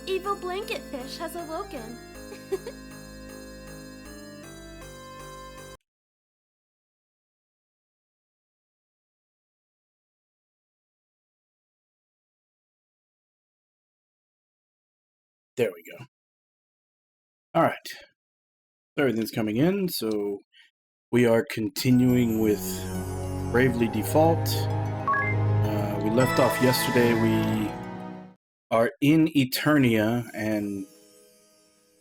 Evil blanket fish has awoken. There we go. Alright. Everything's coming in, so we are continuing with Bravely Default. We left off yesterday. We are in Eternia and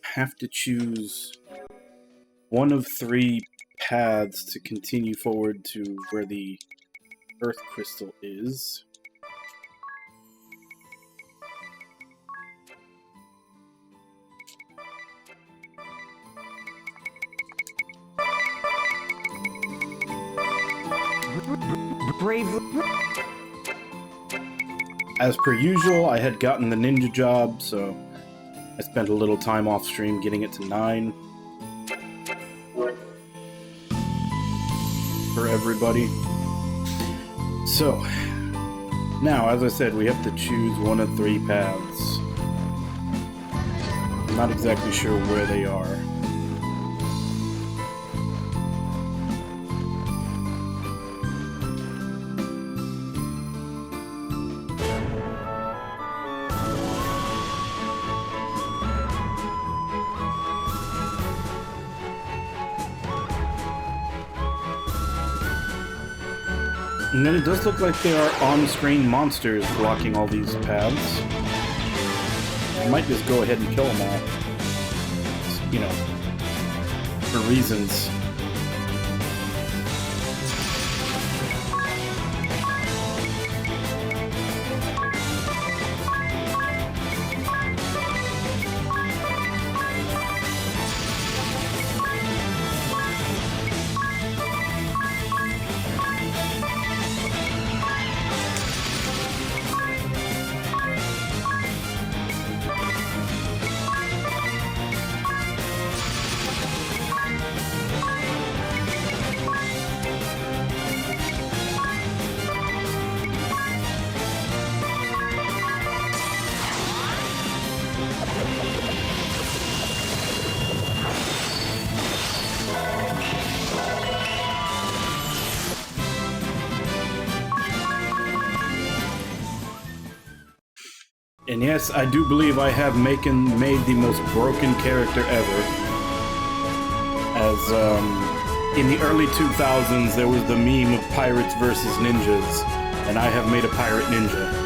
have to choose one of 3 paths to continue forward to where the Earth Crystal is. As per usual, I had gotten the ninja job, so I spent a little time off stream getting it to 9 for everybody. So, now, as I said, we have to choose one of 3 paths. I'm not exactly sure where they are. And then it does look like there are on-screen monsters blocking all these paths. I might just go ahead and kill them all. You know, for reasons. And yes, I do believe I have made the most broken character ever. As, in the early 2000s, there was the meme of pirates versus ninjas, and I have made a pirate ninja.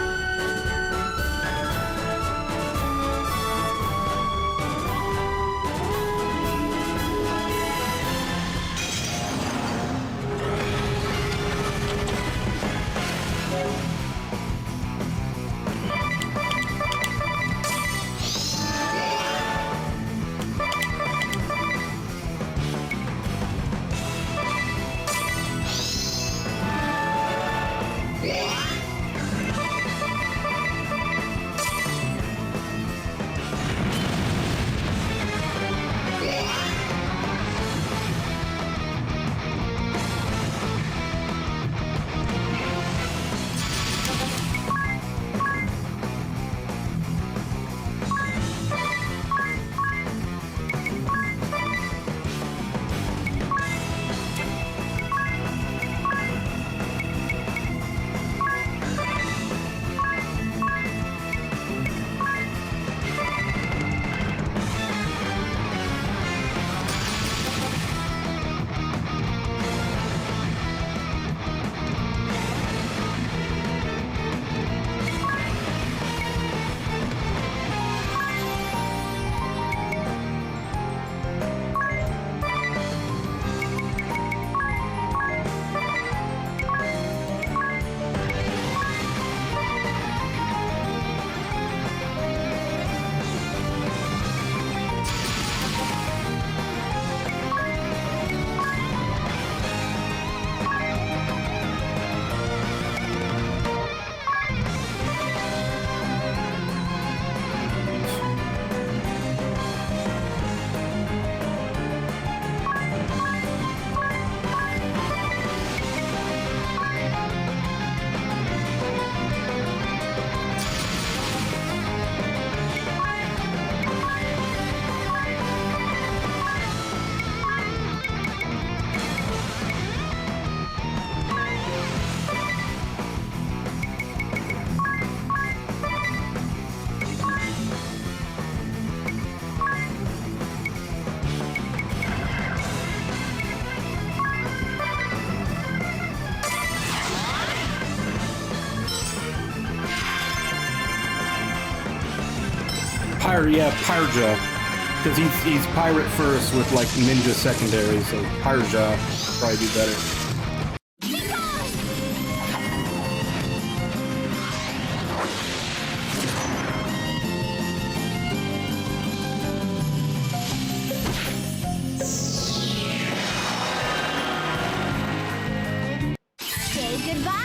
Pyrja. Because he's pirate first with like ninja secondary, so Pyrja probably do better. Say goodbye.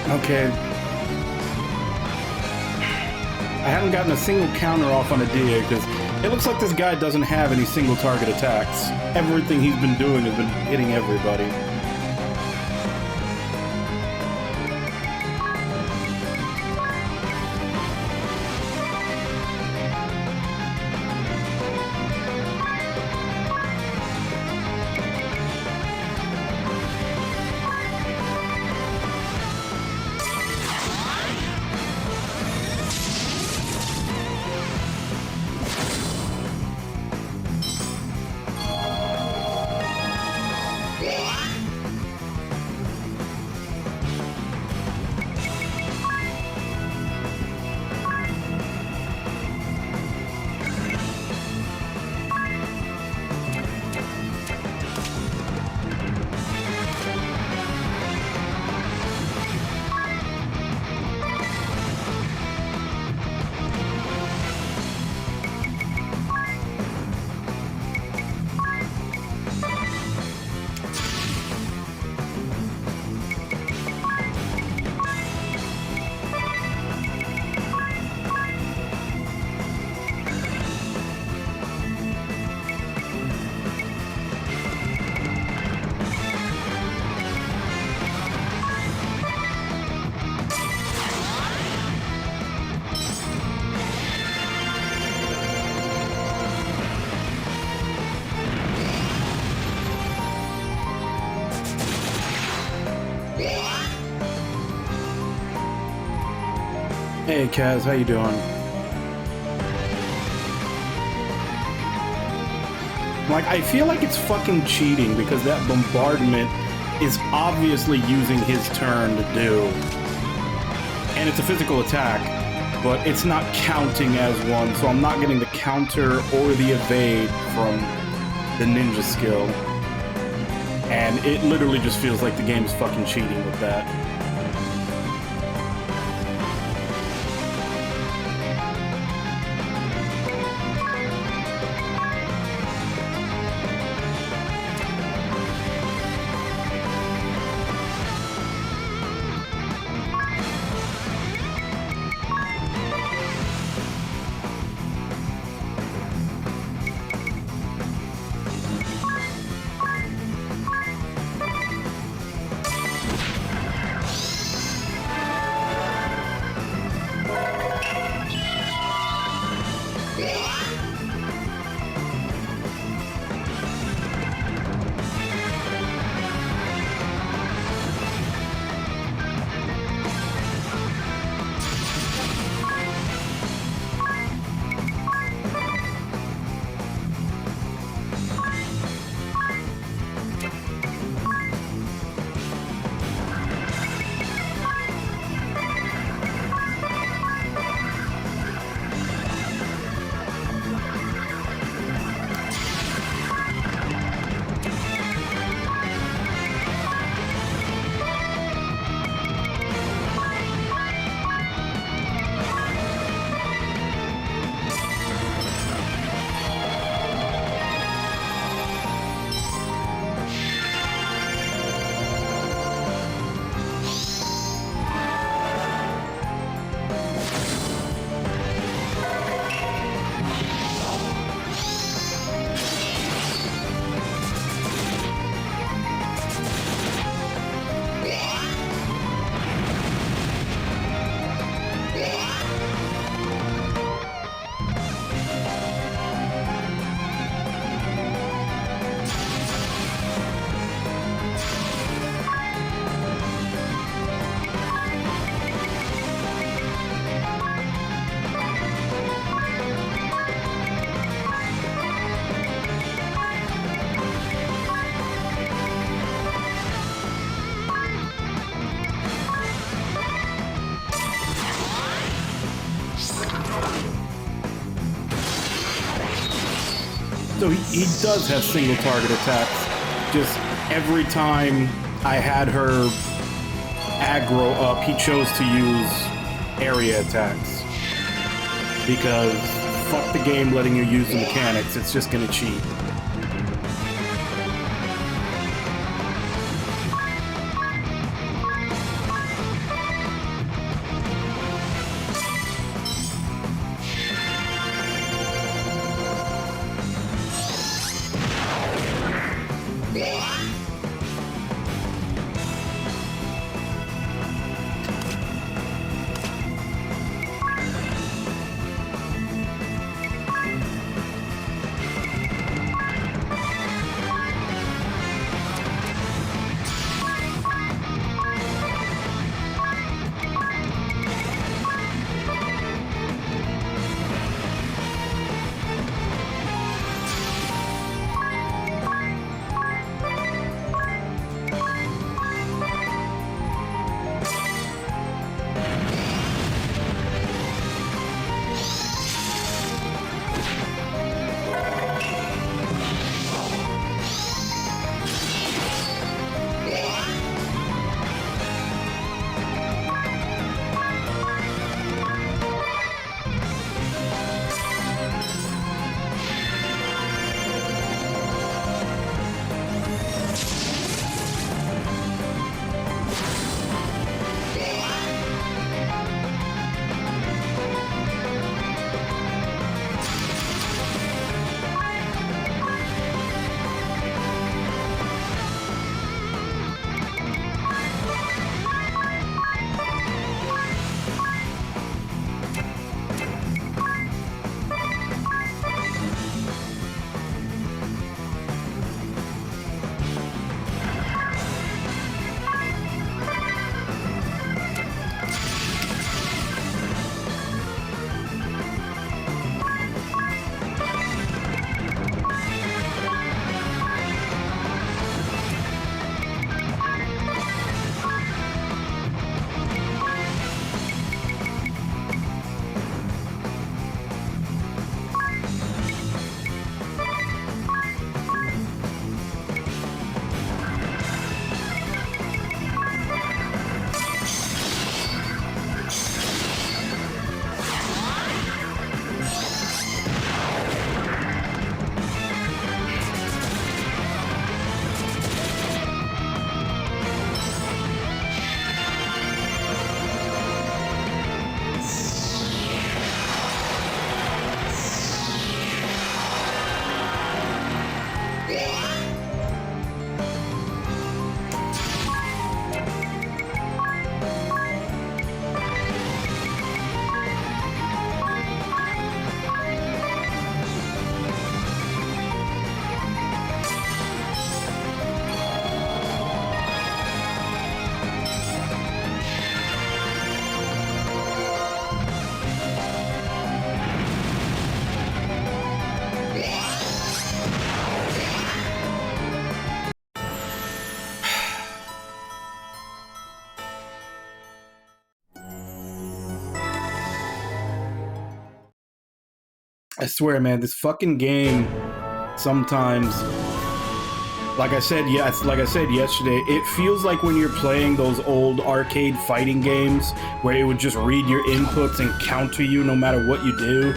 Okay. I haven't gotten a single counter off on a DA because it looks like this guy doesn't have any single target attacks. Everything he's been doing has been hitting everybody. Hey Kaz, how you doing? Like, I feel like it's fucking cheating because that bombardment is obviously using his turn to do. And it's a physical attack. but it's not counting as one, so I'm not getting the counter or the evade from the ninja skill. And it literally just feels like the game is fucking cheating with that. So he does have single target attacks. Just every time I had her aggro up, he chose to use area attacks. Because fuck the game letting you use the mechanics, it's just gonna cheat. I swear, man, this fucking game sometimes, like I said yesterday, it feels like when you're playing those old arcade fighting games where it would just read your inputs and counter you no matter what you do.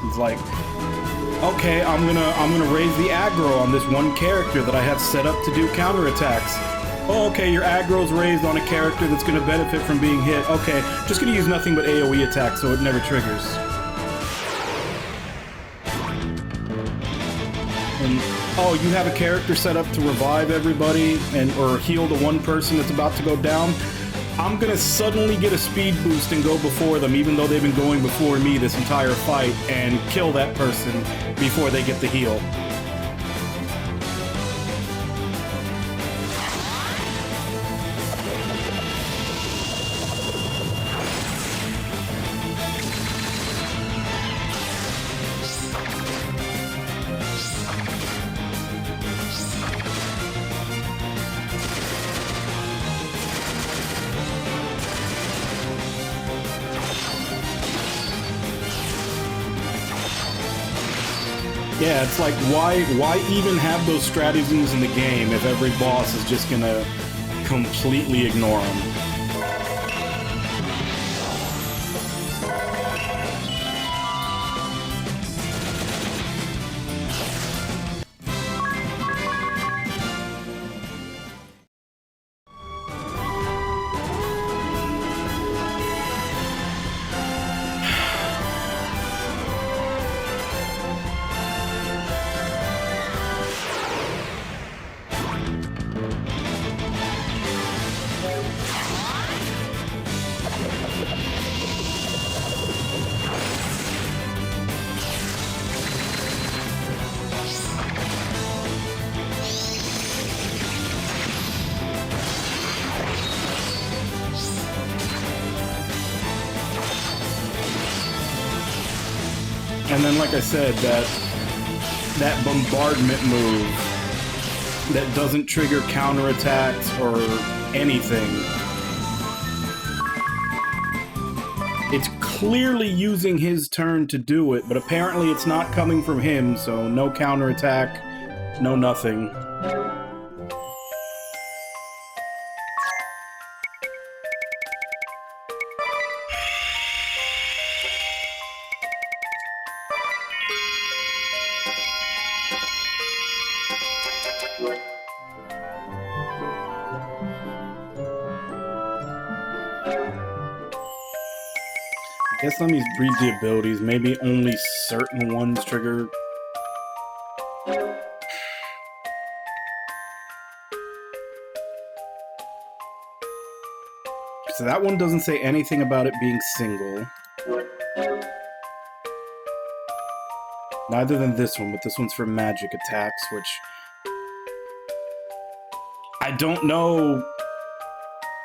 It's like, okay, I'm gonna raise the aggro on this one character that I have set up to do counterattacks. Oh, okay, your aggro's raised on a character that's gonna benefit from being hit. Okay, just gonna use nothing but AoE attacks so it never triggers. And oh, you have a character set up to revive everybody or heal the one person that's about to go down. I'm gonna suddenly get a speed boost and go before them, even though they've been going before me this entire fight, and kill that person before they get the heal. Yeah, it's like, why even have those stratagems in the game if every boss is just gonna completely ignore them? And then, like I said, that bombardment move that doesn't trigger counterattacks or anything. It's clearly using his turn to do it, but apparently it's not coming from him, so no counterattack, no nothing. I guess let me read the abilities. Maybe only certain ones trigger. So that one doesn't say anything about it being single. Neither than this one, but this one's for magic attacks, which I don't know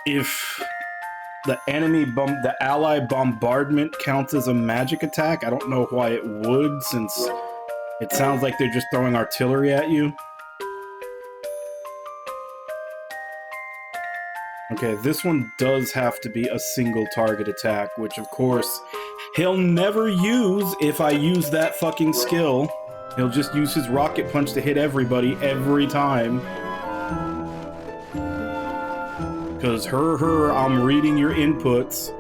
if the the ally bombardment counts as a magic attack. I don't know why it would, since it sounds like they're just throwing artillery at you. Okay, this one does have to be a single target attack, which of course he'll never use if I use that fucking skill. He'll just use his rocket punch to hit everybody every time. Because I'm reading your inputs.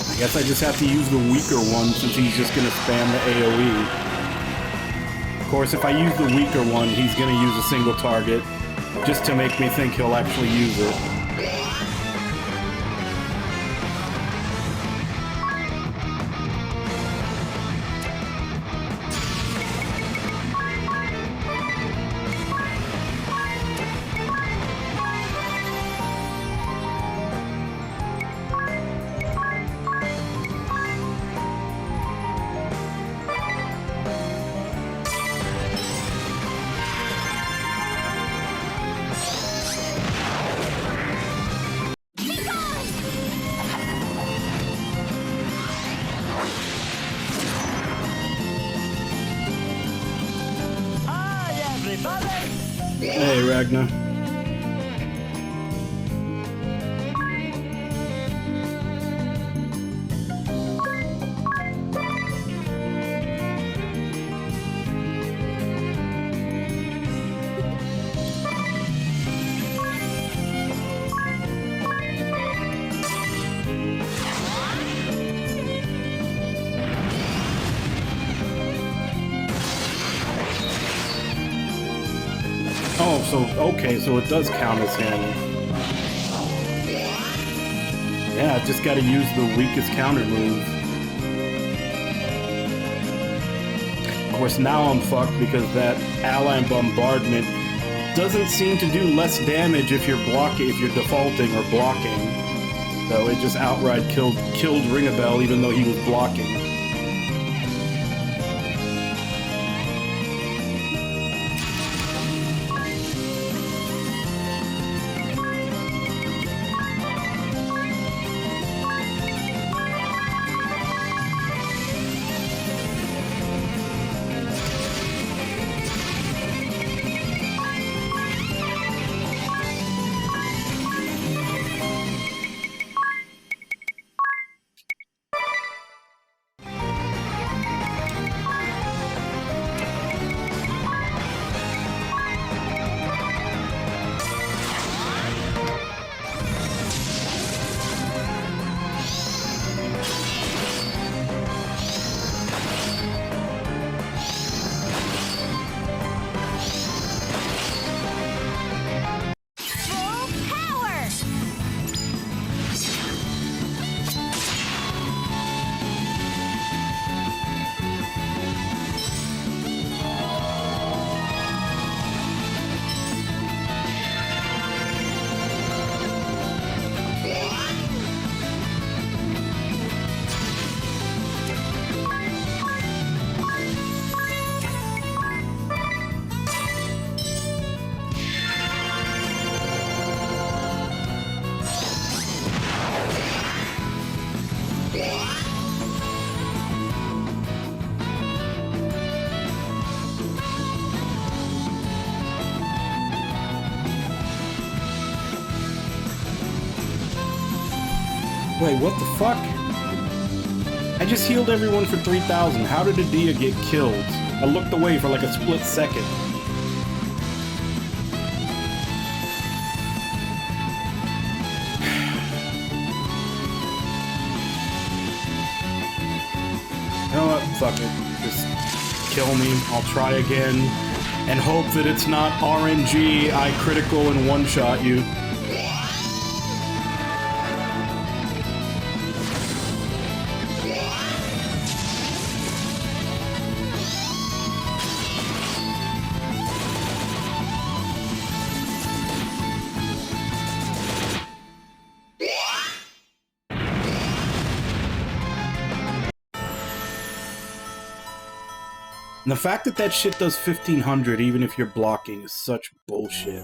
I guess I just have to use the weaker one since he's just going to spam the AoE. Of course, if I use the weaker one, he's going to use a single target. just to make me think he'll actually use it. Hey, Ragnar. Oh, so, okay, so it does count as him. Yeah, I just gotta use the weakest counter move. Of course, now I'm fucked because that ally bombardment doesn't seem to do less damage if you're defaulting or blocking. So it just outright killed Ringabel even though he was blocking. Wait, what the fuck? I just healed everyone for 3,000. How did Adia get killed? I looked away for like a split second. You know what? Fuck it. Just kill me. I'll try again. And hope that it's not RNG, I critical and one-shot you. And the fact that that shit does 1,500 even if you're blocking is such bullshit.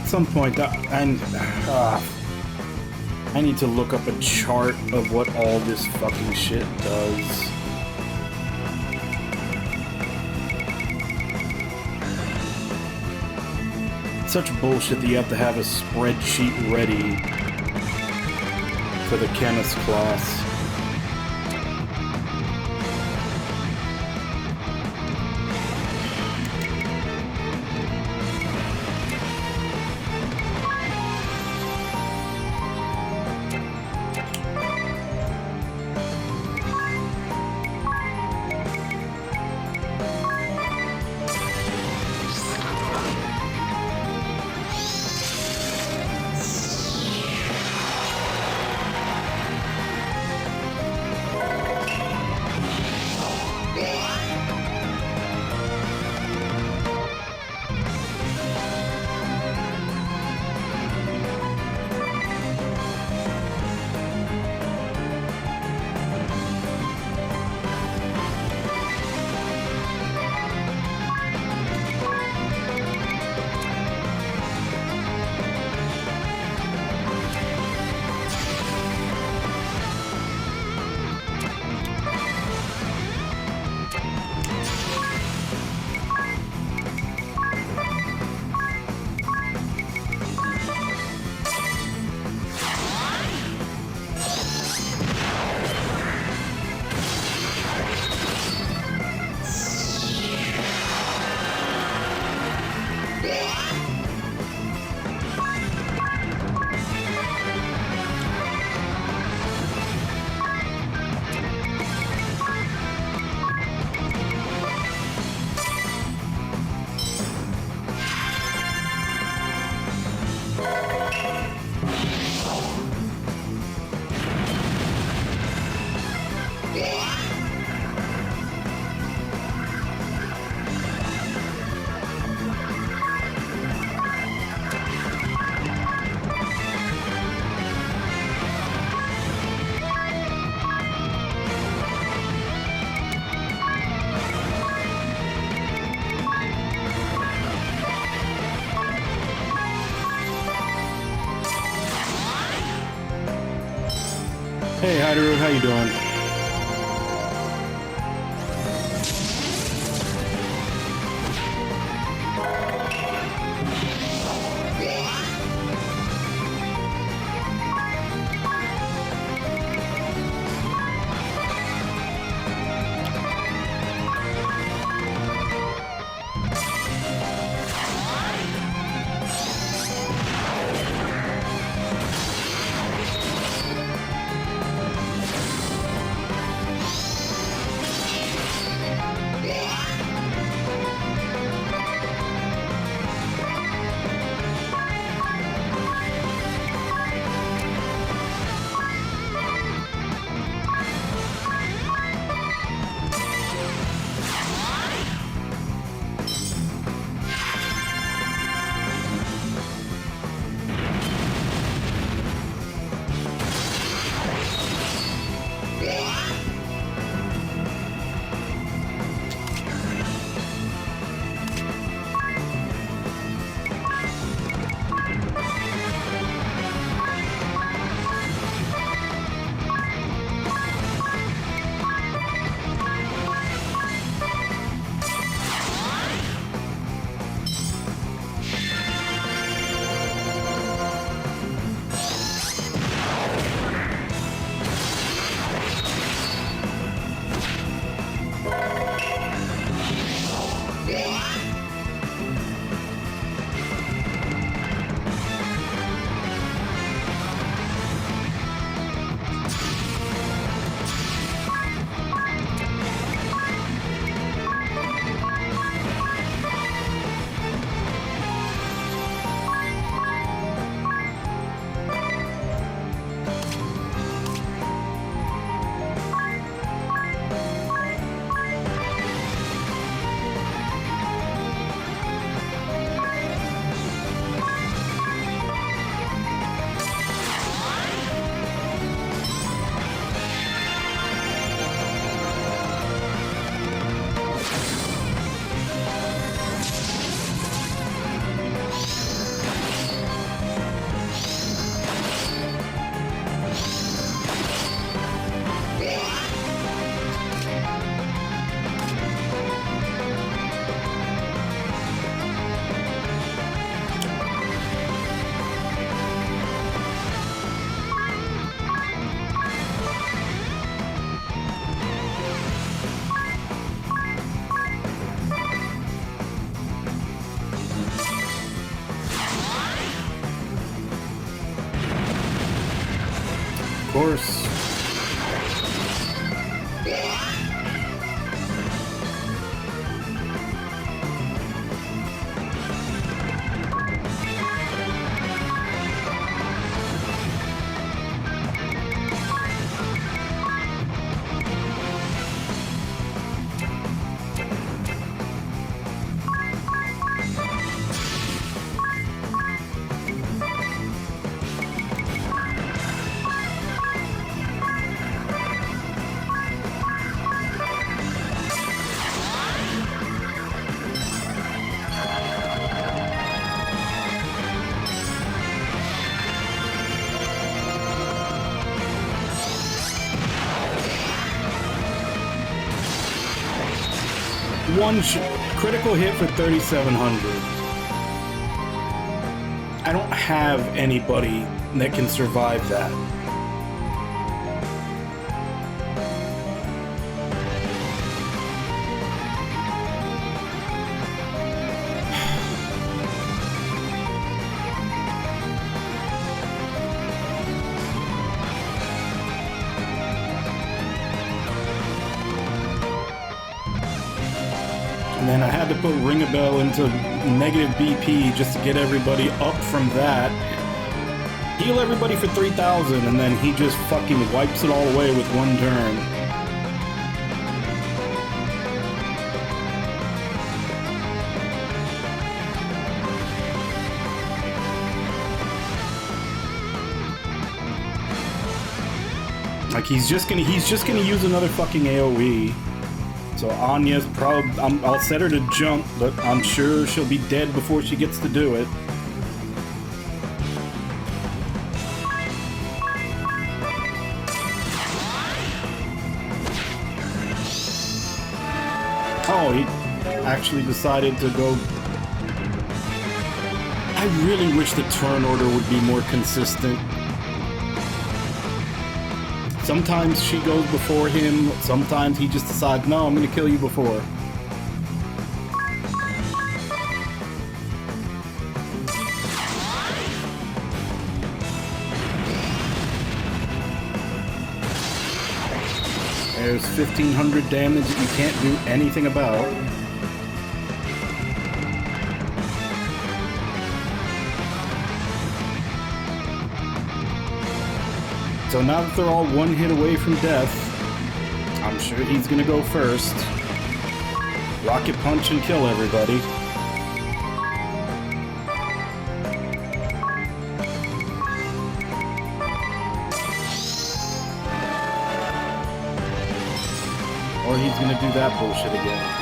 some point, I need to look up a chart of what all this fucking shit does. It's such bullshit that you have to have a spreadsheet ready for the chemist class. Hey, Hyderu, how you doing? One critical hit for 3,700. I don't have anybody that can survive that. And then I had to put Ring a Bell into negative BP just to get everybody up from that. Heal everybody for 3,000, and then he just fucking wipes it all away with one turn. Like he's just gonna use another fucking AoE. So Anya's probably, I'll set her to jump, but I'm sure she'll be dead before she gets to do it. Oh, he actually decided to go. I really wish the turn order would be more consistent. Sometimes she goes before him, sometimes he just decides, no, I'm gonna kill you before. There's 1,500 damage that you can't do anything about. So now that they're all one hit away from death, I'm sure he's gonna go first. Rocket punch and kill everybody. Or he's gonna do that bullshit again.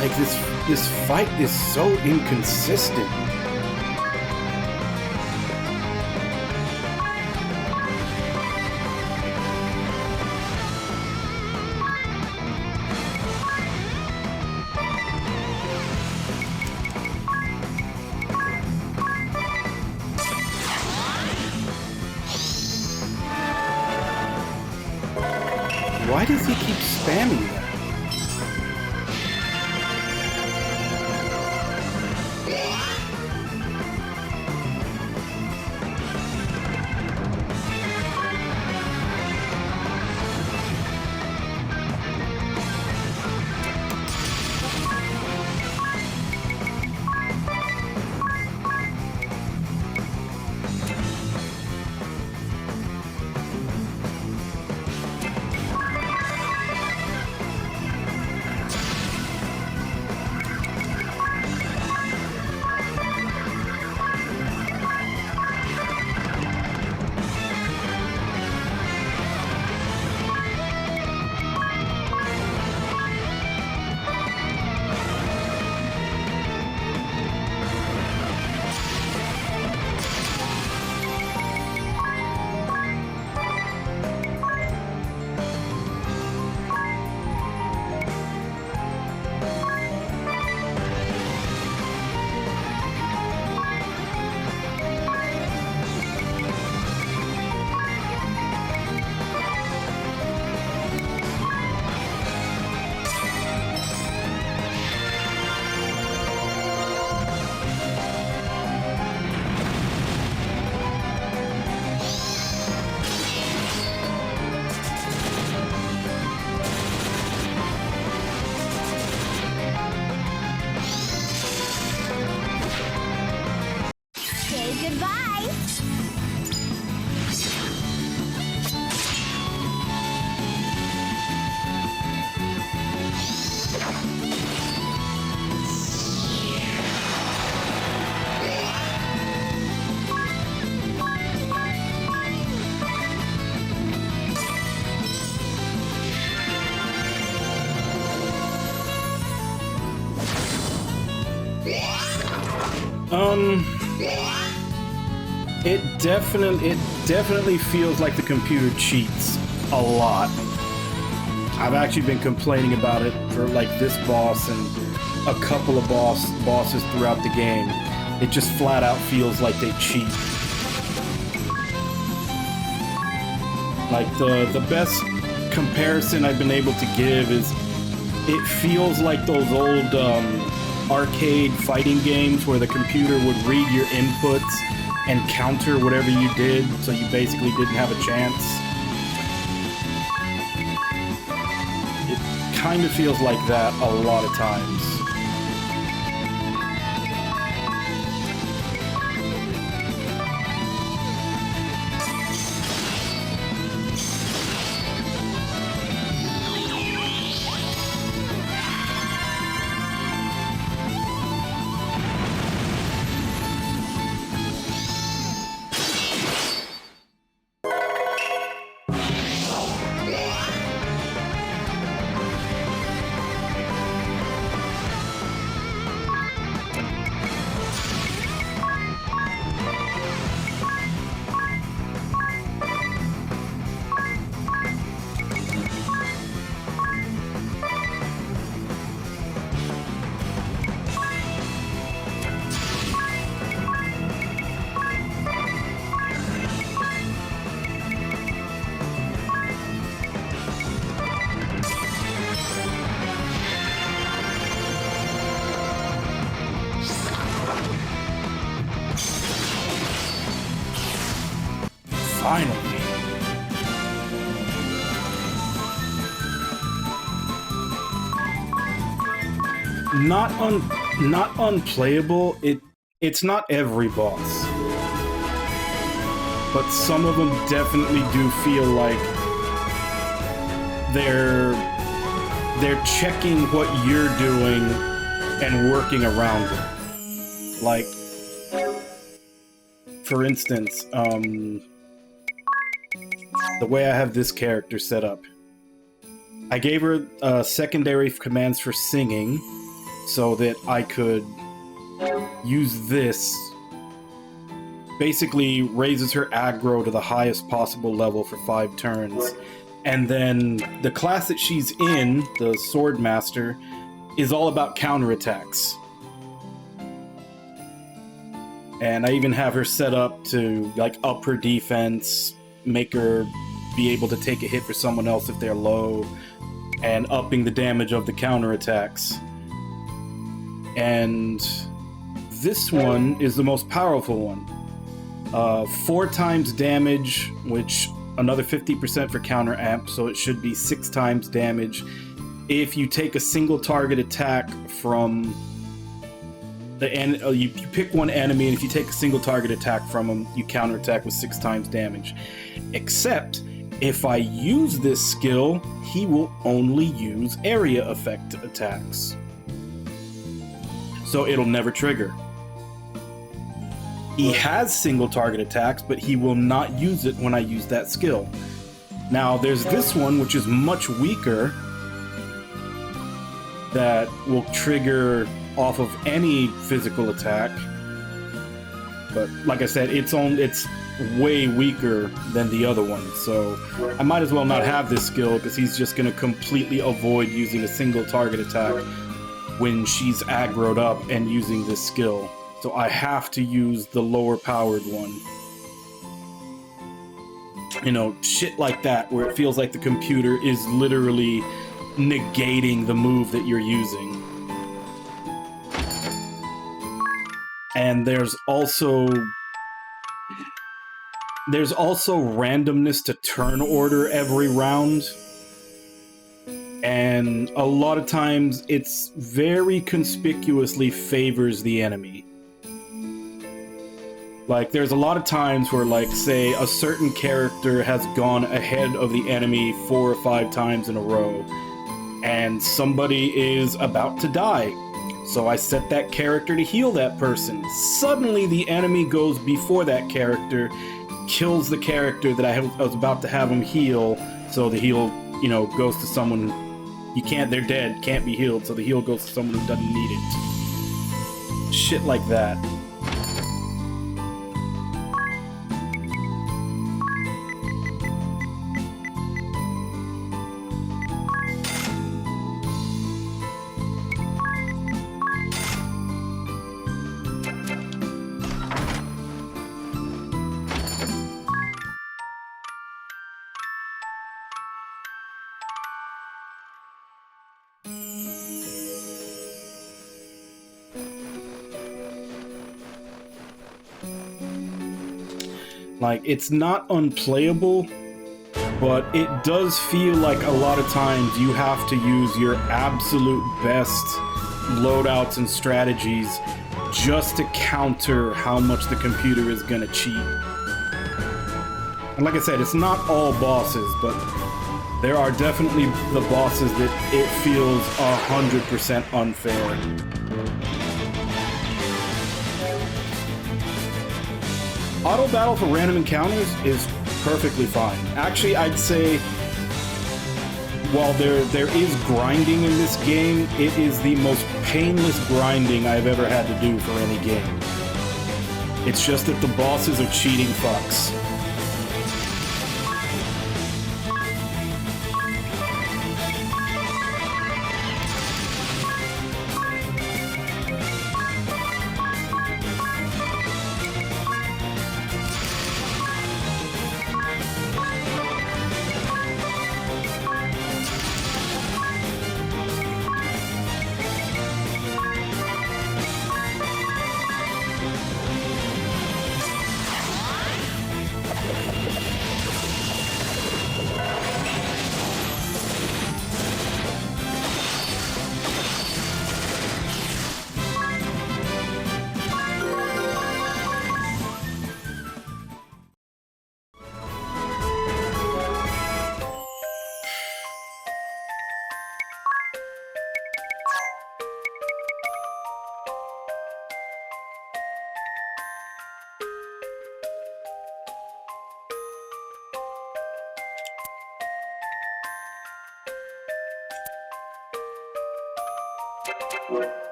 Like this fight is so inconsistent. Why does he keep spamming that? Goodbye. It definitely feels like the computer cheats a lot. I've actually been complaining about it for like this boss and a couple of bosses throughout the game. It just flat out feels like they cheat. Like the best comparison I've been able to give is it feels like those old arcade fighting games where the computer would read your inputs and counter whatever you did, so you basically didn't have a chance. It kind of feels like that a lot of times. Finally. Not unplayable. It's not every boss, but some of them definitely do feel like they're checking what you're doing and working around it. Like, for instance, the way I have this character set up, I gave her secondary commands for singing so that I could use this. Basically raises her aggro to the highest possible level for 5 turns. And then the class that she's in, the Sword Master, is all about counterattacks. And I even have her set up to like up her defense, make her be able to take a hit for someone else if they're low, and upping the damage of the counterattacks. And this one is the most powerful one. 4 times damage, which another 50% for counter amp, so it should be 6 times damage. If you take a single target attack from you pick one enemy, and if you take a single target attack from him, you counterattack with 6 times damage. Except, if I use this skill, he will only use area effect attacks. So it'll never trigger. He has single target attacks, but he will not use it when I use that skill. Now, there's this one, which is much weaker, that will trigger off of any physical attack. But like I said, it's way weaker than the other one, so I might as well not have this skill, because he's just going to completely avoid using a single target attack when she's aggroed up and using this skill. So I have to use the lower powered one. You know, shit like that, where it feels like the computer is literally negating the move that you're using. And there's also randomness to turn order every round. And a lot of times it's very conspicuously favors the enemy. Like, there's a lot of times where, like, say, a certain character has gone ahead of the enemy 4 or 5 times in a row, and somebody is about to die. So I set that character to heal that person. Suddenly the enemy goes before that character, kills the character that I was about to have him heal, so the heal, you know, goes to someone they're dead, can't be healed, so the heal goes to someone who doesn't need it. Shit like that. Like, it's not unplayable, but it does feel like a lot of times you have to use your absolute best loadouts and strategies just to counter how much the computer is gonna cheat. And like I said, it's not all bosses, but there are definitely the bosses that it feels 100% unfair. Auto battle for random encounters is perfectly fine. Actually, I'd say while there is grinding in this game, it is the most painless grinding I've ever had to do for any game. It's just that the bosses are cheating fucks.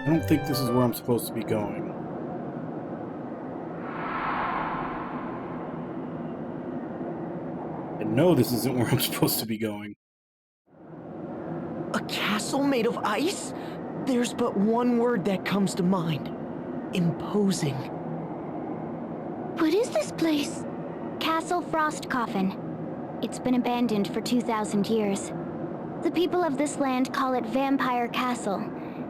I don't think this is where I'm supposed to be going. I know this isn't where I'm supposed to be going. A castle made of ice? There's but one word that comes to mind. Imposing. What is this place? Castle Frostcoffin. It's been abandoned for 2,000 years. The people of this land call it Vampire Castle,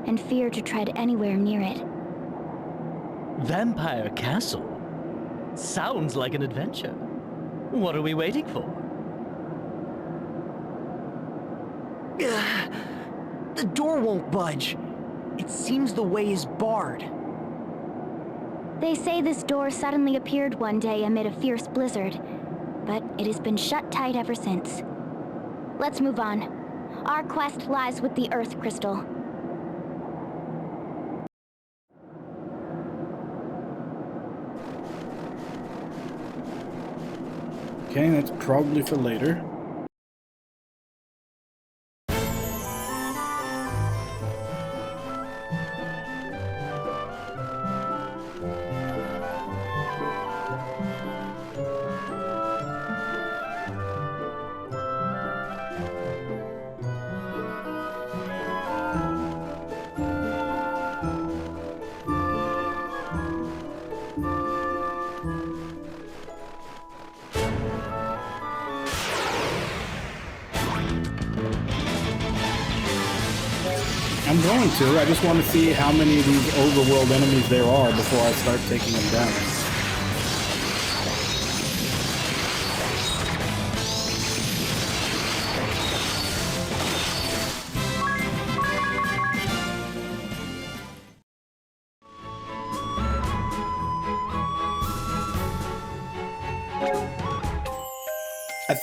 and fear to tread anywhere near it. Vampire Castle? Sounds like an adventure. What are we waiting for? The door won't budge. It seems the way is barred. They say this door suddenly appeared one day amid a fierce blizzard, but it has been shut tight ever since. Let's move on. Our quest lies with the Earth Crystal. Okay, that's probably for later. I'm going to. I just want to see how many of these overworld enemies there are before I start taking them down.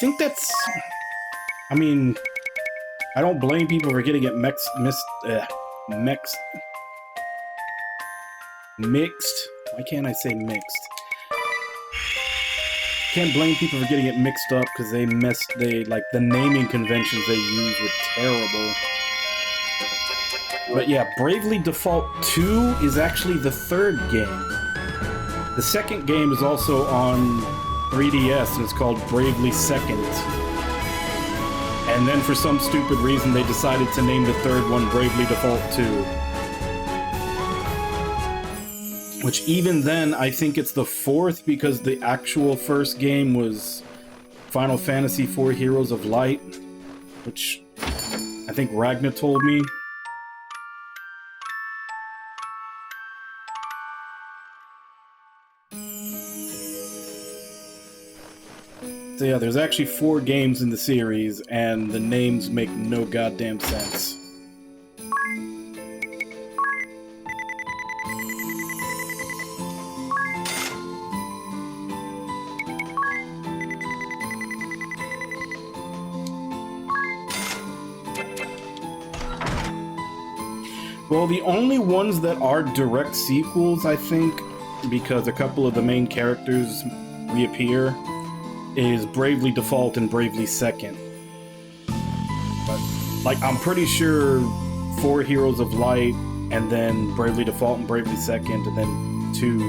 think that's... I mean, I don't blame people for getting it mixed. Why can't I say mixed? Can't blame people for getting it mixed up because they like the naming conventions they used were terrible. But yeah, Bravely Default 2 is actually the third game. The second game is also on 3DS and it's called Bravely Second. And then for some stupid reason they decided to name the third one Bravely Default 2. Which even then, I think it's the fourth because the actual first game was Final Fantasy IV Heroes of Light, which I think Ragna told me. So yeah, there's actually 4 games in the series, and the names make no goddamn sense. Well, the only ones that are direct sequels, I think, because a couple of the main characters reappear, is Bravely Default and Bravely Second. But, like, I'm pretty sure 4 Heroes of Light, and then Bravely Default and Bravely Second, and then 2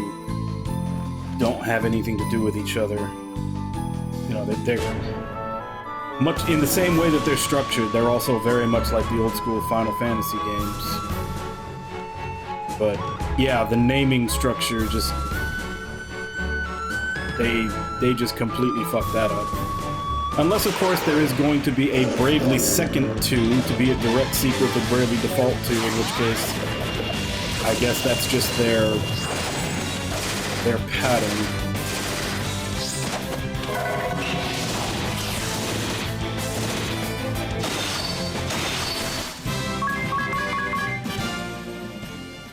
don't have anything to do with each other. You know, they're much in the same way that they're structured. They're also very much like the old school Final Fantasy games. But yeah, the naming structure just they just completely fucked that up. Unless of course there is going to be a Bravely Second 2 to be a direct sequel to Bravely Default 2, in which case I guess that's just their pattern.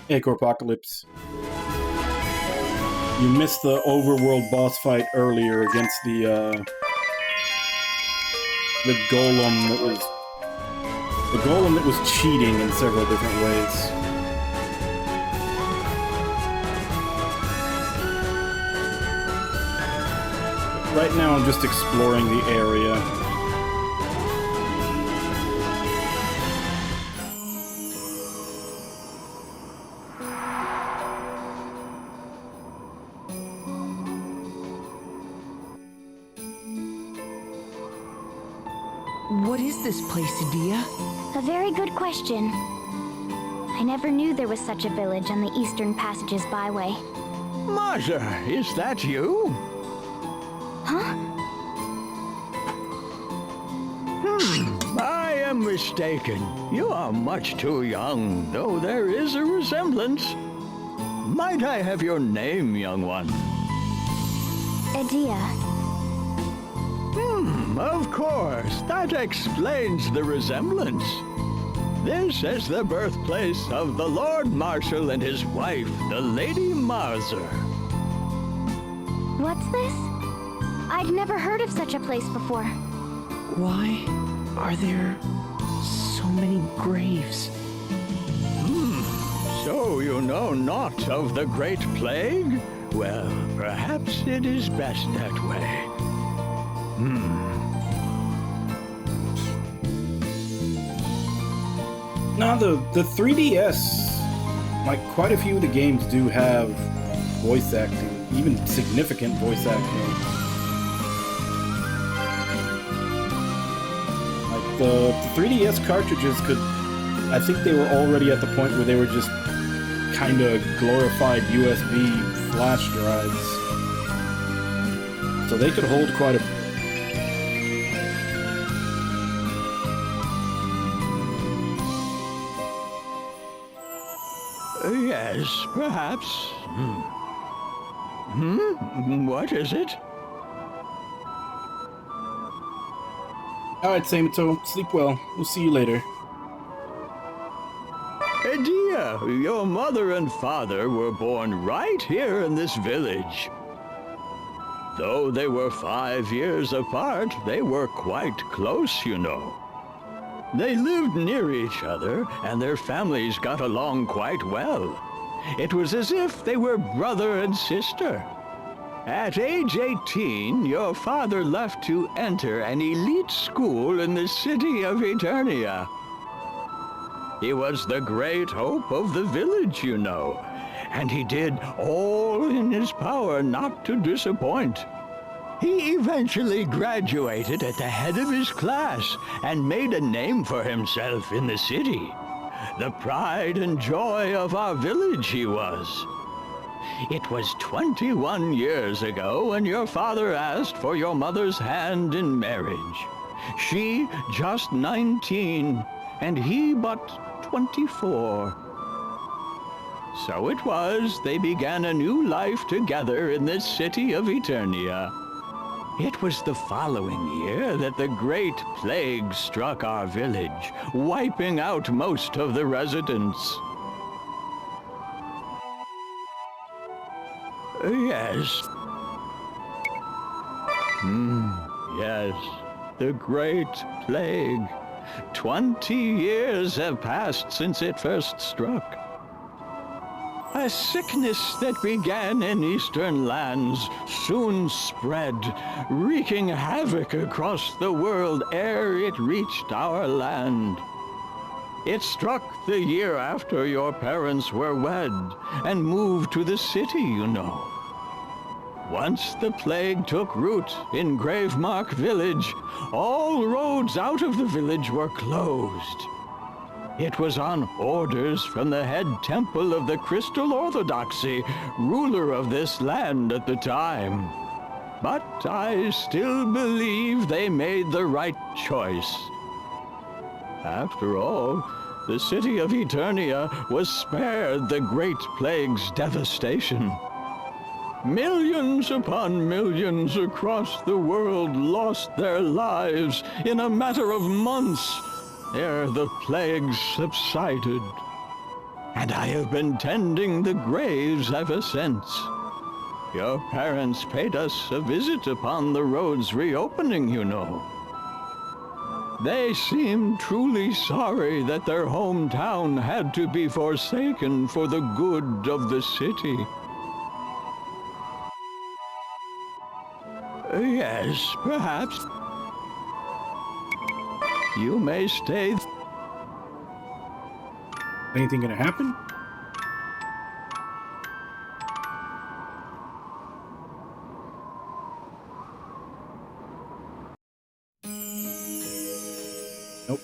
Hey, Corpocalypse. You missed the overworld boss fight earlier against the golem that was cheating in several different ways. Right now I'm just exploring the area. What is this place, Adia? A very good question. I never knew there was such a village on the Eastern Passages Byway. Marza, is that you? Huh? I am mistaken. You are much too young, though there is a resemblance. Might I have your name, young one? Adia. Of course. That explains the resemblance. This is the birthplace of the Lord Marshal and his wife, the Lady Marza. What's this? I'd never heard of such a place before. Why are there so many graves? So you know naught of the Great Plague? Well, perhaps it is best that way. Now, the 3DS, like, quite a few of the games do have voice acting, even significant voice acting. Like, the 3DS cartridges could, I think they were already at the point where they were just kind of glorified USB flash drives. So they could hold quite a... Yes, perhaps. What is it? Alright, Sameto, sleep well. We'll see you later. Adia, your mother and father were born right here in this village. Though they were 5 years apart, they were quite close, you know. They lived near each other, and their families got along quite well. It was as if they were brother and sister. At age 18, your father left to enter an elite school in the city of Eternia. He was the great hope of the village, you know, and he did all in his power not to disappoint. He eventually graduated at the head of his class and made a name for himself in the city. The pride and joy of our village he was. It was 21 years ago when your father asked for your mother's hand in marriage. She just 19, and he but 24. So it was they began a new life together in the city of Eternia. It was the following year that the Great Plague struck our village, wiping out most of the residents. Yes. Yes, the Great Plague. 20 years have passed since it first struck. A sickness that began in eastern lands soon spread, wreaking havoc across the world ere it reached our land. It struck the year after your parents were wed and moved to the city, you know. Once the plague took root in Gravemark Village, all roads out of the village were closed. It was on orders from the head temple of the Crystal Orthodoxy, ruler of this land at the time. But I still believe they made the right choice. After all, the city of Eternia was spared the Great Plague's devastation. Millions upon millions across the world lost their lives in a matter of months ere the plague subsided. And I have been tending the graves ever since. Your parents paid us a visit upon the road's reopening, you know. They seemed truly sorry that their hometown had to be forsaken for the good of the city. Yes, perhaps. You may stay. Anything gonna happen? Nope.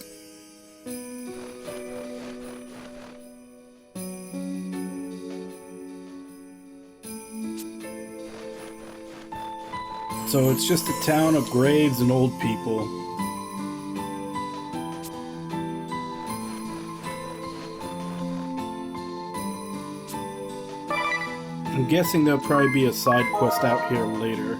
So it's just a town of graves and old people. I'm guessing there'll probably be a side quest out here later.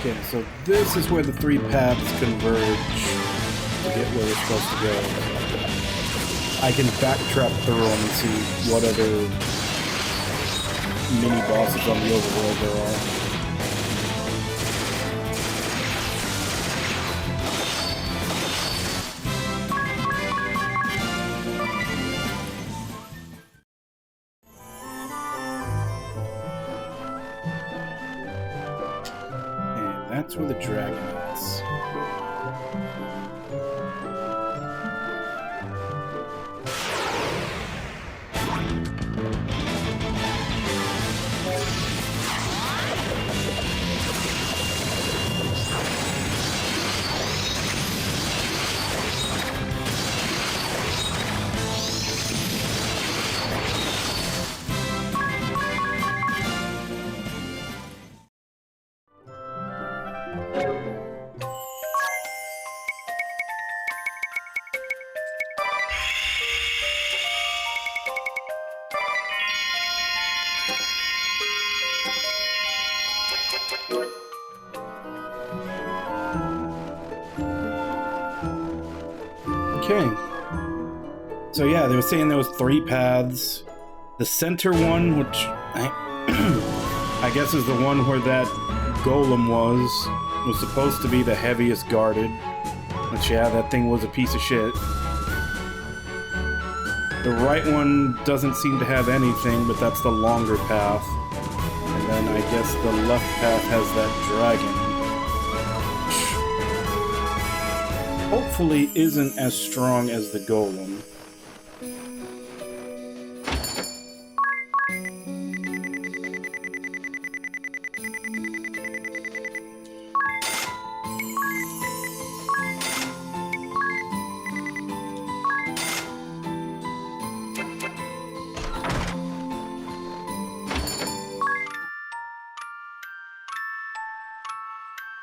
Okay, so this is where the three paths converge. to get where we're supposed to go. I can backtrack through them and see what other mini bosses on the overworld there are. That's where the dragon is. Okay. So yeah, they were saying there was 3 paths. The center one, which I guess is the one where that golem was supposed to be the heaviest guarded. Which, yeah, that thing was a piece of shit. The right one doesn't seem to have anything, but that's the longer path. And then I guess the left path has that dragon. Hopefully isn't as strong as the golem.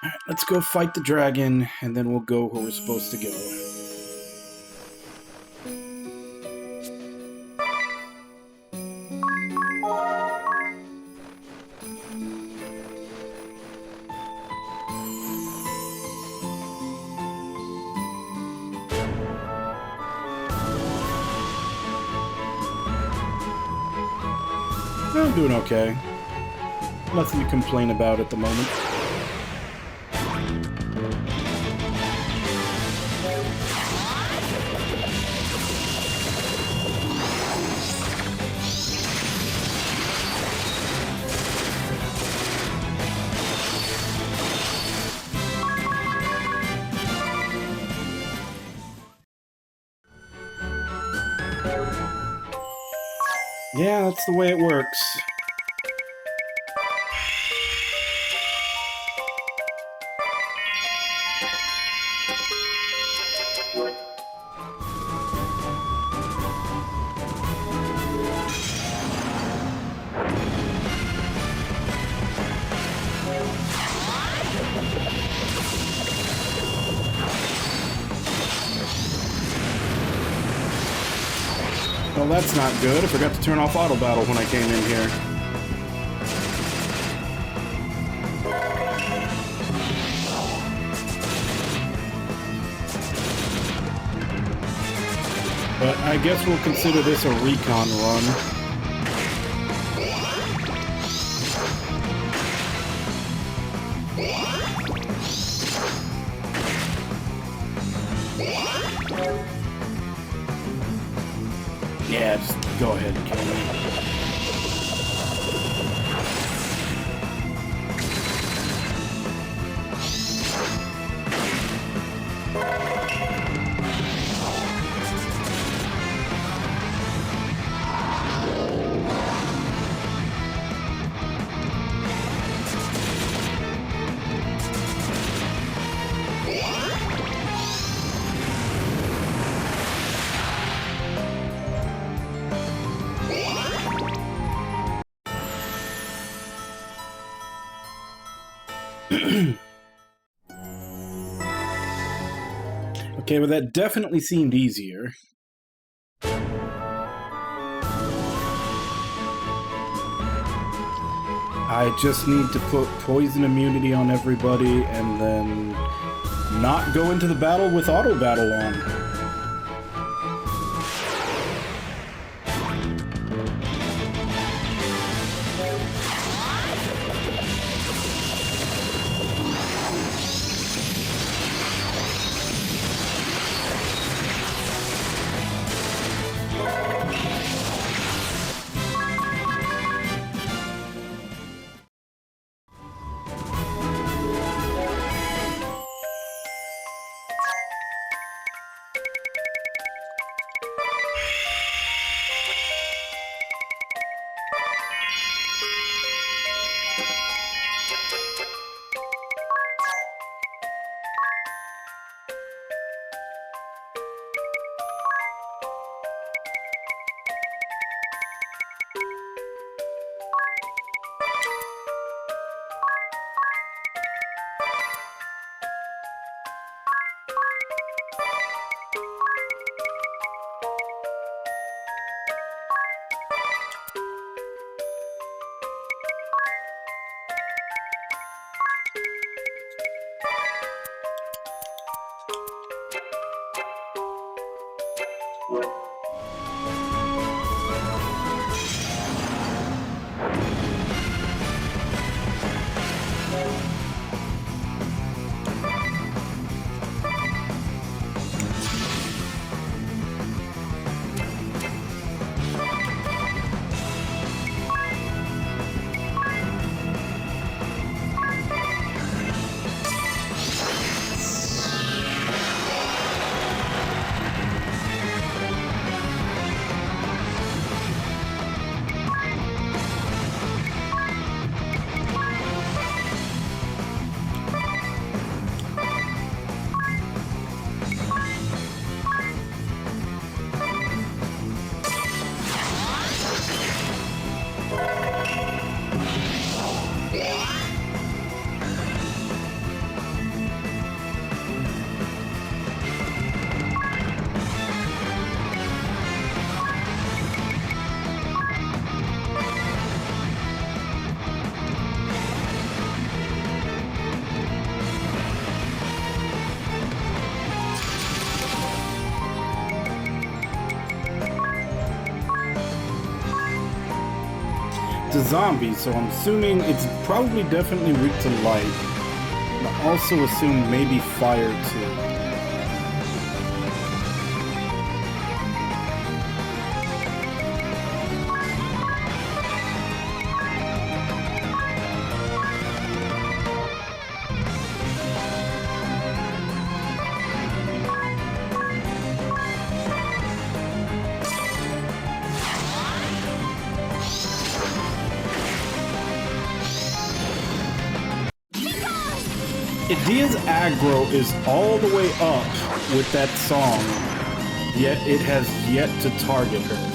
Alright, let's go fight the dragon, and then we'll go where we're supposed to go. I'm doing okay. Nothing to complain about at the moment. Yeah, that's the way it works. Well, that's not good. I forgot to turn off auto battle when I came in here. But I guess we'll consider this a recon run. Yeah, just go ahead and kill me. Okay, well that definitely seemed easier. I just need to put poison immunity on everybody, and then not go into the battle with auto battle on. It's a zombie, so I'm assuming it's probably definitely weak to light. I also assume maybe fire too. Idia's aggro is all the way up with that song, yet it has yet to target her.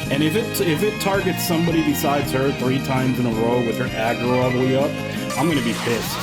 And if it targets somebody besides her 3 times in a row with her aggro all the way up, I'm gonna be pissed.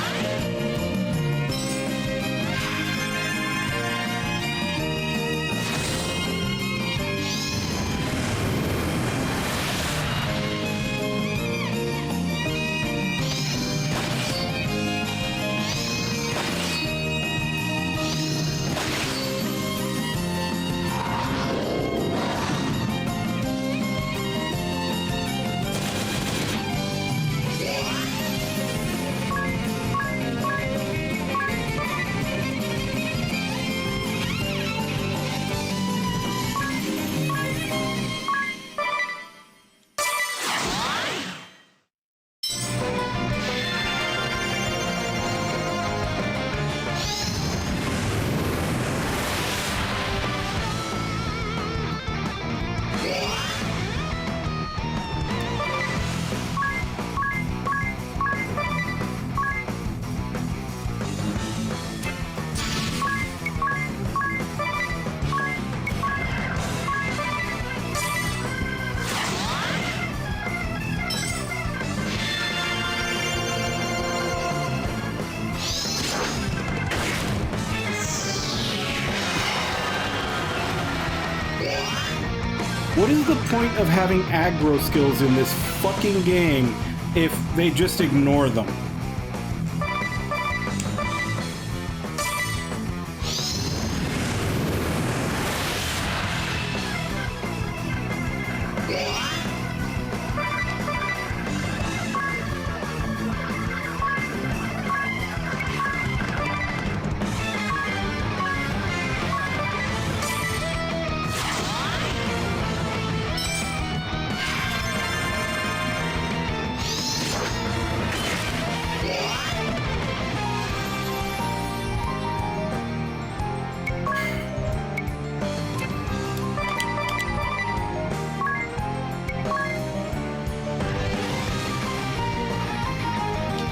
What is the point of having aggro skills in this fucking game if they just ignore them?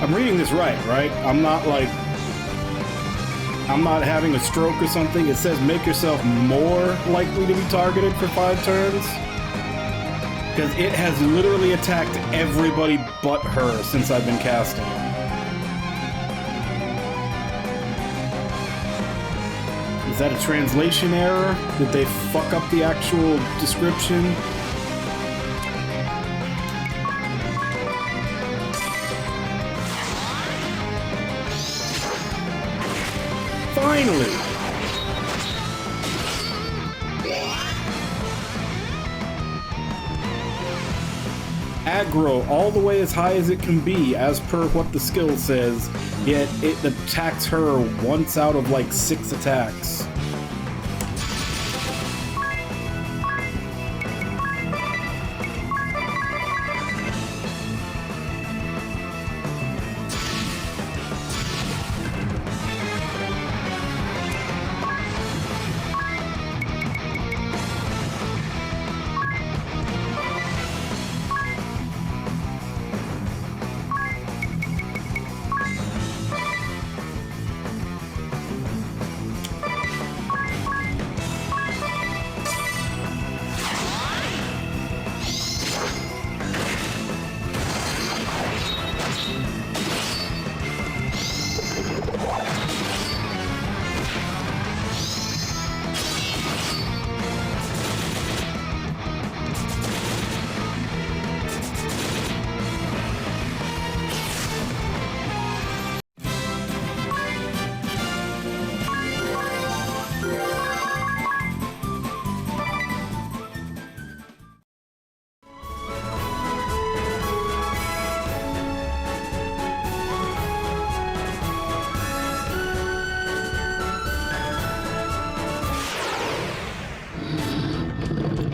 I'm reading this right? I'm not having a stroke or something. It says make yourself more likely to be targeted for 5 turns. Because it has literally attacked everybody but her since I've been casting it. Is that a translation error? Did they fuck up the actual description? Finally! Aggro all the way as high as it can be, as per what the skill says, yet it attacks her once out of like 6 attacks.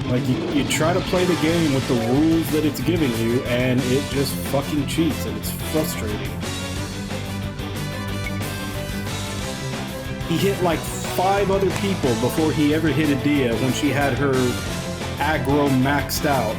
Like, you try to play the game with the rules that it's giving you, and it just fucking cheats, and it's frustrating. He hit like 5 other people before he ever hit Adia when she had her aggro maxed out.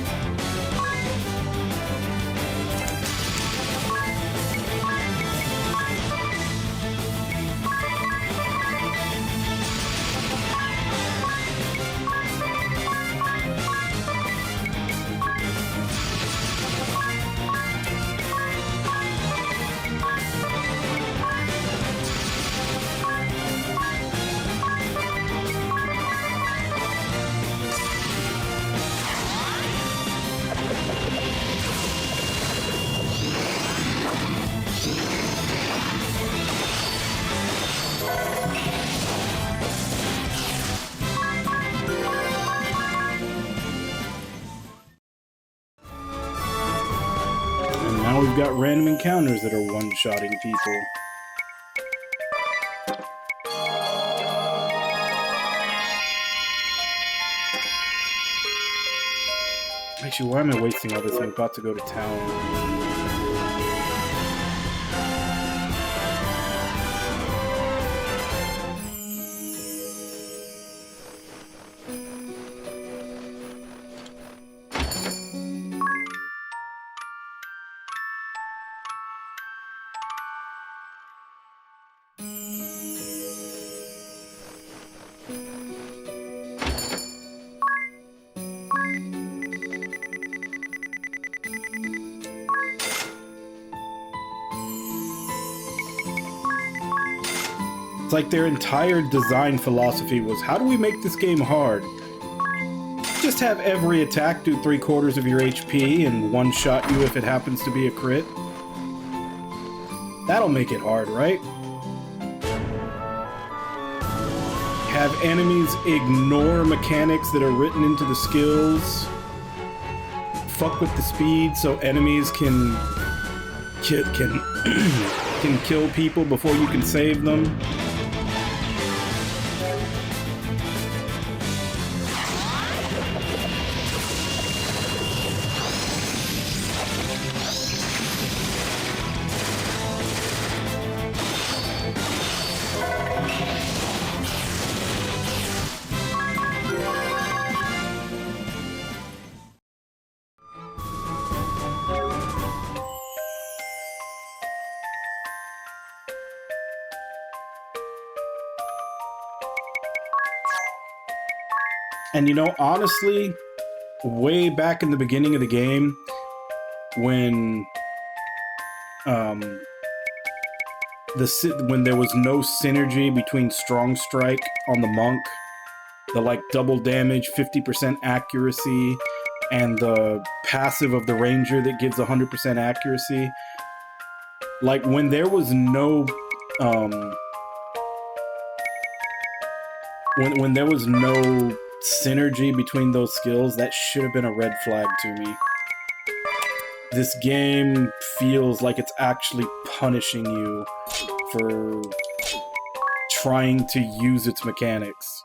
Now we've got random encounters that are one-shotting people. Actually, why am I wasting all this? I'm about to go to town. It's like their entire design philosophy was, how do we make this game hard? just have every attack do 3/4 of your HP and one-shot you if it happens to be a crit? That'll make it hard, right? Have enemies ignore mechanics that are written into the skills. Fuck with the speed so enemies can kill people before you can save them. And you know, honestly, way back in the beginning of the game, when when there was no synergy between Strong Strike on the Monk, the like double damage, 50% accuracy, and the passive of the Ranger that gives 100% accuracy, like when there was no when there was no synergy between those skills, that should have been a red flag to me. This game feels like it's actually punishing you for trying to use its mechanics.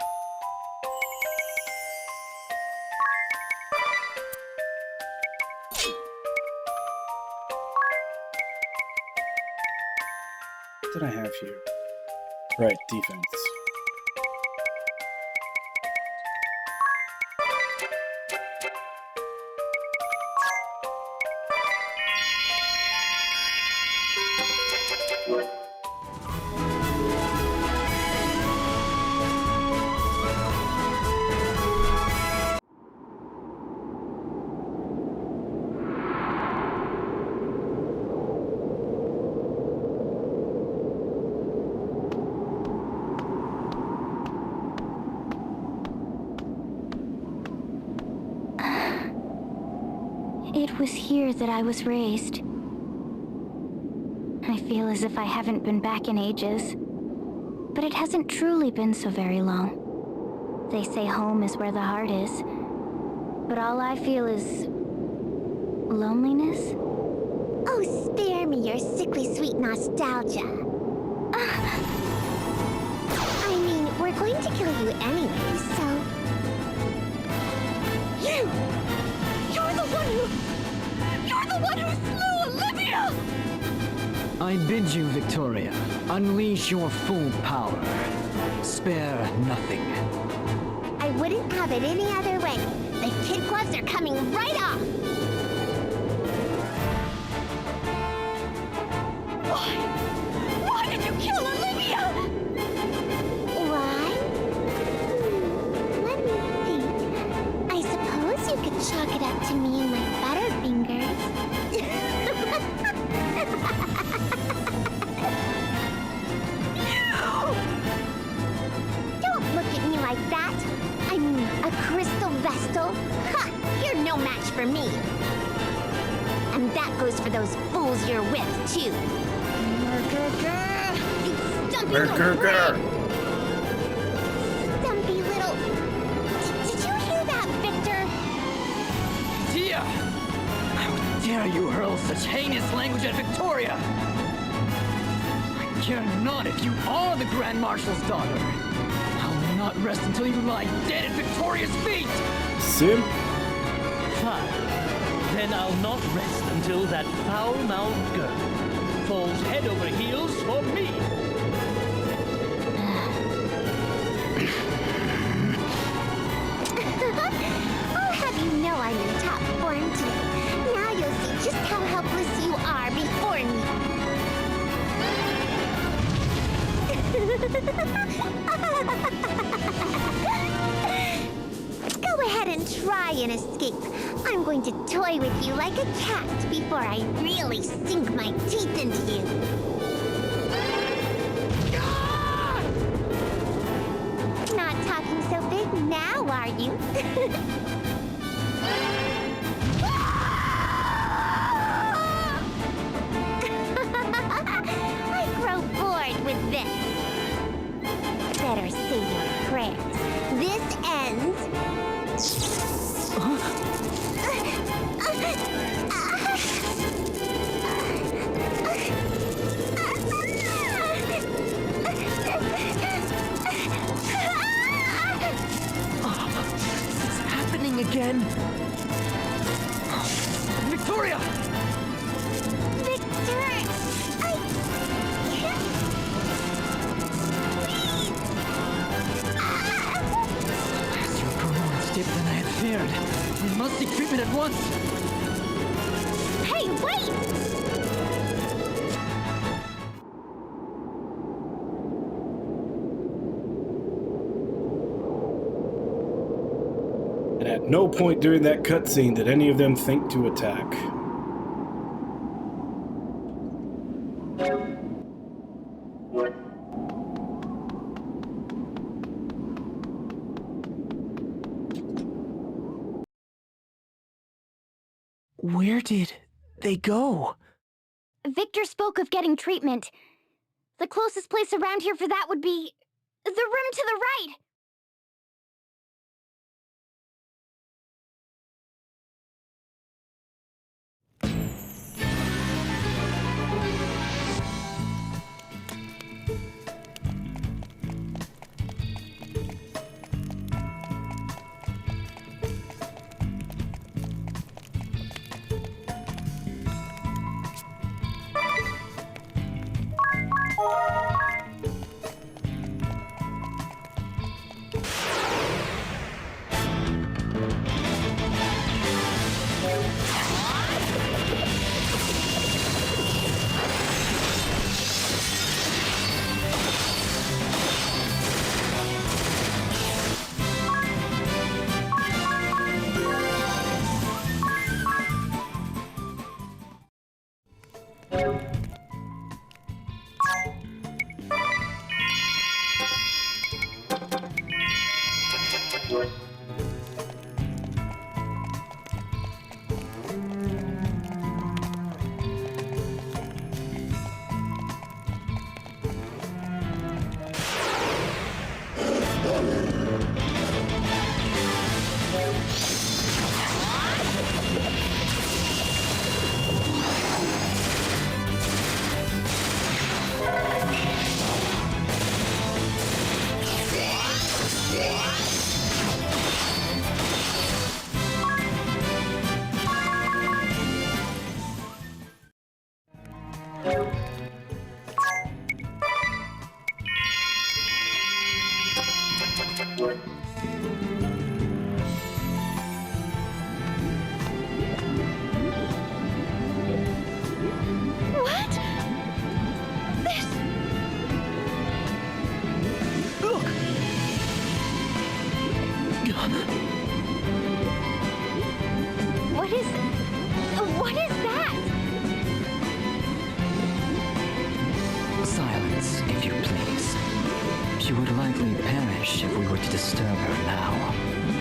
What did I have here? Right, defense. It was here that I was raised. I feel as if I haven't been back in ages. But it hasn't truly been so very long. They say home is where the heart is. But all I feel is loneliness? Oh, spare me your sickly sweet nostalgia. I mean, we're going to kill you anyway, so... You're the one who slew Olivia! I bid you, Victoria, unleash your full power. Spare nothing. I wouldn't have it any other way. The kid gloves are coming right off. Why did you kill Olivia? Why? Let me think. I suppose you could chalk it up to me and my butterfingers. Don't look at me like that. I mean, a crystal vestal? Ha! You're no match for me. And that goes for those fools you're with, too. You stumpy little brat! Stumpy little... Did you hear that, Victor? Tia! How dare you hurl such heinous language at Victoria! I care not if you are the Grand Marshal's daughter. I'll not rest until you lie dead at Victoria's feet! Sim? Fine. Then I'll not rest until that foul-mouthed girl falls head over heels for me. I'll have you know I'm in top form today. Now you'll see just how helpless you are before me. Go ahead and try and escape. I'm going to toy with you like a cat before I really sink my teeth into you. Not talking so big now, are you? this ends... It's happening again. Victoria! Victor, I can't... You're growing more unstable than I had feared. We must seek treatment at once. Hey, wait! And at no point during that cutscene did any of them think to attack. Where did they go? Victor spoke of getting treatment. The closest place around here for that would be the room to the right. What? This... Look! What is that? Silence, if you please. She would likely perish if we were to disturb her now.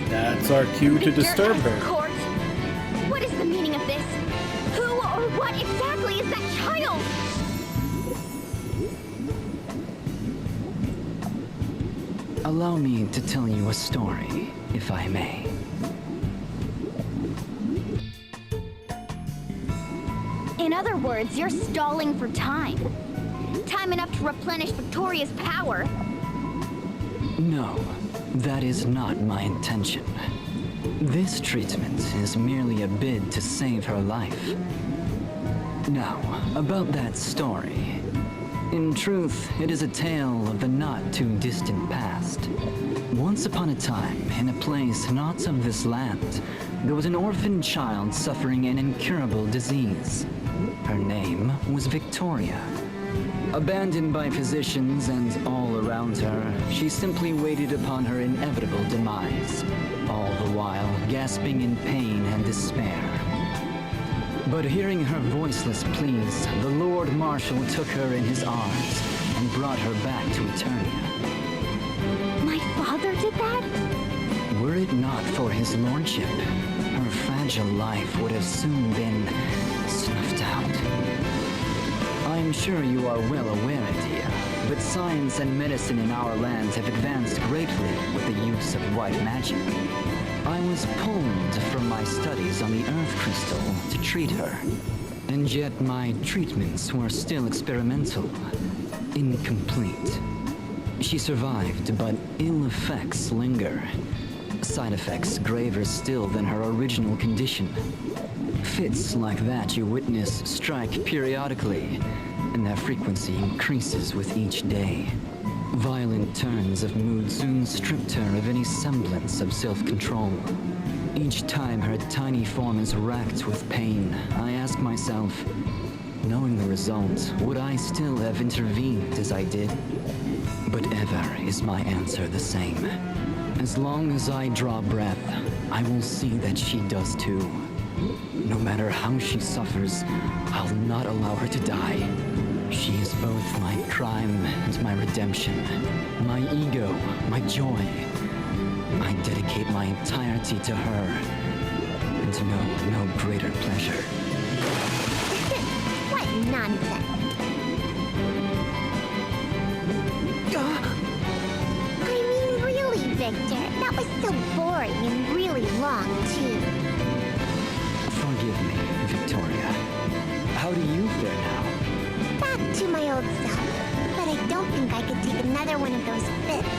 That's our cue to disturb Victor her. Court. What is the meaning of this? Who or what exactly is that child? Allow me to tell you a story, if I may. In other words, you're stalling for time. Time enough to replenish Victoria's power. No, that is not my intention. This treatment is merely a bid to save her life. Now, about that story. In truth, it is a tale of the not-too-distant past. Once upon a time, in a place not of this land, there was an orphan child suffering an incurable disease. Her name was Victoria. Abandoned by physicians and all around her, she simply waited upon her inevitable demise, all the while gasping in pain and despair. But hearing her voiceless pleas, the Lord Marshal took her in his arms and brought her back to Eternia. My father did that? Were it not for his lordship, her fragile life would have soon been snuffed out. I'm sure you are well aware, dear, but science and medicine in our land have advanced greatly with the use of white magic. I was pulled from my studies on the Earth Crystal to treat her. And yet my treatments were still experimental, incomplete. She survived, but ill effects linger. Side effects graver still than her original condition. Fits like that you witness strike periodically, and their frequency increases with each day. Violent turns of mood soon stripped her of any semblance of self-control. Each time her tiny form is racked with pain, I ask myself, knowing the result, would I still have intervened as I did? But ever is my answer the same. As long as I draw breath, I will see that she does too. No matter how she suffers, I'll not allow her to die. She is both my crime and my redemption, my ego, my joy. I dedicate my entirety to her, and to know no greater pleasure. What nonsense. I mean, really, Victor, that was so boring and really long, too. Forgive me, Victoria. How do you fare now? Back to my old self, but I don't think I could take another one of those fits.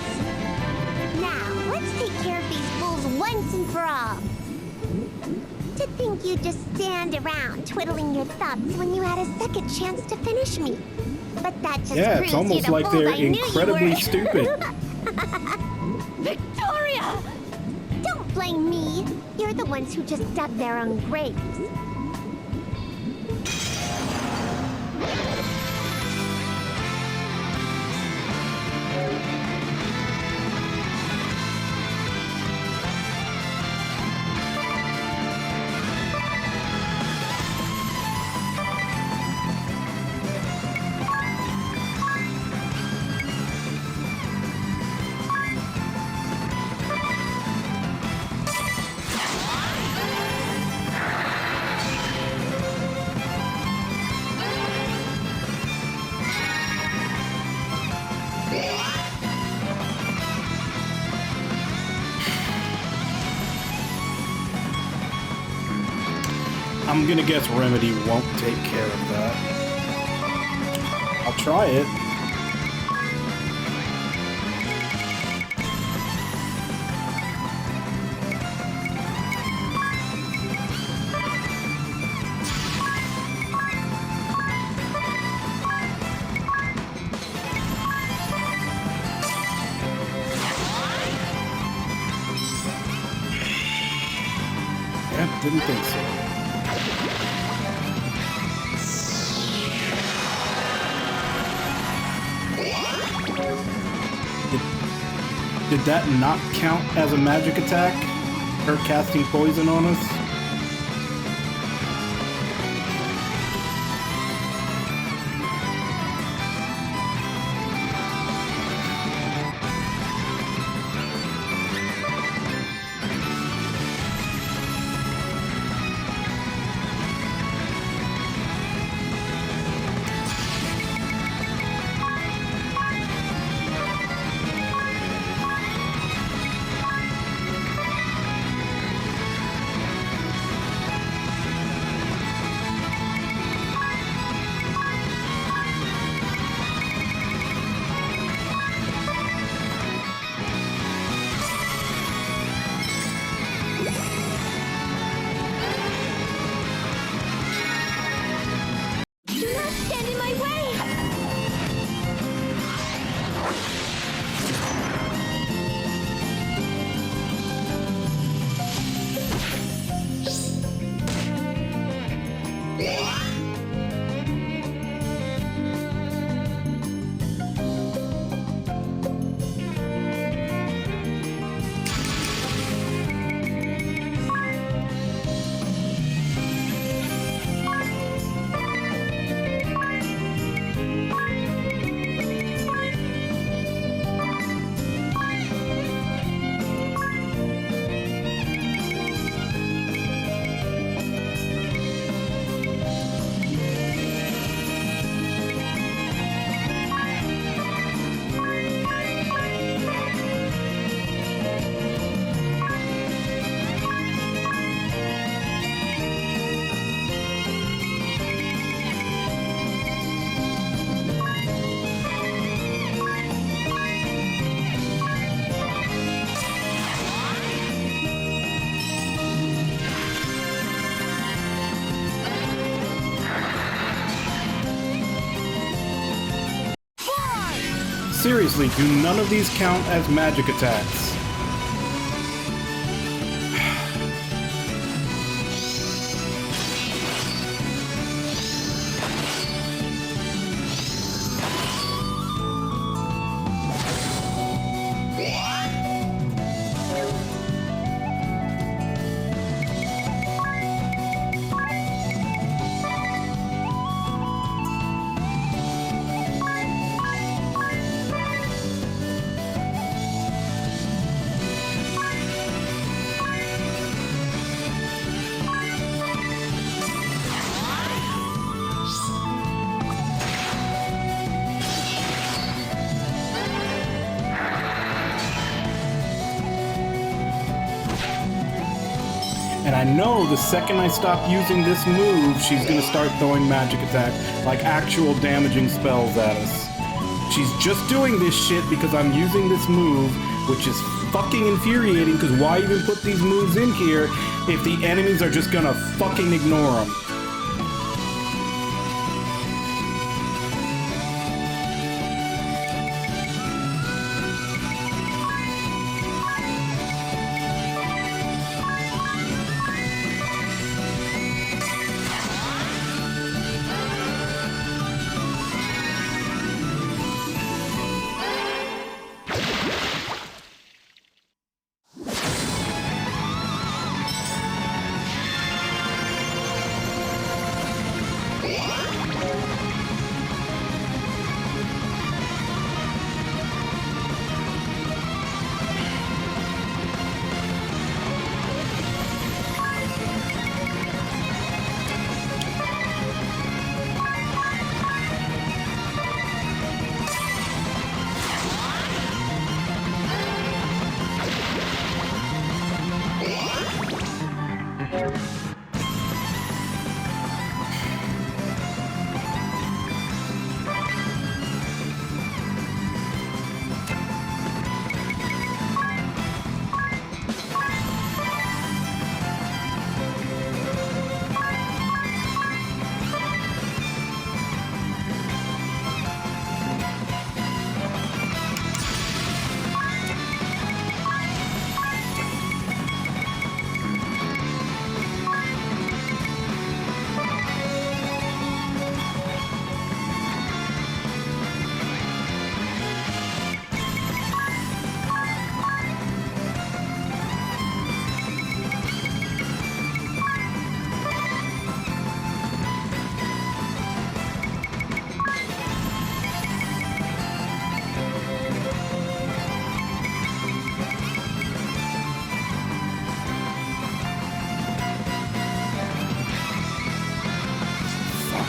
Now, let's take care of these fools once and for all. To think you'd just stand around twiddling your thumbs when you had a second chance to finish me. But that just Yeah, proves it's you almost the like fool they're I knew you incredibly were. stupid. Victoria! Don't blame me. You're the ones who just dug their own graves. I'm gonna guess Remedy won't take care of that. I'll try it. Yeah, didn't think so. Did that not count as a magic attack? Her casting poison on us? seriously, do none of these count as magic attacks? And I know the second I stop using this move, she's gonna start throwing magic attack, like actual damaging spells at us. She's just doing this shit because I'm using this move, which is fucking infuriating, because why even put these moves in here if the enemies are just gonna fucking ignore them?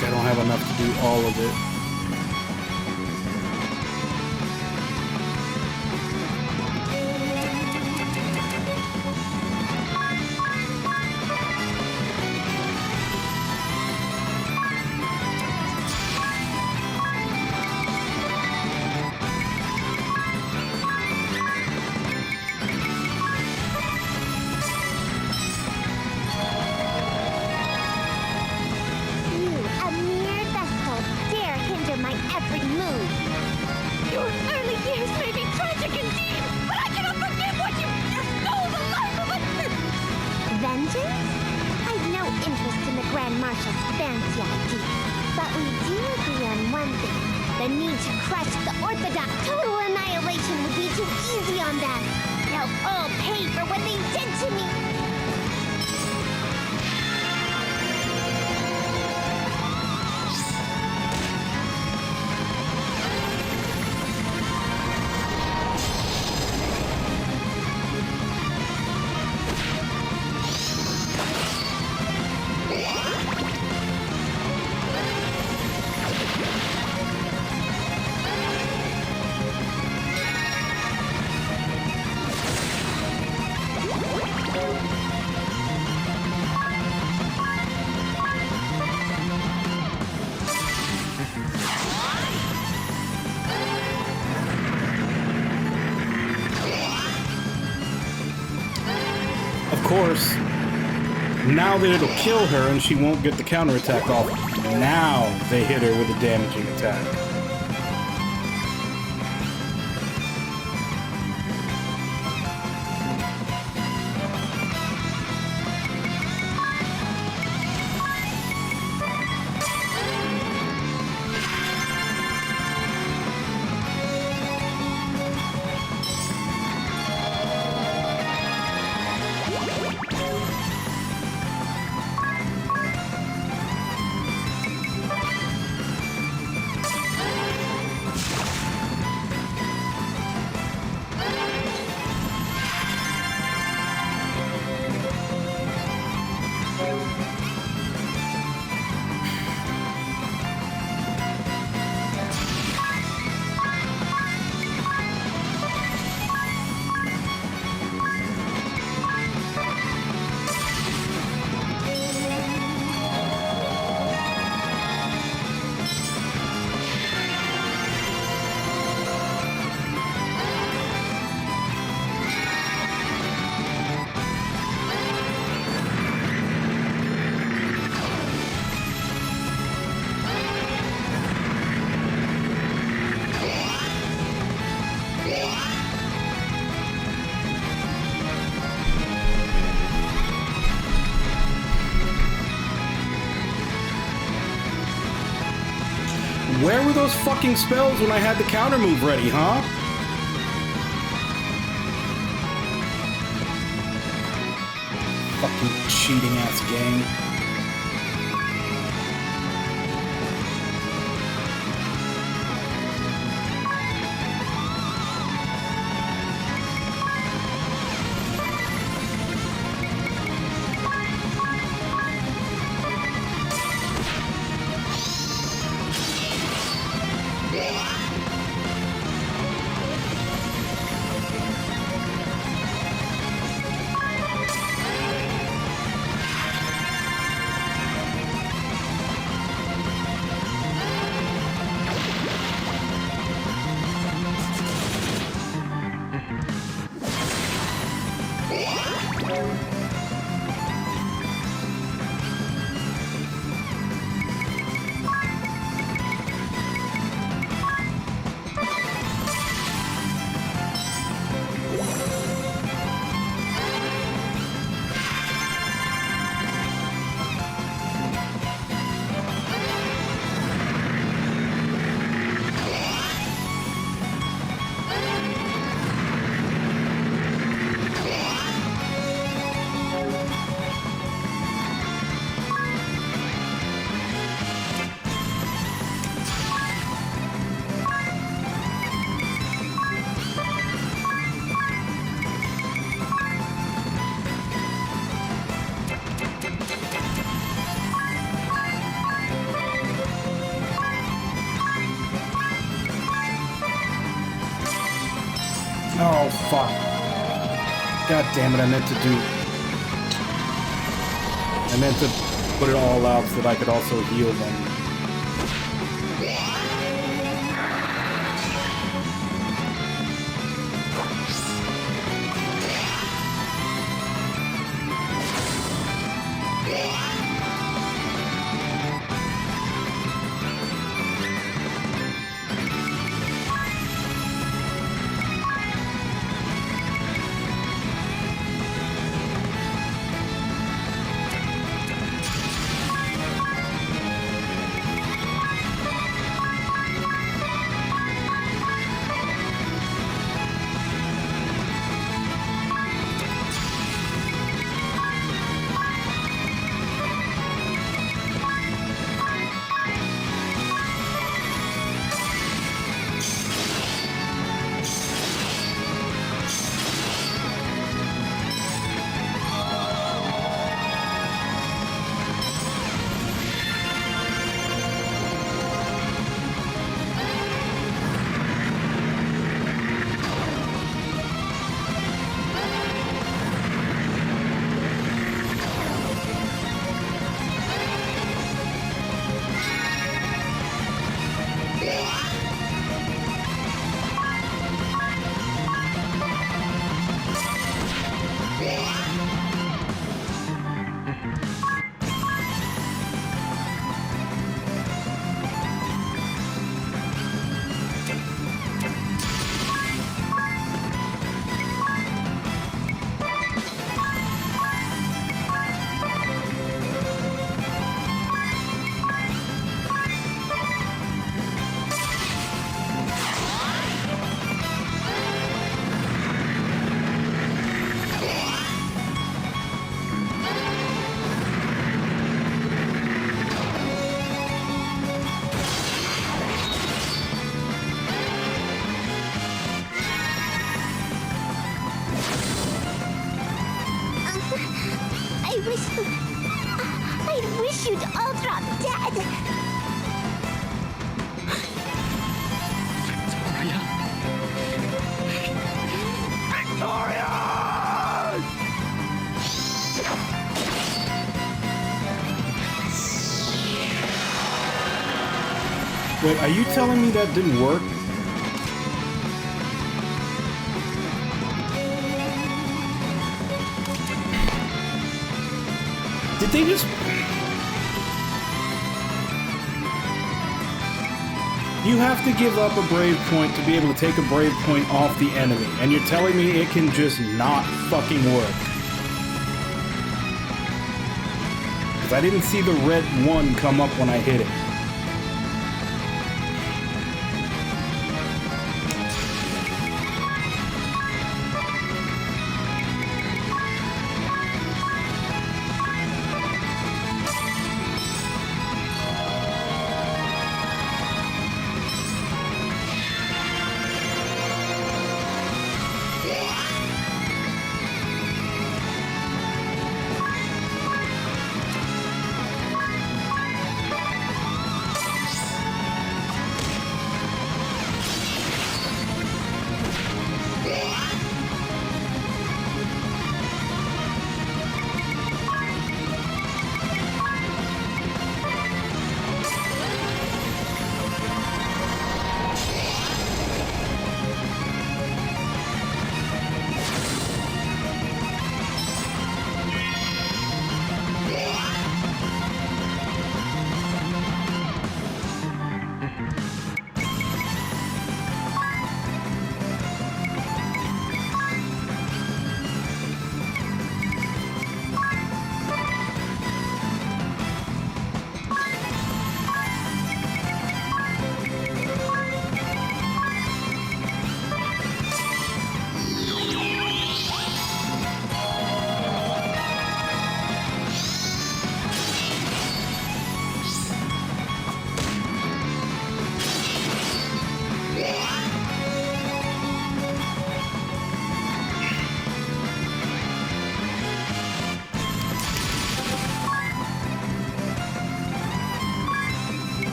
I don't have enough to do all of it. Of course, now that it'll kill her and she won't get the counterattack off, now they hit her with a damaging attack. Where were those fucking spells when I had the counter move ready, huh? Fucking cheating ass gang. Oh, fuck. God damn it, I meant to put it all out so that I could also heal them. I wish you'd all drop dead. Victoria! Wait, are you telling me that didn't work? Did they just... You have to give up a brave point to be able to take a brave point off the enemy, and you're telling me it can just not fucking work. Because I didn't see the red one come up when I hit it.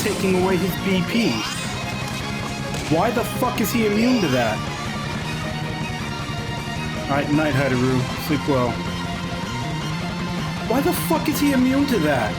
taking away his BP. Why the fuck is he immune to that? Alright, night, Haidaru. Sleep well. Why the fuck is he immune to that?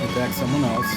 Attack someone else.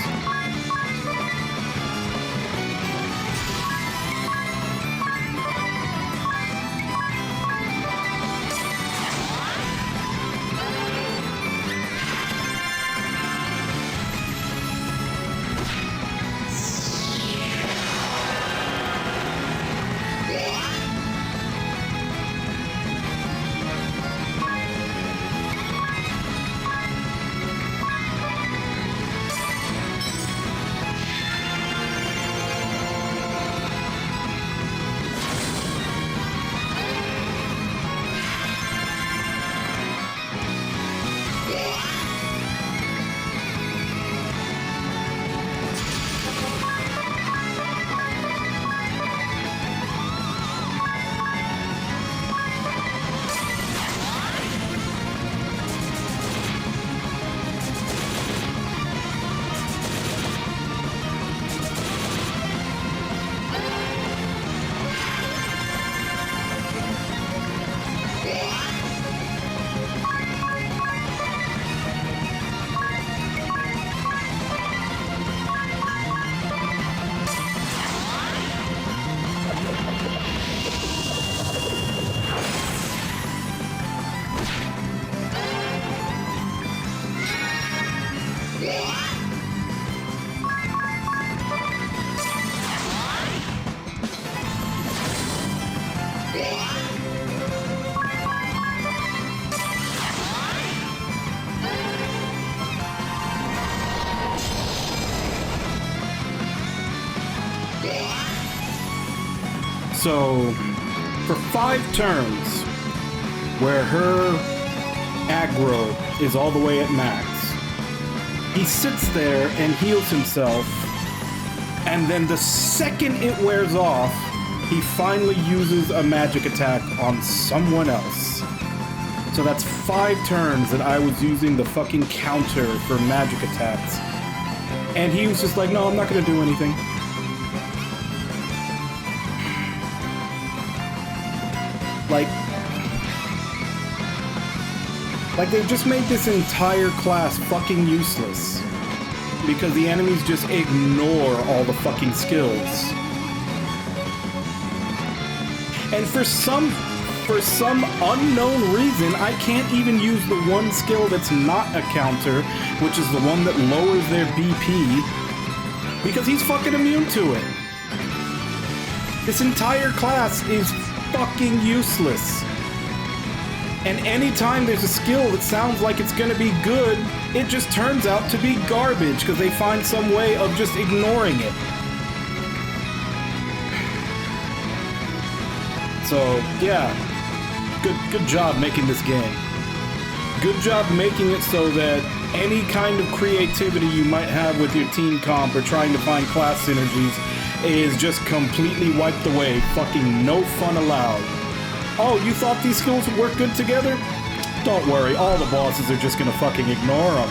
So, for 5 turns, where her aggro is all the way at max, he sits there and heals himself, and then the second it wears off, he finally uses a magic attack on someone else. So that's 5 turns that I was using the fucking counter for magic attacks. And he was just like, no, I'm not gonna do anything. Like they've just made this entire class fucking useless. Because the enemies just ignore all the fucking skills. And for some unknown reason, I can't even use the one skill that's not a counter, which is the one that lowers their BP, because he's fucking immune to it. This entire class is fucking useless. And anytime there's a skill that sounds like it's gonna be good, it just turns out to be garbage because they find some way of just ignoring it. So, yeah, good job making this game. Good job making it so that any kind of creativity you might have with your team comp or trying to find class synergies is just completely wiped away. Fucking no fun allowed. Oh, you thought these skills would work good together? Don't worry, all the bosses are just gonna fucking ignore them.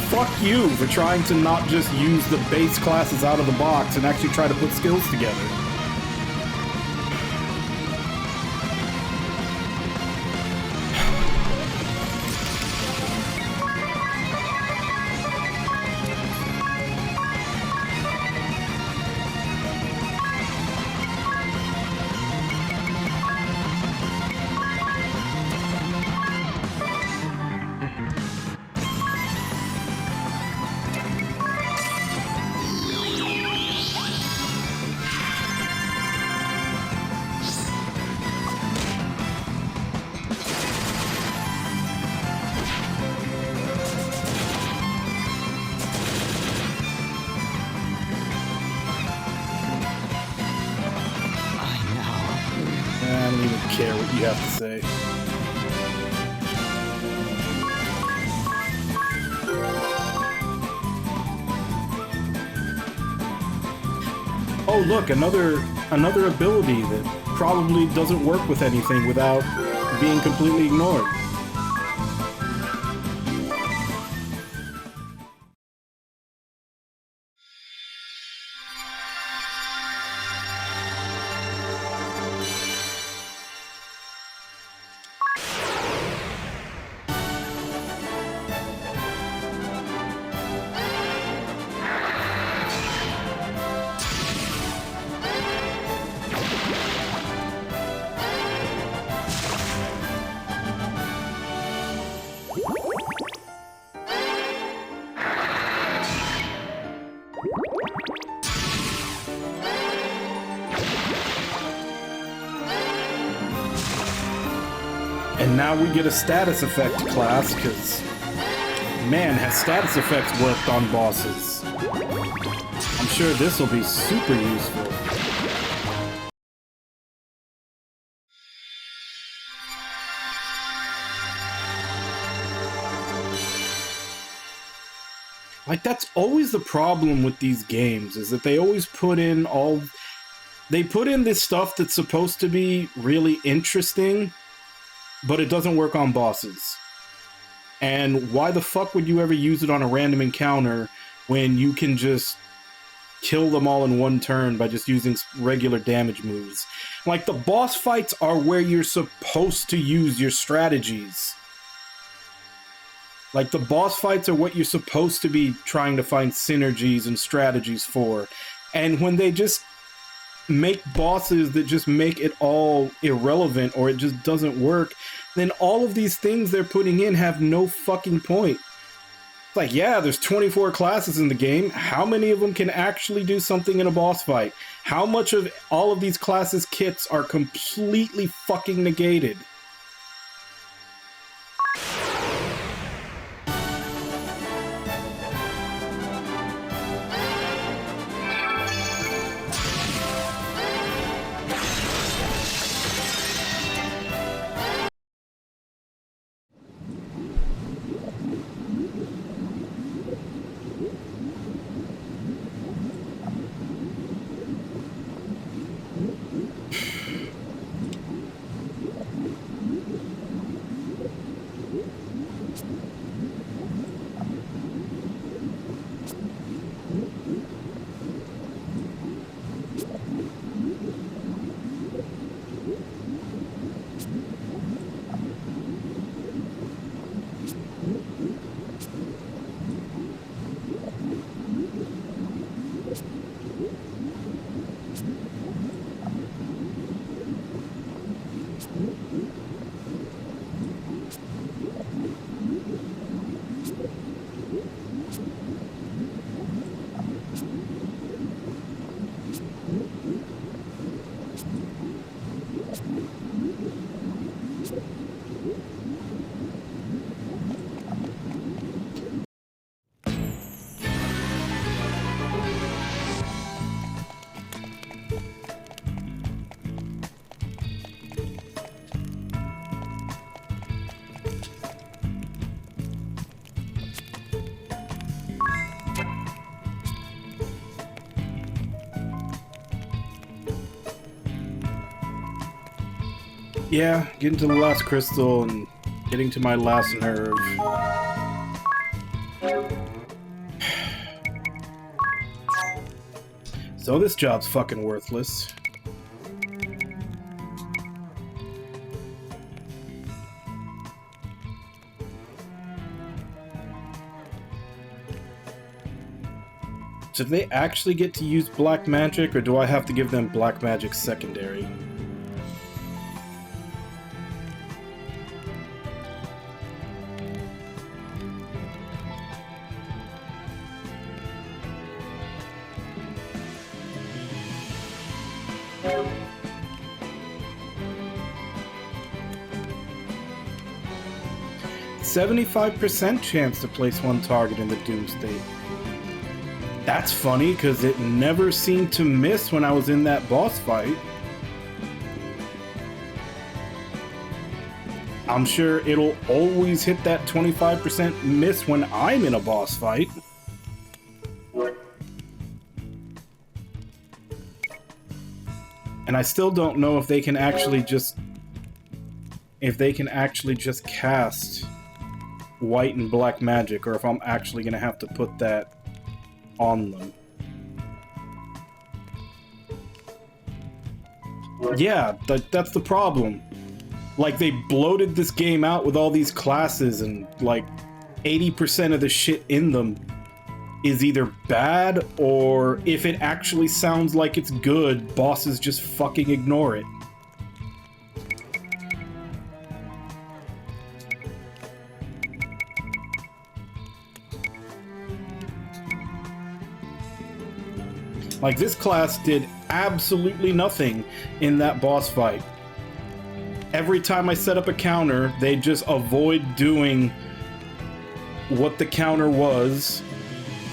fuck you for trying to not just use the base classes out of the box and actually try to put skills together. I don't even care what you have to say. Oh look, another ability that probably doesn't work with anything without being completely ignored. And now we get a status effect class, because, man, has status effects worked on bosses. I'm sure this will be super useful. Like, that's always the problem with these games, is that they always put in they put in this stuff that's supposed to be really interesting, but it doesn't work on bosses. And why the fuck would you ever use it on a random encounter when you can just kill them all in one turn by just using regular damage moves? Like, the boss fights are where you're supposed to use your strategies. Like, the boss fights are what you're supposed to be trying to find synergies and strategies for. And when they just make bosses that just make it all irrelevant, or it just doesn't work, then all of these things they're putting in have no fucking point. It's like, yeah, there's 24 classes in the game. How many of them can actually do something in a boss fight? How much of all of these classes' kits are completely fucking negated? Yeah, getting to the last crystal and getting to my last nerve. So this job's fucking worthless. So do they actually get to use black magic, or do I have to give them black magic secondary? %75% chance to place one target in the Doom state. That's funny, because it never seemed to miss when I was in that boss fight. I'm sure it'll always hit that 25% miss when I'm in a boss fight. And I still don't know if they can actually just... cast white and black magic, or if I'm actually gonna have to put that on them. Yeah, that's the problem. Like, they bloated this game out with all these classes, and like 80% of the shit in them is either bad, or if it actually sounds like it's good, bosses just fucking ignore it. Like, this class did absolutely nothing in that boss fight. Every time I set up a counter, they just avoid doing what the counter was.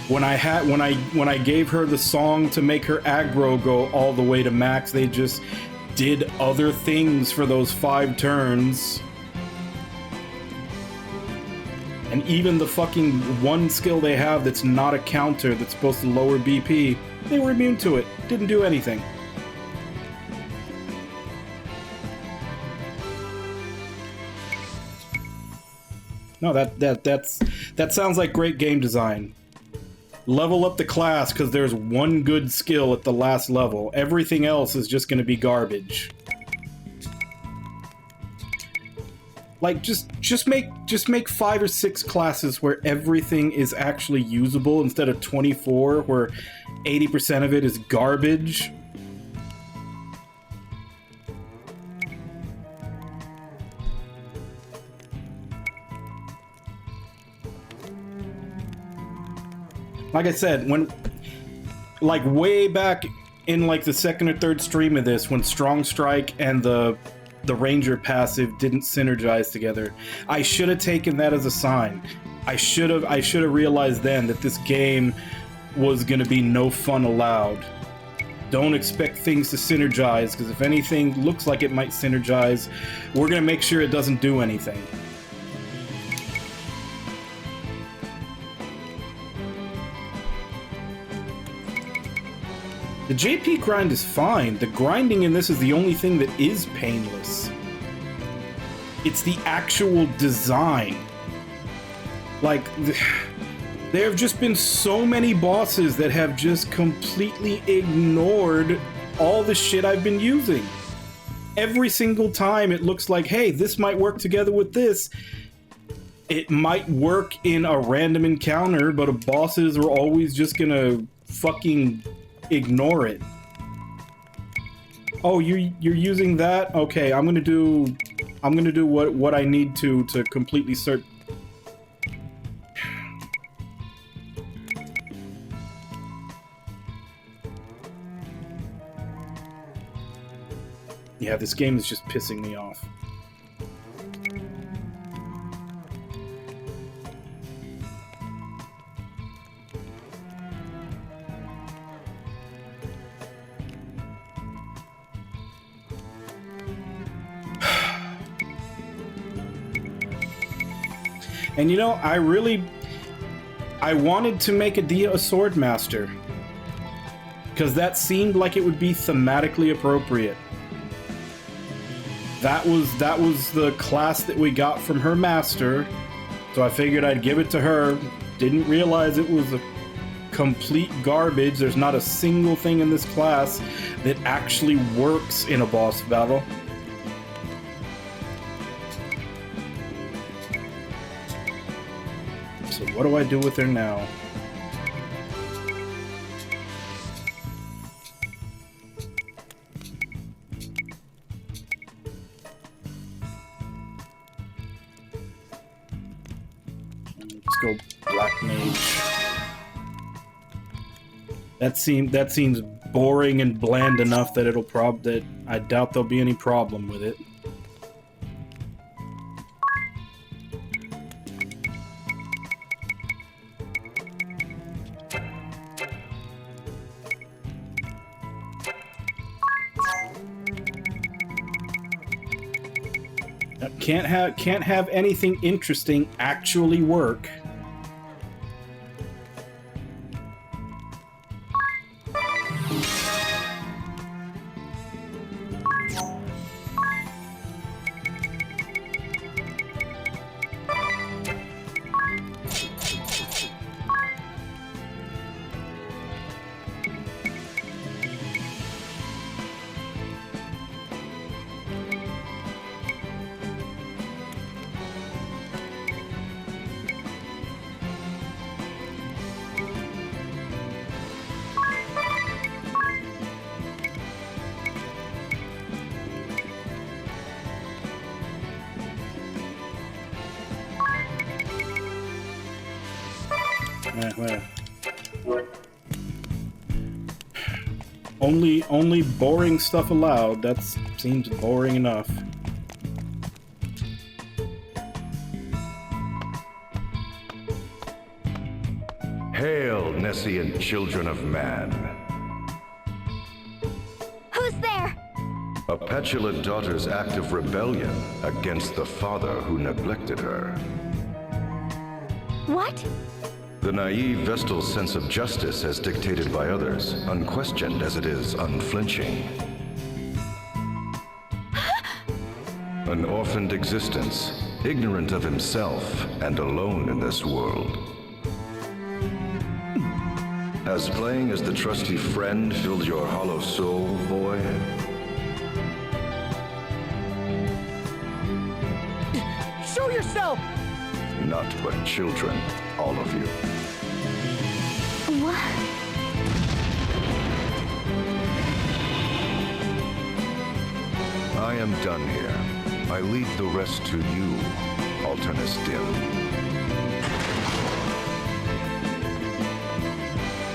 When I gave her the song to make her aggro go all the way to max, they just did other things for those 5 turns. And even the fucking one skill they have that's not a counter, that's supposed to lower BP, they were immune to it. Didn't do anything. No, that sounds like great game design. Level up the class because there's one good skill at the last level. Everything else is just going to be garbage. Like, just make 5 or 6 classes where everything is actually usable instead of 24 where 80% of it is garbage. Like I said, when, like, way back in like the 2nd or 3rd stream of this, when Strong Strike and the Ranger passive didn't synergize together, I should have taken that as a sign. I should have realized then that this game was gonna be no fun allowed. Don't expect things to synergize, because if anything looks like it might synergize, we're gonna make sure it doesn't do anything. The JP grind is fine. The grinding in this is the only thing that is painless. It's the actual design. Like, there have just been so many bosses that have just completely ignored all the shit I've been using. Every single time it looks like, hey, this might work together with this. It might work in a random encounter, but bosses are always just gonna fucking ignore it. Oh, you're using that? Okay, I'm gonna do what I need to completely search. Yeah, this game is just pissing me off. And you know, I wanted to make Adia a sword master, because that seemed like it would be thematically appropriate. That was the class that we got from her master, so I figured I'd give it to her. Didn't realize it was complete garbage. There's not a single thing in this class that actually works in a boss battle. So what do I do with her now? Let's go Black Mage. That seems boring and bland enough that that I doubt there'll be any problem with it. Can't have anything interesting actually work. Well. Only boring stuff allowed. That seems boring enough. Hail, Nescient children of man. Who's there? A petulant daughter's act of rebellion against the father who neglected her. What? The naive Vestal's sense of justice as dictated by others, unquestioned as it is unflinching. An orphaned existence, ignorant of himself and alone in this world. Has playing as the trusty friend filled your hollow soul, boy? Show yourself! Not but children, all of you. What? I am done here. I leave the rest to you, Alternus Dim.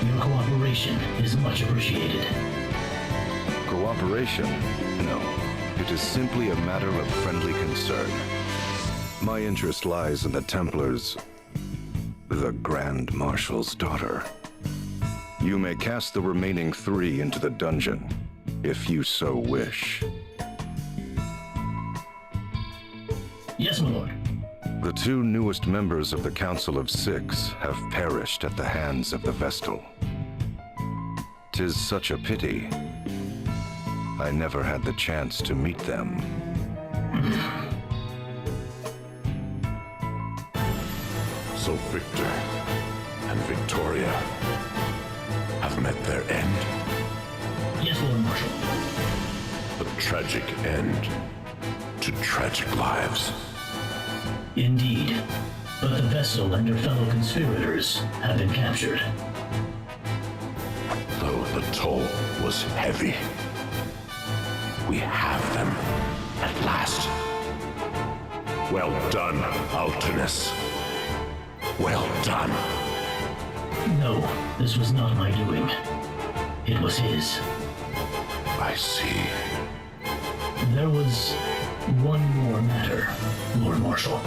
Your cooperation is much appreciated. Cooperation? No. It is simply a matter of friendly concern. My interest lies in the Templars, the Grand Marshal's daughter. You may cast the remaining 3 into the dungeon, if you so wish. Yes, my lord. The 2 newest members of the Council of 6 have perished at the hands of the Vestal. 'Tis such a pity. I never had the chance to meet them. So Victor and Victoria have met their end. Yes, Lord Marshal. A tragic end to tragic lives. Indeed. But the vessel and her fellow conspirators have been captured. Though the toll was heavy, we have them at last. Well done, Alternus. Well done. No, this was not my doing. It was his. I see. There was one more matter, Lord Marshal.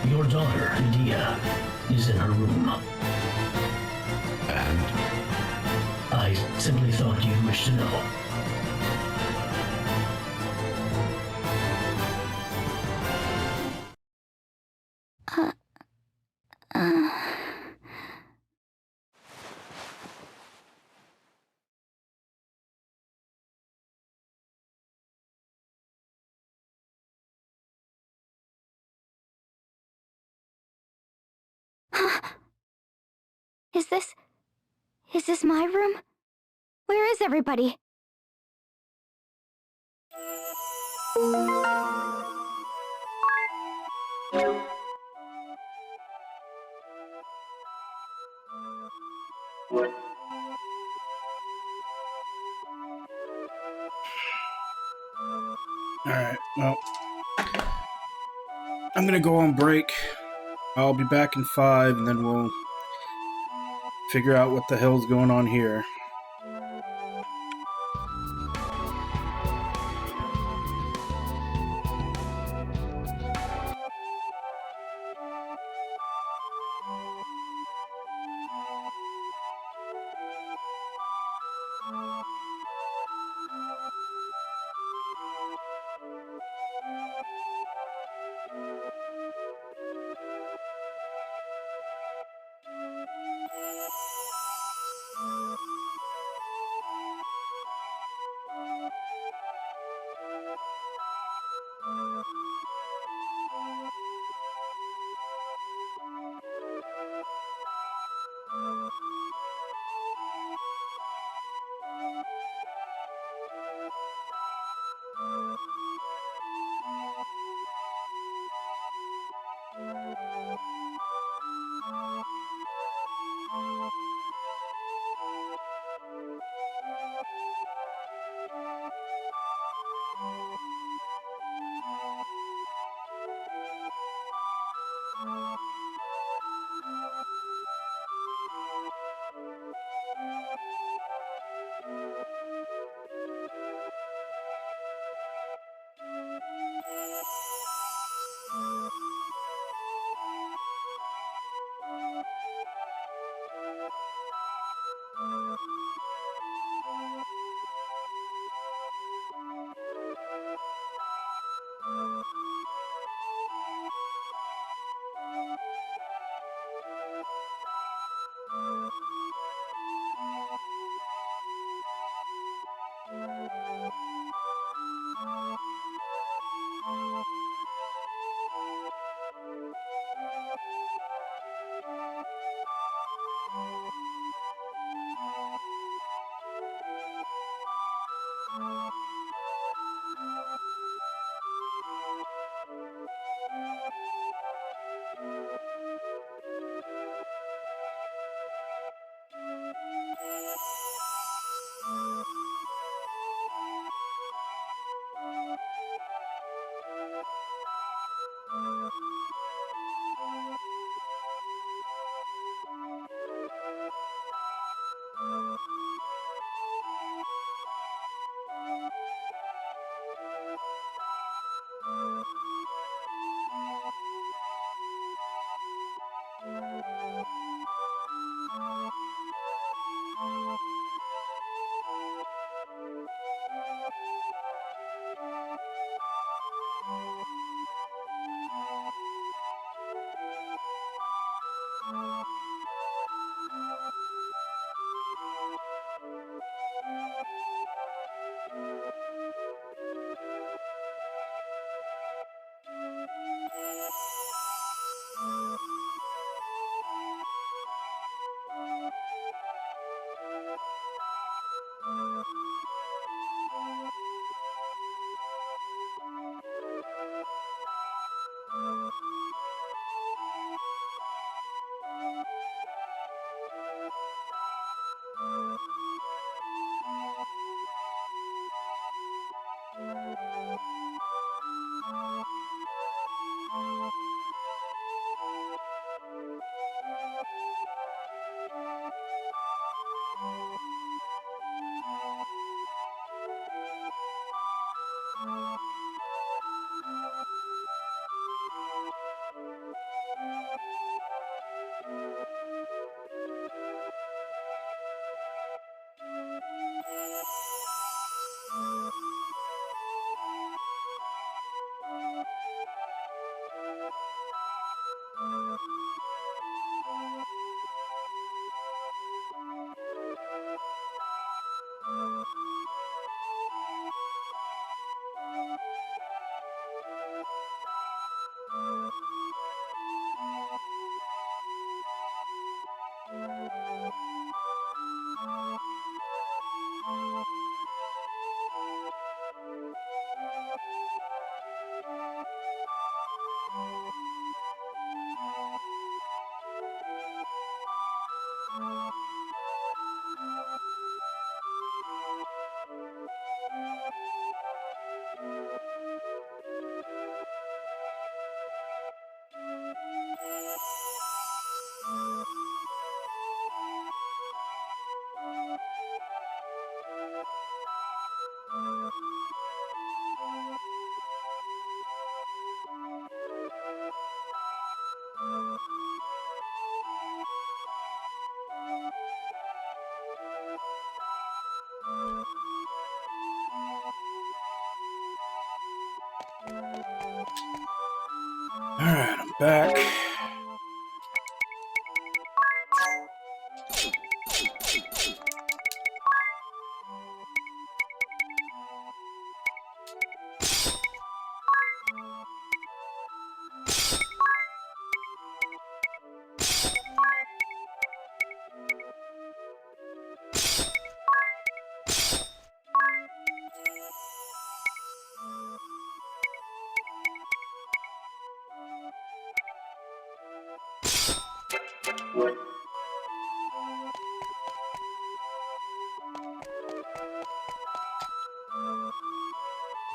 Your daughter, Lydia, is in her room. And I simply thought you'd wish to know. Is this... is this my room? Where is everybody? Alright, well, I'm gonna go on break. I'll be back in 5, and then we'll figure out what the hell's going on here. Alright, I'm back.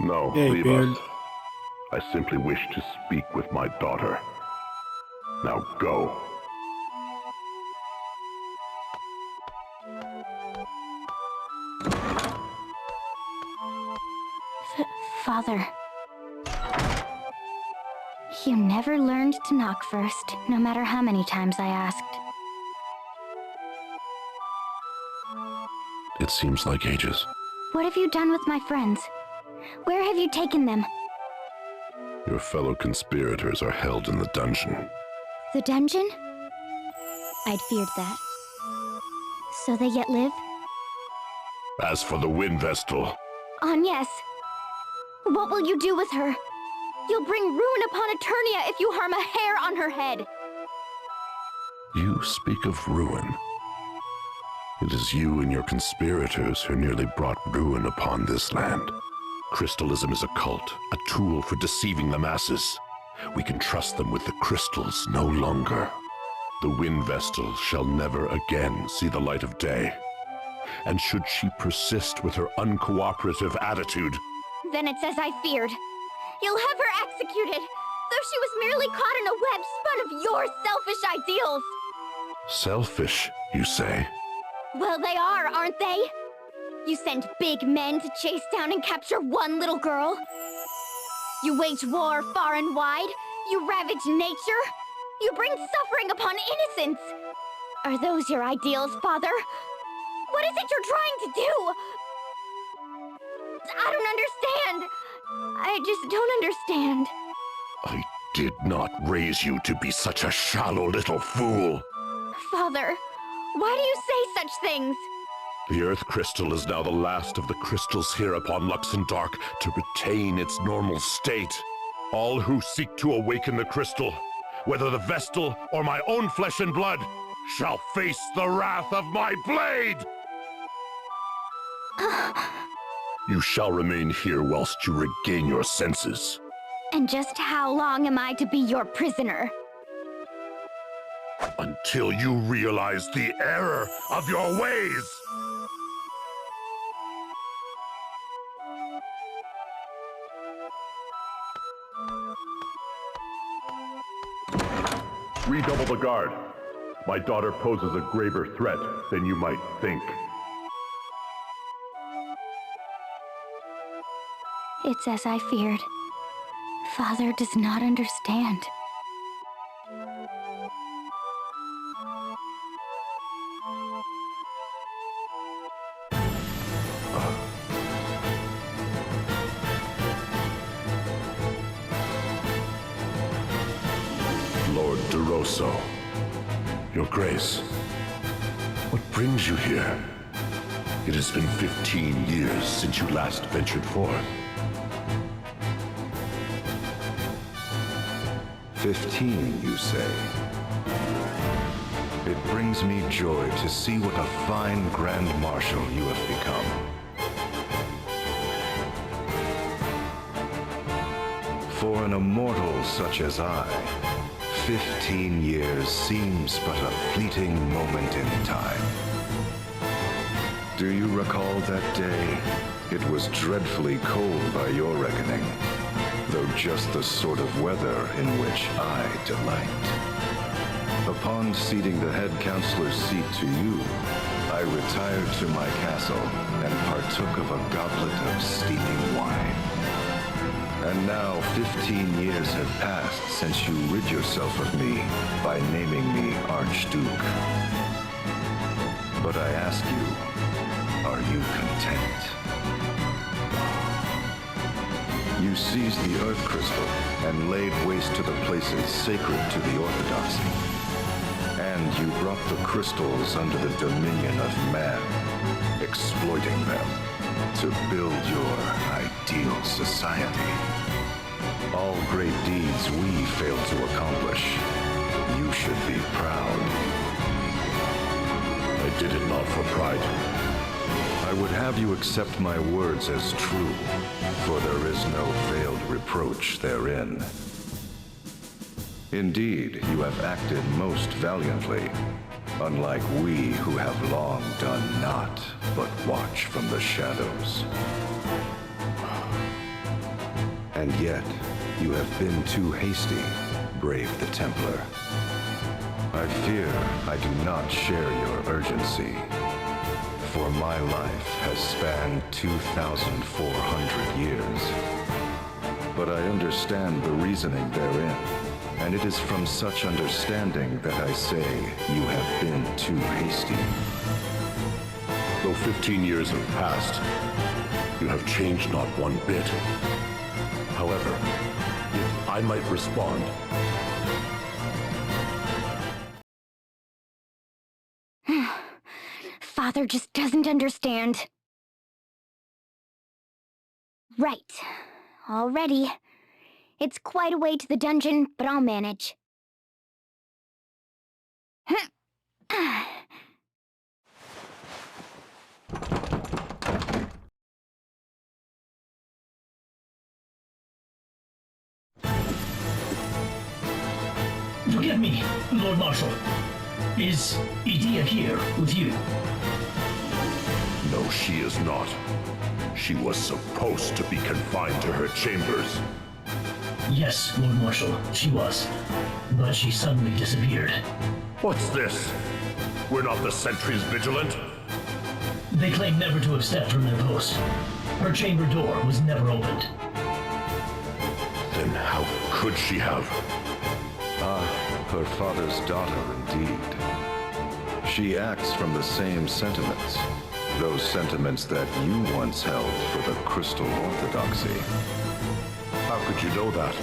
No, Hey, leave Beard. us. I simply wish to speak with my daughter. Now go. Father. You never learned to knock first, no matter how many times I asked. It seems like ages. What have you done with my friends? Where have you taken them? Your fellow conspirators are held in the dungeon. The dungeon? I'd feared that. So they yet live? As for the Wind Vestal, Agnes, what will you do with her? You'll bring ruin upon Eternia if you harm a hair on her head. you speak of ruin. It is you and your conspirators who nearly brought ruin upon this land. Crystalism is a cult, a tool for deceiving the masses. We can trust them with the crystals no longer. The Wind Vestal shall never again see the light of day. And should she persist with her uncooperative attitude, Then it's as I feared. You'll have her executed, though she was merely caught in a web spun of your selfish ideals. selfish, you say? Well, they are, aren't they? You send big men to chase down and capture one little girl. You wage war far and wide. You ravage nature. You bring suffering upon innocence. Are those your ideals, Father? What is it you're trying to do? I don't understand. I just don't understand. I did not raise you to be such a shallow little fool. Father, why do you say such things? The Earth Crystal is now the last of the crystals here upon Luxendark to retain its normal state. All who seek to awaken the crystal, whether the Vestal or my own flesh and blood, shall face the wrath of my blade! You shall remain here whilst you regain your senses. And just how long am I to be your prisoner? Until you realize the error of your ways! Redouble the guard. My daughter poses a graver threat than you might think. It's as I feared. Father does not understand. Lord DeRosso, Your Grace, what brings you here? It has been 15 years since you last ventured forth. 15, you say? It brings me joy to see what a fine Grand Marshal you have become. For an immortal such as I, 15 years seems but a fleeting moment in time. Do you recall that day? It was dreadfully cold by your reckoning, though just the sort of weather in which I delight. Upon ceding the head counselor's seat to you, I retired to my castle and partook of a goblet of steaming wine. And now 15 years have passed since you rid yourself of me by naming me Archduke. But I ask you, are you content? You seized the Earth Crystal and laid waste to the places sacred to the Orthodoxy. And you brought the crystals under the dominion of man, exploiting them to build your ideal society. All great deeds we failed to accomplish. You should be proud. I did it not for pride. I would have you accept my words as true, for there is no veiled reproach therein. Indeed, you have acted most valiantly, unlike we who have long done naught but watch from the shadows. And yet, you have been too hasty, brave the Templar. I fear I do not share your urgency, for my life has spanned 2,400 years. But I understand the reasoning therein, and it is from such understanding that I say you have been too hasty. Though 15 years have passed, you have changed not one bit. However, if I might respond, Father just doesn't understand. Right. All ready. It's quite a way to the dungeon, but I'll manage. Forgive me, Lord Marshal. Is Edea here with you? no, she is not. She was supposed to be confined to her chambers. Yes, Lord Marshal, she was. But she suddenly disappeared. What's this? We're not the sentries vigilant? They claim never to have stepped from their post. Her chamber door was never opened. Then how could she have? Her father's daughter, indeed. She acts from the same sentiments. Those sentiments that you once held for the Crystal Orthodoxy. How could you know that?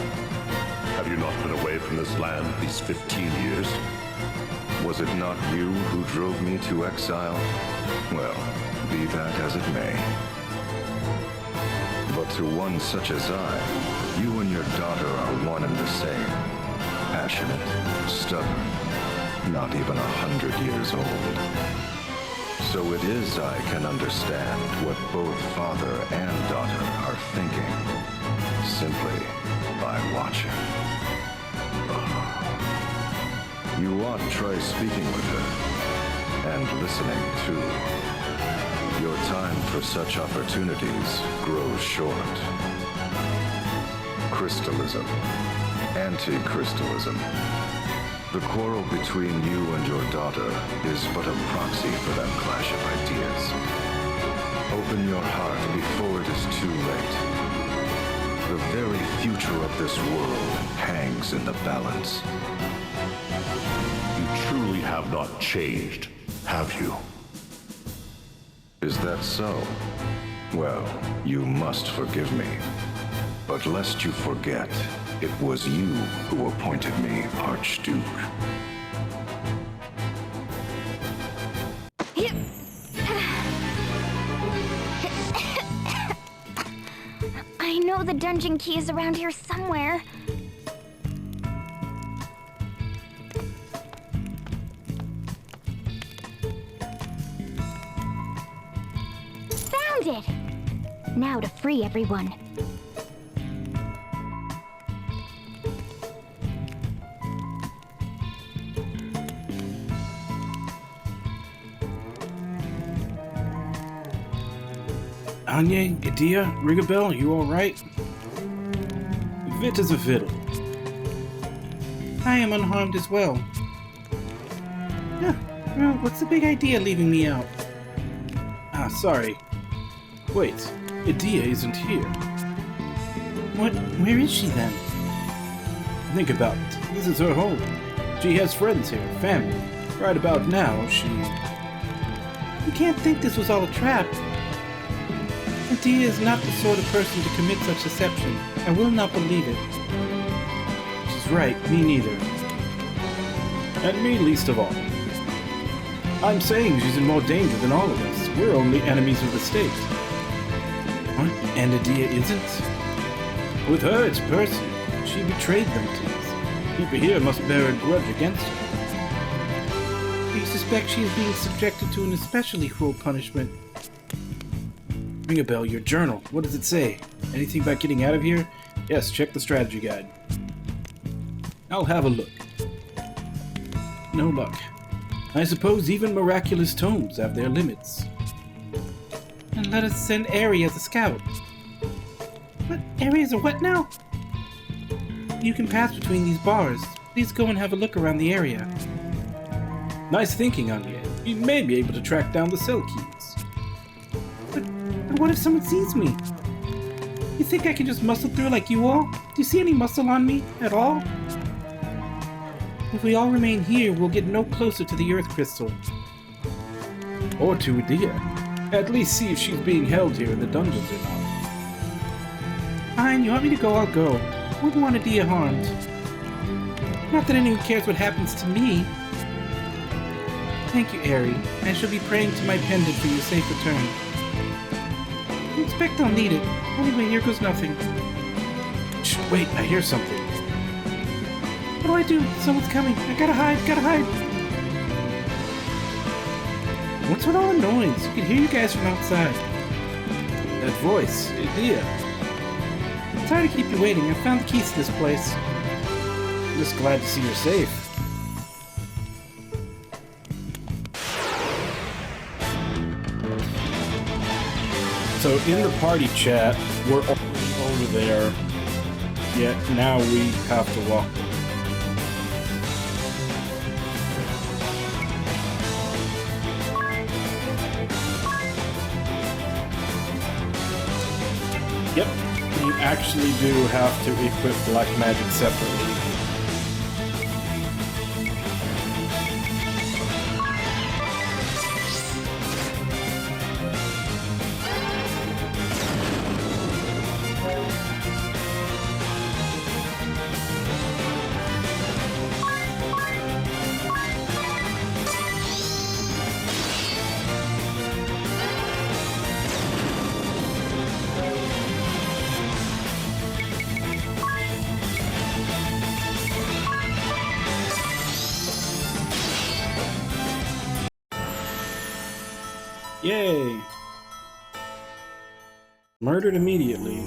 Have you not been away from this land these 15 years? Was it not you who drove me to exile? Well, be that as it may. But to one such as I, you and your daughter are one and the same. Passionate, stubborn, not even 100 years old. So it is I can understand what both father and daughter are thinking, simply by watching. You ought to try speaking with her, and listening too. Your time for such opportunities grows short. Crystalism. Anti-crystalism. The quarrel between you and your daughter is but a proxy for that clash of ideas. Open your heart before it is too late. The very future of this world hangs in the balance. You truly have not changed, have you? Is that so? Well, you must forgive me. But lest you forget, it was you who appointed me Archduke. I know the dungeon key is around here somewhere. Found it! Now to free everyone. Anya, Edea, Rigabel, you alright? Vit is a fiddle. I am unharmed as well. Well, what's the big idea leaving me out? Sorry. Wait, Edea isn't here. What? Where is she then? Think about it. This is her home. She has friends here, family. Right about now, she... You can't think this was all a trap. Edea is not the sort of person to commit such deception. I will not believe it. She's right, me neither. And me least of all. I'm saying she's in more danger than all of us. We're only enemies of the state. What? And Edea isn't? With her, it's personal. She betrayed them to us. People here must bear a grudge against her. Do you suspect she is being subjected to an especially cruel punishment? Ring a bell, your journal. What does it say? Anything about getting out of here? Yes, check the strategy guide. I'll have a look. No luck. I suppose even miraculous tomes have their limits. And let us send Aerie as a scout. What? Aerie is a what now? You can pass between these bars. Please go and have a look around the area. Nice thinking, Anya. You may be able to track down the cell keys. But what if someone sees me? You think I can just muscle through like you all? Do you see any muscle on me at all? If we all remain here, we'll get no closer to the Earth Crystal. Or to Edea. At least see if she's being held here in the dungeons or not. Fine, you want me to go, I'll go. I wouldn't want Edea harmed. Not that anyone cares what happens to me. Thank you, Aerie. I shall be praying to my pendant for your safe return. I expect I'll need it. Anyway, here goes nothing. Shh, wait, I hear something. What do I do? Someone's coming. I gotta hide, gotta hide. What's with all the noise? You can hear you guys from outside. That voice, Edea. Sorry to keep you waiting. I found the keys to this place. I'm just glad to see you're safe. So in the party chat, we're already over there. Yet now we have to walk. Yep, you actually do have to equip black magic separately. Yay! Murdered immediately.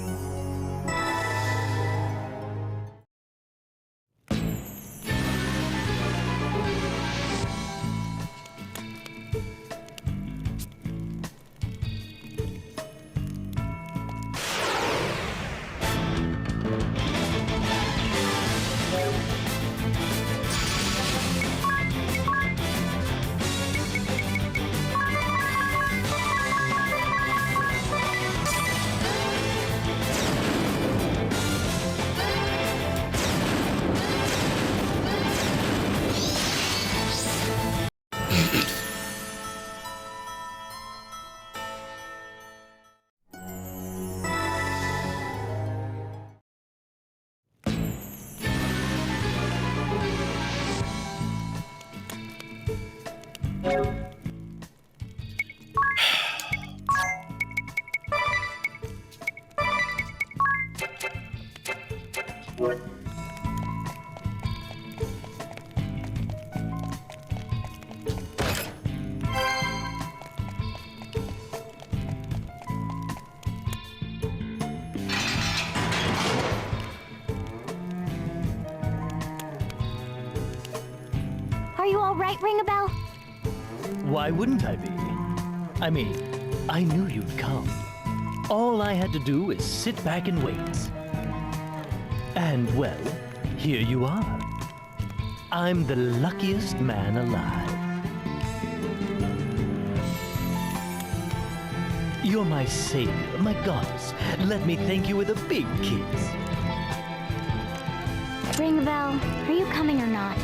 Are you all right, Ring a Bell? Why wouldn't I be? I mean, I knew you'd come. All I had to do is sit back and wait. And well, here you are. I'm the luckiest man alive. You're my savior, my goddess. Let me thank you with a big kiss. Ringabel, are you coming or not?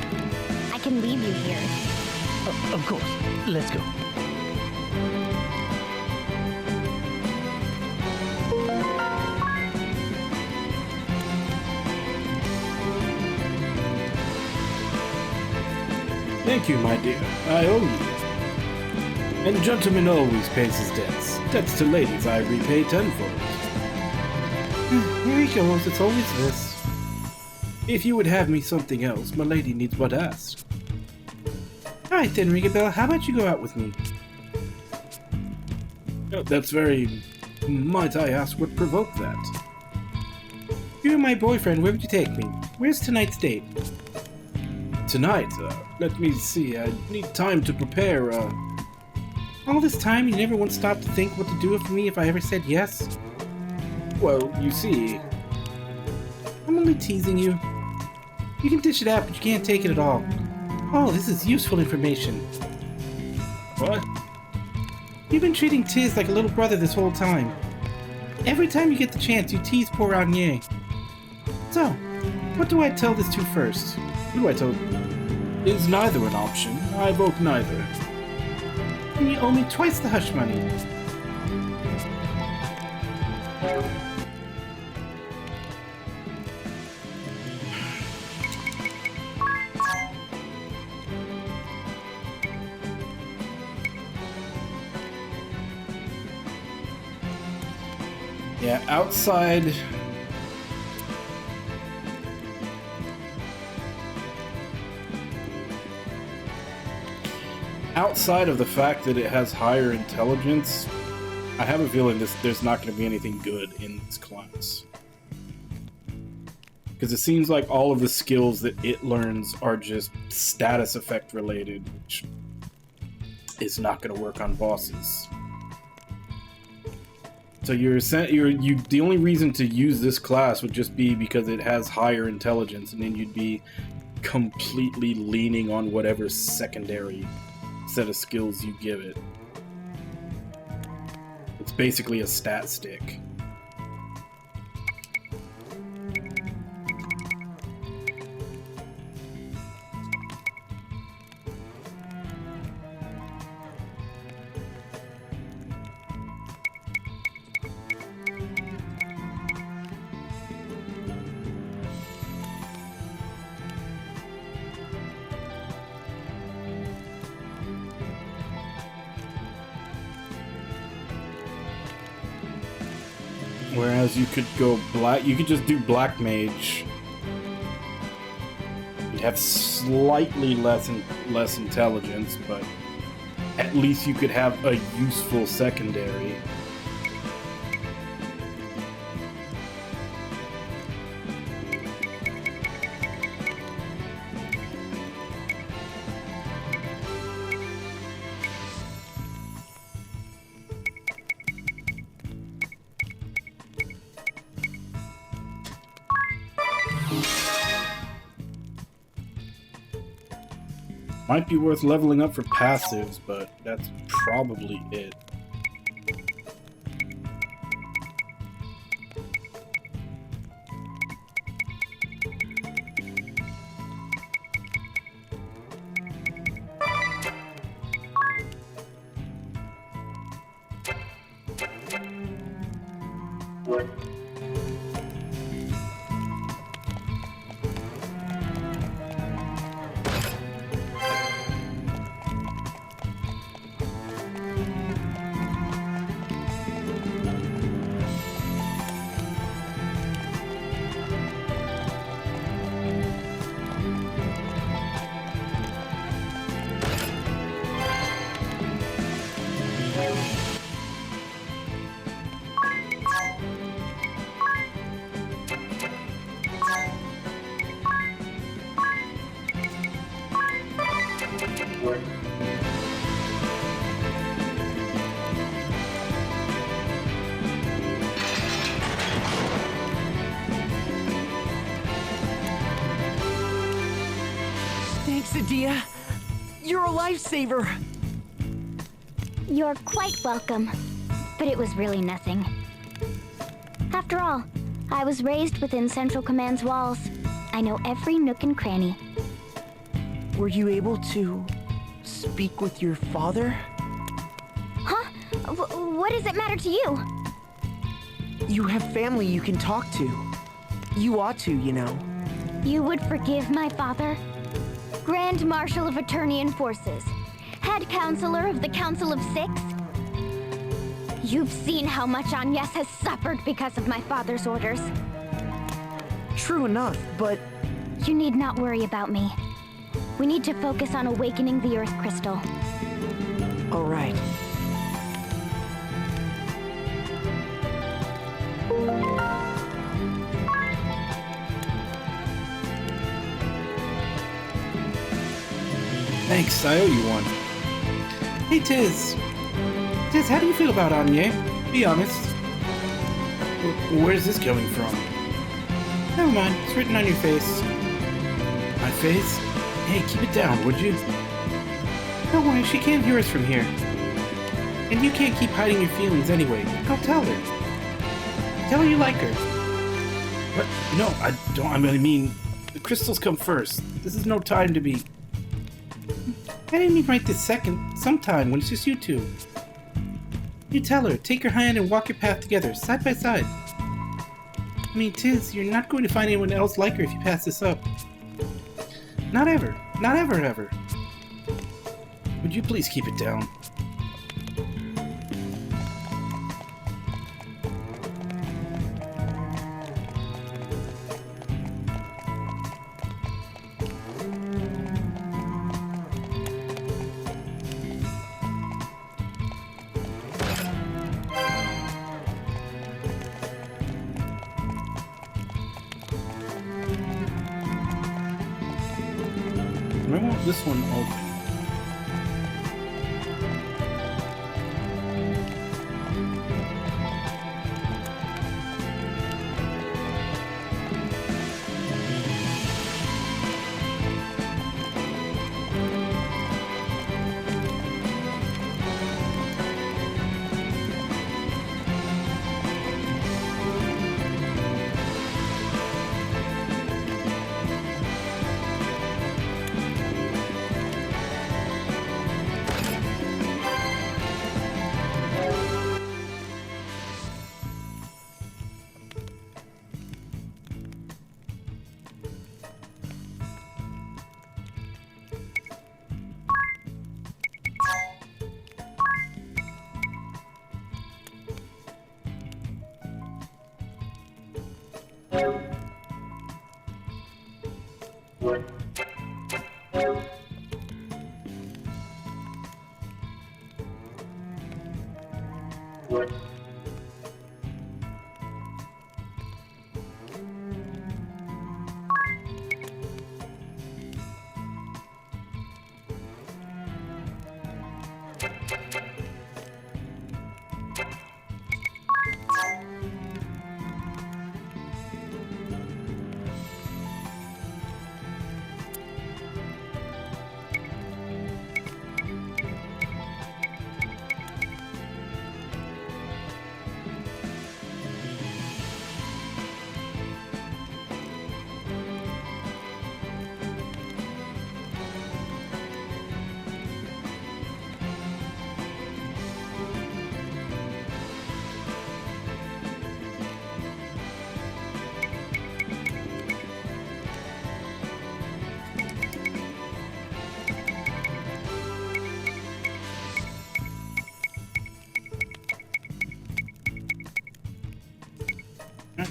I can leave you here. Of course. Let's go. Thank you, my dear. I owe you. And gentleman always pays his debts. Debts to ladies I repay tenfold. Here he goes, it's always this. If you would have me something else, my lady needs but ask. Alright then, Ringabel, how about you go out with me? Oh, that's very... Might I ask what provoked that? You're my boyfriend, where would you take me? Where's tonight's date? Tonight? Let me see, I need time to prepare, All this time, you never once stopped to think what to do with me if I ever said yes? Well, you see... I'm only teasing you. You can dish it out, but you can't take it at all. Oh, this is useful information. What? You've been treating Tiz like a little brother this whole time. Every time you get the chance, you tease poor Agnier. So, what do I tell this to first? Who do I tell? Is neither an option? I vote neither. And you owe me twice the hush money. Yeah, outside... Outside of the fact that it has higher intelligence, I have a feeling there's not going to be anything good in this class. Because it seems like all of the skills that it learns are just status effect related, which is not going to work on bosses. So the only reason to use this class would just be because it has higher intelligence, and then you'd be completely leaning on whatever secondary set of skills you give it. It's basically a stat stick. Whereas you could go black, you could just do black mage. You'd have slightly less intelligence, but at least you could have a useful secondary. Might be worth leveling up for passives, but that's probably it. Thanks, Adia. You're a lifesaver. You're quite welcome. but it was really nothing. After all, I was raised within Central Command's walls. I know every nook and cranny. Were you able to speak with your father? Huh? What does it matter to you? You have family you can talk to. You ought to, you know. You would forgive my father? Grand Marshal of Eternian Forces. Head Counselor of the Council of Six. You've seen how much Agnes has suffered because of my father's orders. True enough, but... You need not worry about me. We need to focus on awakening the Earth Crystal. All right. Thanks, I owe you one. Hey, Tiz. Tiz, how do you feel about Anya? Be honest. Where's this coming from? Never mind, it's written on your face. My face? Hey, keep it down, would you? Don't worry, she can't hear us from here. And you can't keep hiding your feelings anyway. Go tell her. Tell her you like her. What? No, I don't. I mean, the crystals come first. This is no time to be... I didn't mean right this second. Sometime, when it's just you two. You tell her, take her hand and walk your path together, side by side. I mean, Tiz, you're not going to find anyone else like her if you pass this up. Not ever. Not ever, ever. Would you please keep it down? I want this one open.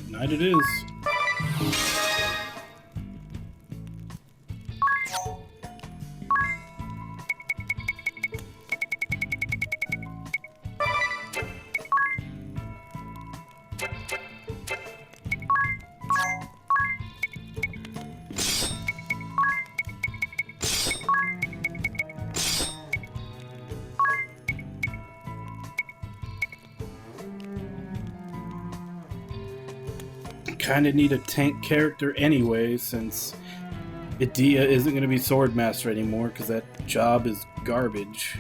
Night it is. Kinda need a tank character anyway, since Edea isn't going to be Swordmaster anymore, because that job is garbage.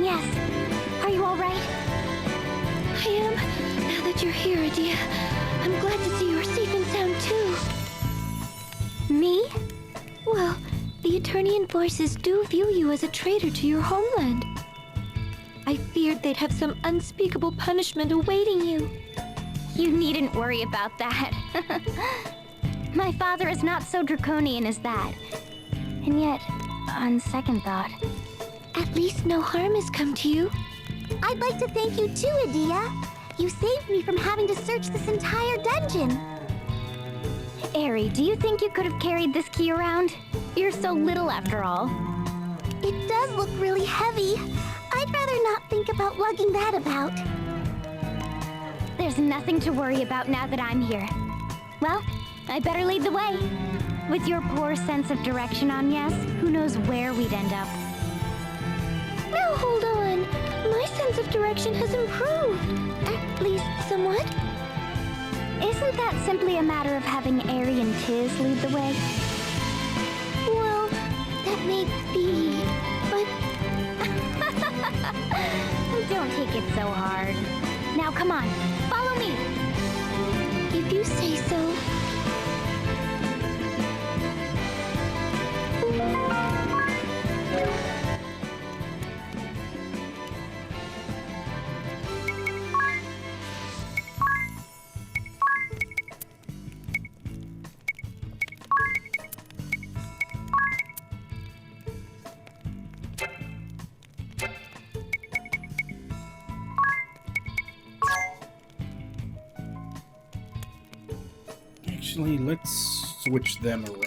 Yes. Are you all right? I am. Now that you're here, Adia, I'm glad to see you're safe and sound too. Me? Well, the Eternian voices do view you as a traitor to your homeland. I feared they'd have some unspeakable punishment awaiting you. You needn't worry about that. My father is not so draconian as that. And yet, on second thought... At least no harm has come to you. I'd like to thank you too, Adia. You saved me from having to search this entire dungeon. Eri, do you think you could have carried this key around? You're so little after all. It does look really heavy. I'd rather not think about lugging that about. There's nothing to worry about now that I'm here. Well, I better lead the way. With your poor sense of direction, Agnes, who knows where we'd end up. Now hold on. My sense of direction has improved. At least somewhat. Isn't that simply a matter of having Eri and Tiz lead the way? Well, that may be, but... Don't take it so hard. Now come on, follow me. If you say so. Actually, let's switch them around.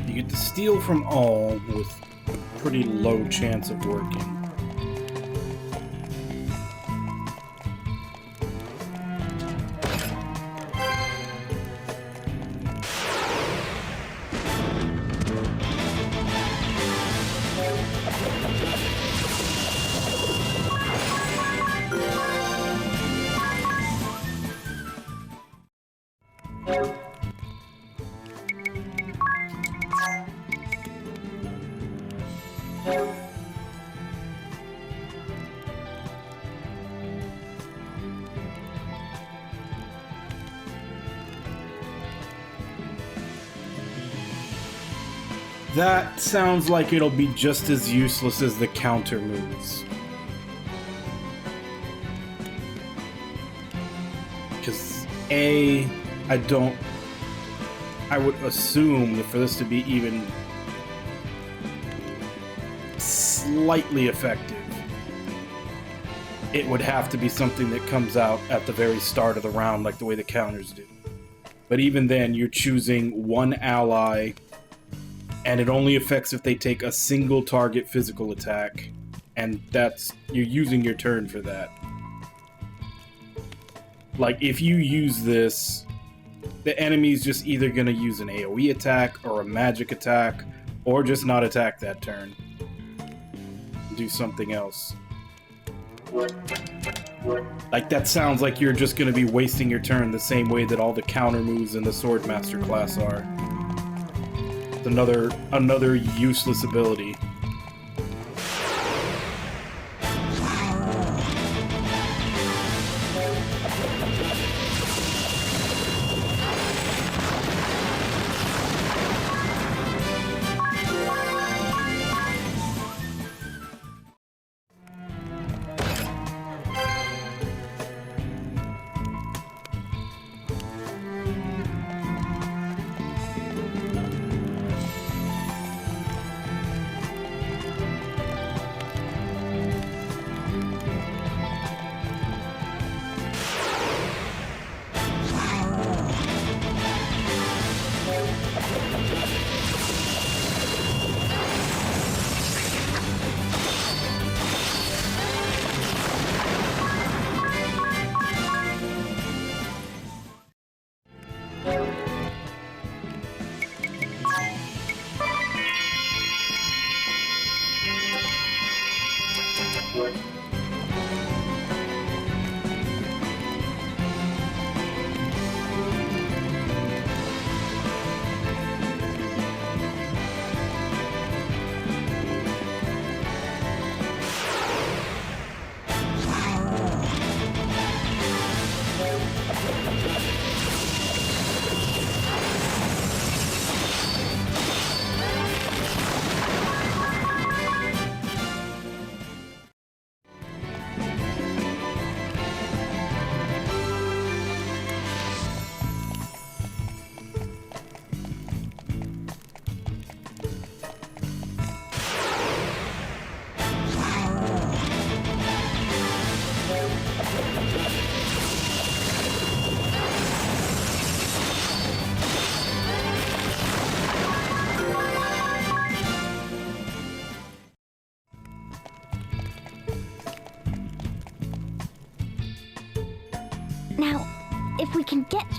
You get to steal from all with a pretty low chance of working. That sounds like it'll be just as useless as the counter moves. Because I would assume that for this to be even slightly effective, it would have to be something that comes out at the very start of the round, like the way the counters do. But even then, you're choosing one ally, and it only affects if they take a single target physical attack, and you're using your turn for that. Like, if you use this, the enemy's just either going to use an AoE attack or a magic attack, or just not attack that turn. Do something else. Like, that sounds like you're just going to be wasting your turn the same way that all the counter moves in the Swordmaster class are. It's another useless ability.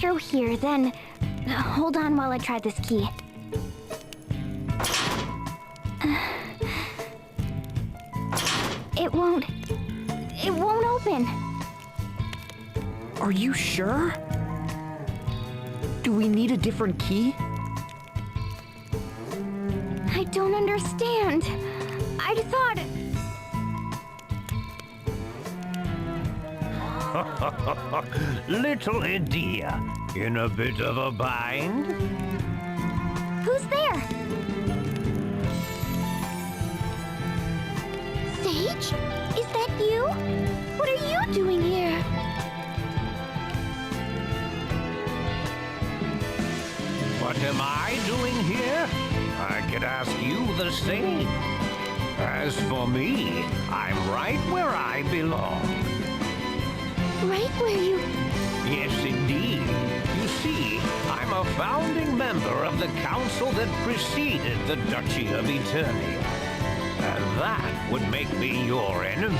through here, then... hold on while I try this key. It won't... it won't open. Are you sure? Do we need a different key? I don't understand. I thought... Little Edea, in a bit of a bind? Who's there? Sage? Is that you? What are you doing here? What am I doing here? I could ask you the same. As for me, I'm right where I belong. Right where you... Yes, indeed. You see, I'm a founding member of the council that preceded the Duchy of Eternia. And that would make me your enemy.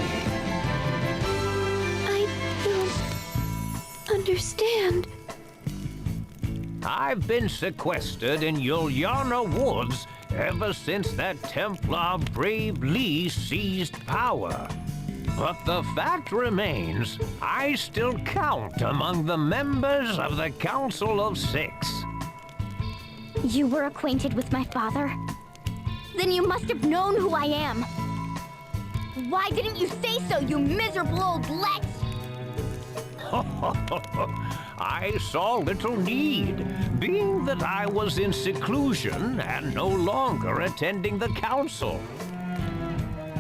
I don't understand. I've been sequestered in Yuliana Woods ever since that Templar Brave Lee seized power. But the fact remains, I still count among the members of the Council of Six. You were acquainted with my father? Then you must have known who I am. Why didn't you say so, you miserable old Lex? I saw little need, being that I was in seclusion and no longer attending the council.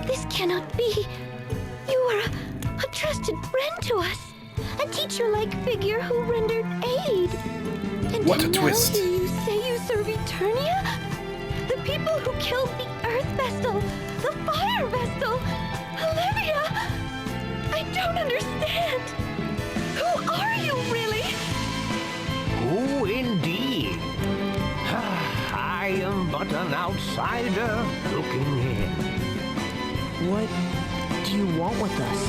This cannot be. You are a trusted friend to us. A teacher-like figure who rendered aid. And What a now twist. here you say you serve Eternia? The people who killed the Earth Vestal, the Fire Vestal, Olivia! I don't understand. Who are you, really? Who indeed? I am but an outsider looking in. What do you want with us?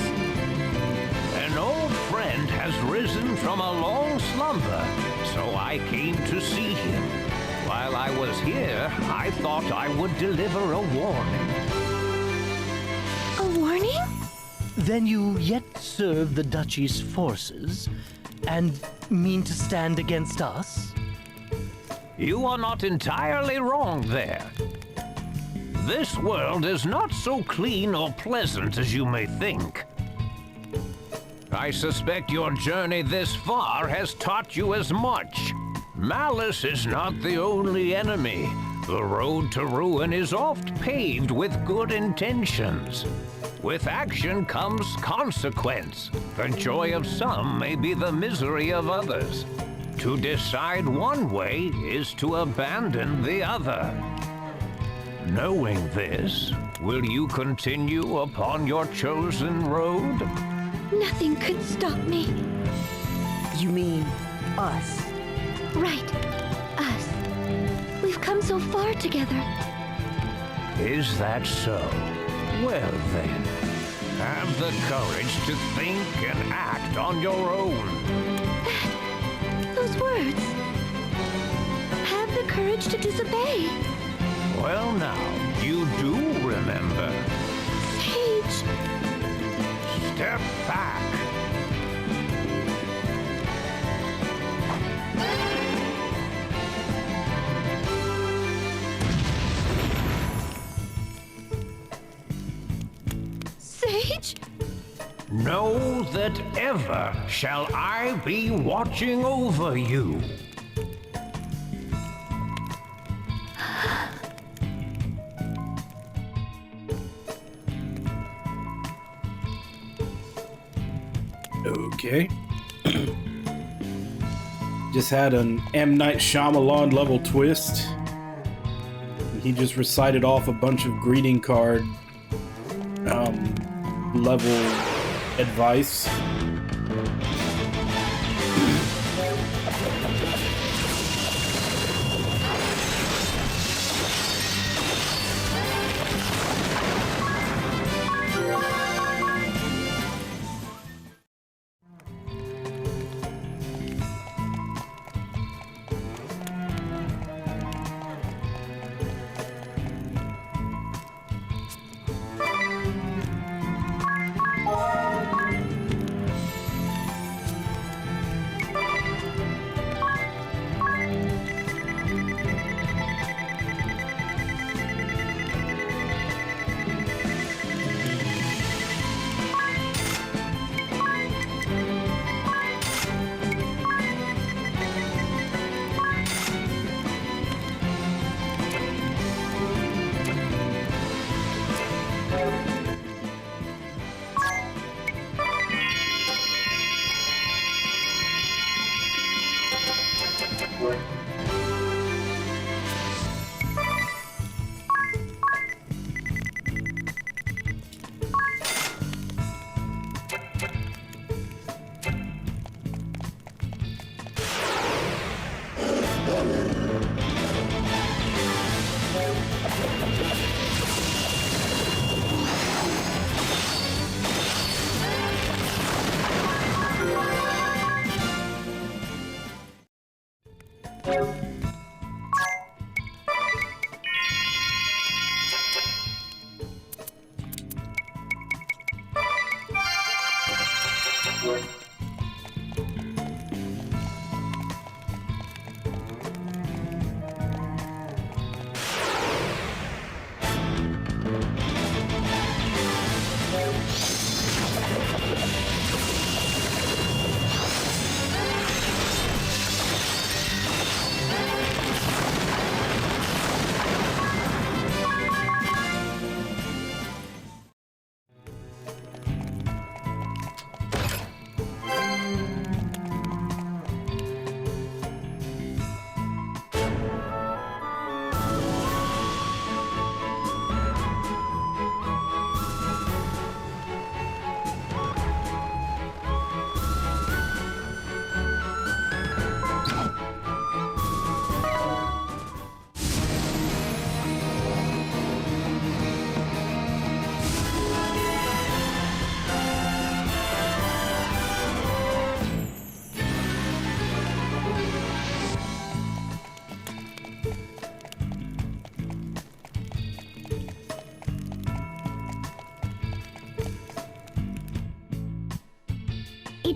An old friend has risen from a long slumber, so I came to see him. While I was here, I thought I would deliver a warning. A warning? Then you yet serve the Duchy's forces and mean to stand against us? You are not entirely wrong there. This world is not so clean or pleasant as you may think. I suspect your journey this far has taught you as much. Malice is not the only enemy. The road to ruin is oft paved with good intentions. With action comes consequence. The joy of some may be the misery of others. To decide one way is to abandon the other. Knowing this, will you continue upon your chosen road? Nothing could stop me. You mean us? Right. Us. We've come so far together. Is that so? Well then, have the courage to think and act on your own. Those words. Have the courage to disobey. Well now, you do remember. Sage. Step back. Sage? Know that ever shall I be watching over you. Okay. Just had an M. Night Shyamalan level twist. He just recited off a bunch of greeting card level advice.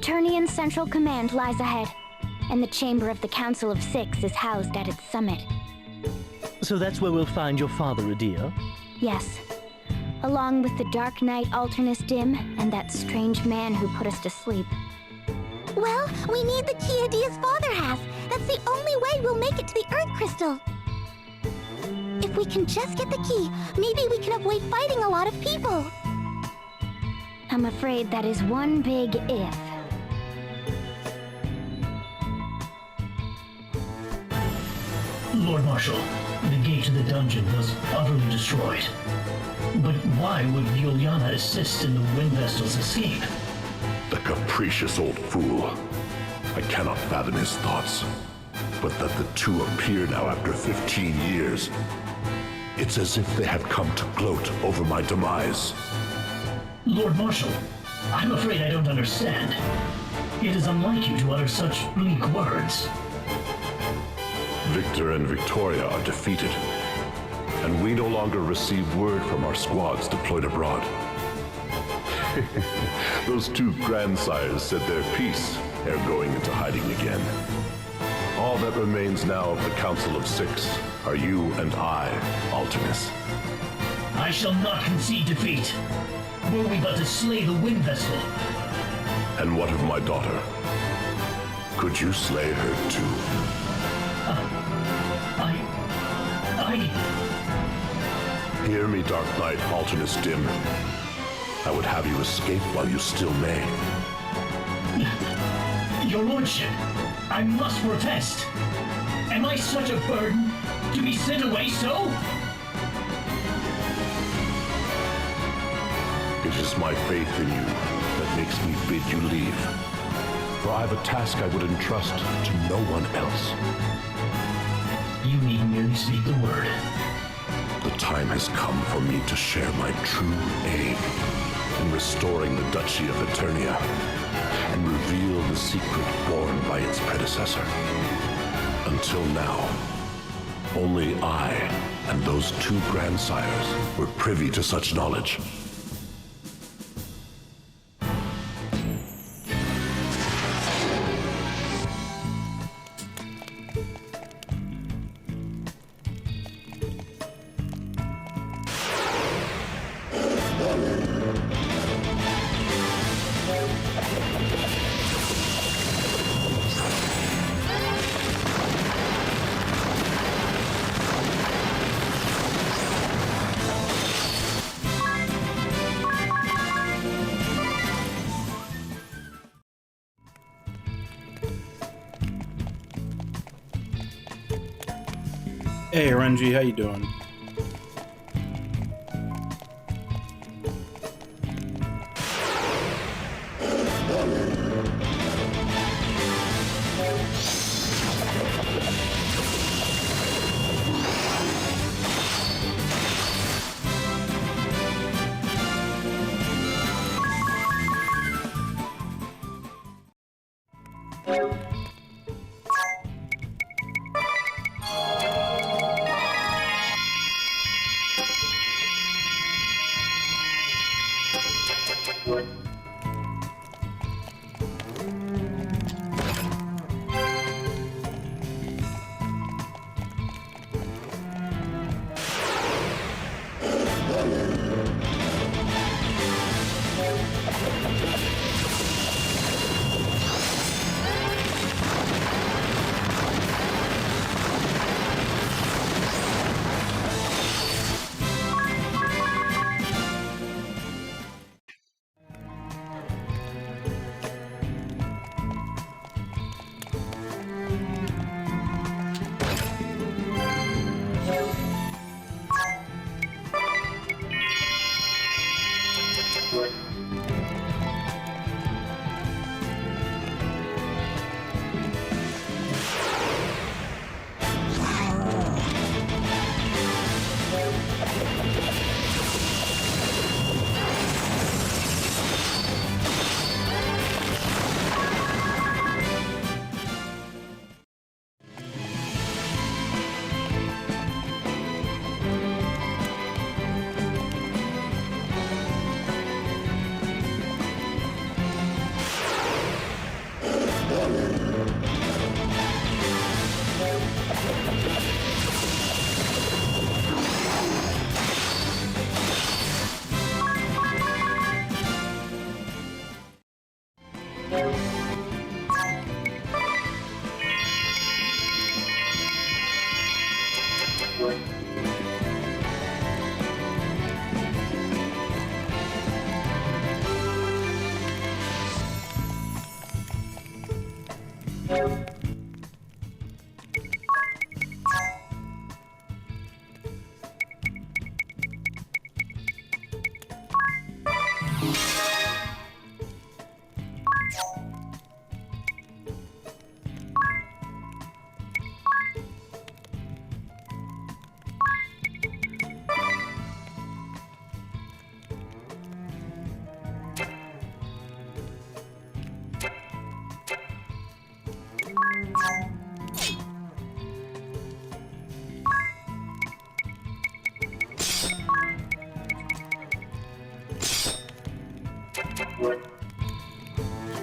Eternian Central Command lies ahead, and the Chamber of the Council of Six is housed at its summit. So that's where we'll find your father, Adia? Yes. Along with the Dark Knight Alternus Dim and that strange man who put us to sleep. Well, we need the key Adia's father has. That's the only way we'll make it to the Earth Crystal. If we can just get the key, maybe we can avoid fighting a lot of people. I'm afraid that is one big if. Lord Marshal, the gate to the dungeon was utterly destroyed. But why would Juliana assist in the Wind Vestal's escape? The capricious old fool. I cannot fathom his thoughts. But that the two appear now after 15 years. It's as if they had come to gloat over my demise. Lord Marshal, I'm afraid I don't understand. It is unlike you to utter such bleak words. Victor and Victoria are defeated, and we no longer receive word from our squads deployed abroad. Those two grandsires said their piece ere going into hiding again. All that remains now of the Council of Six are you and I, Alternus. I shall not concede defeat. Were we but to slay the Wind Vestal. And what of my daughter? Could you slay her too? Hear me, Dark Knight Alternus Dim. I would have you escape while you still may. Your Lordship, I must protest. Am I such a burden to be sent away so? It is my faith in you that makes me bid you leave. For I have a task I would entrust to no one else. You need merely speak the word. The time has come for me to share my true aim in restoring the Duchy of Eternia and reveal the secret borne by its predecessor. Until now, only I and those two grandsires were privy to such knowledge. Hey, Renji, how you doing?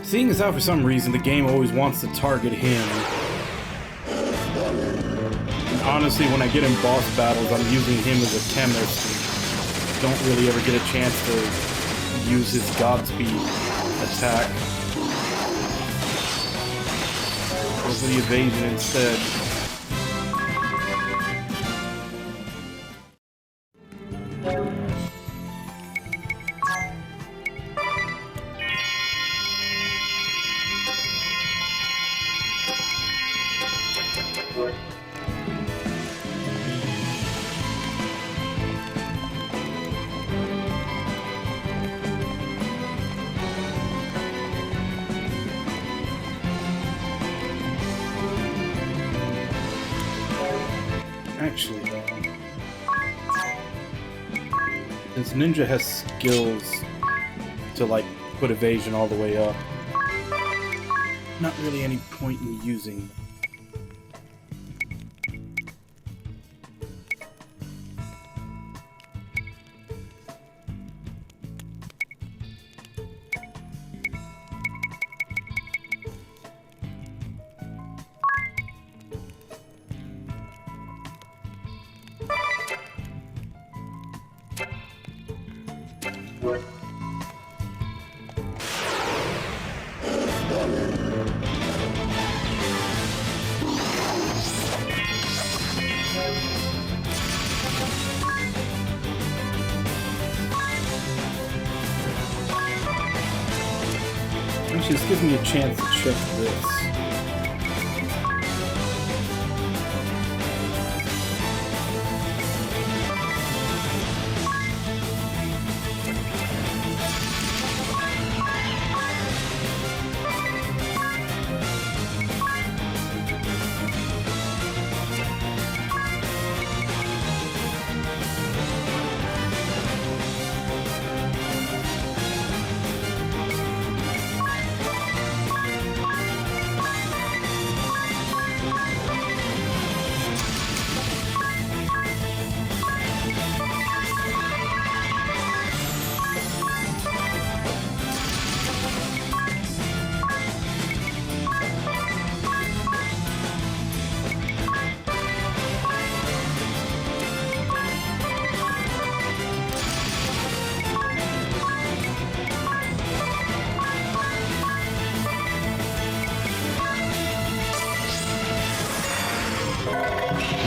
Seeing as how for some reason the game always wants to target him. And honestly, when I get in boss battles, I'm using him as a chemist. Don't really ever get a chance to use his Godspeed attack. Go for the evasion instead. Actually, since Ninja has skills to, like, put evasion all the way up, not really any point in using them. Actually, this gives me a chance to check this.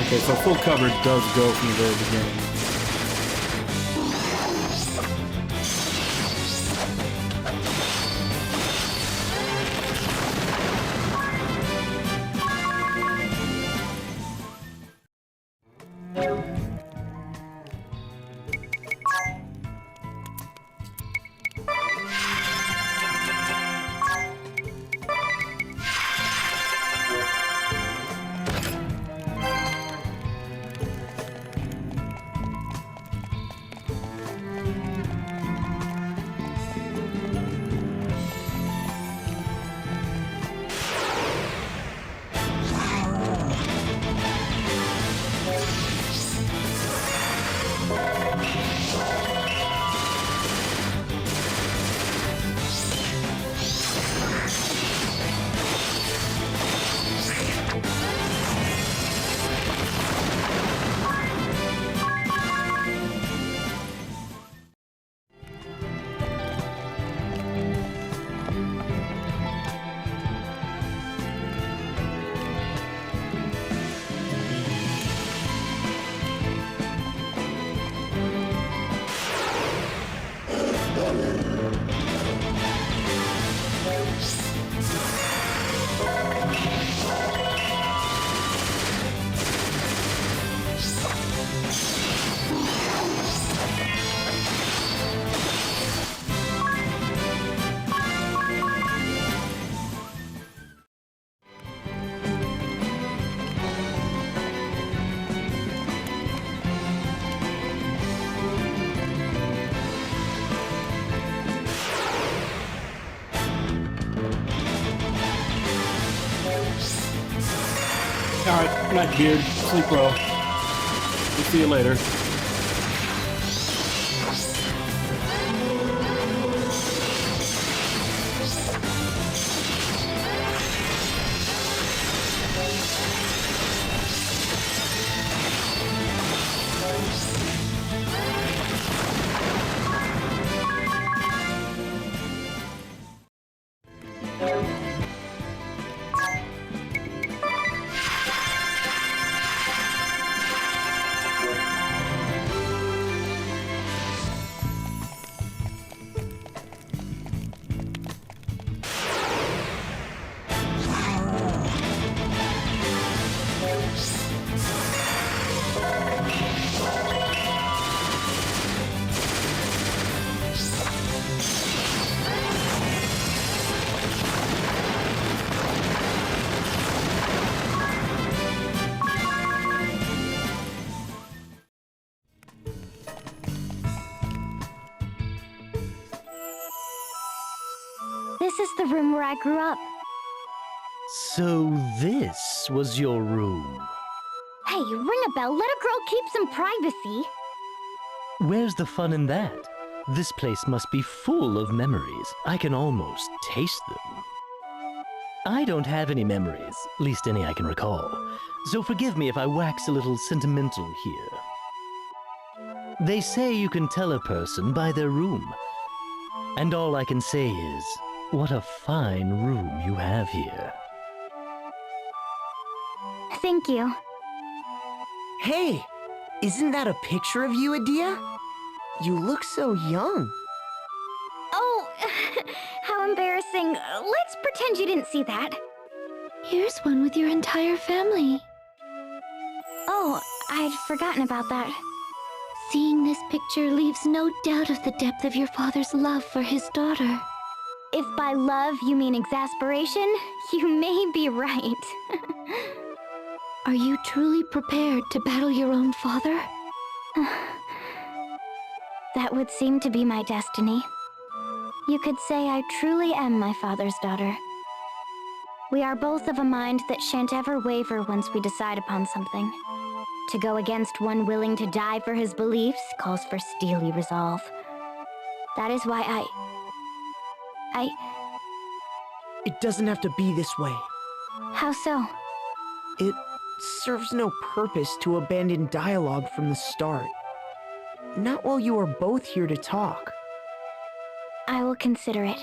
Okay, so full cover does go from the very beginning. Alright, night, Beard. Sleep well. We'll see you later. This is the room where I grew up. So this was your room. Hey, ring a bell. Let a girl keep some privacy. Where's the fun in that? This place must be full of memories. I can almost taste them. I don't have any memories, least any I can recall. So forgive me if I wax a little sentimental here. They say you can tell a person by their room. And all I can say is, what a fine room you have here. Thank you. Hey, isn't that a picture of you, Adia? You look so young. Oh, how embarrassing. Let's pretend you didn't see that. Here's one with your entire family. Oh, I'd forgotten about that. Seeing this picture leaves no doubt of the depth of your father's love for his daughter. If by love you mean exasperation, you may be right. Are you truly prepared to battle your own father? That would seem to be my destiny. You could say I truly am my father's daughter. We are both of a mind that shan't ever waver once we decide upon something. To go against one willing to die for his beliefs calls for steely resolve. That is why It doesn't have to be this way. How so? It serves no purpose to abandon dialogue from the start. Not while you are both here to talk. I will consider it.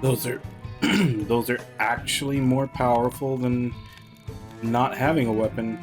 Those are those are actually more powerful than not having a weapon.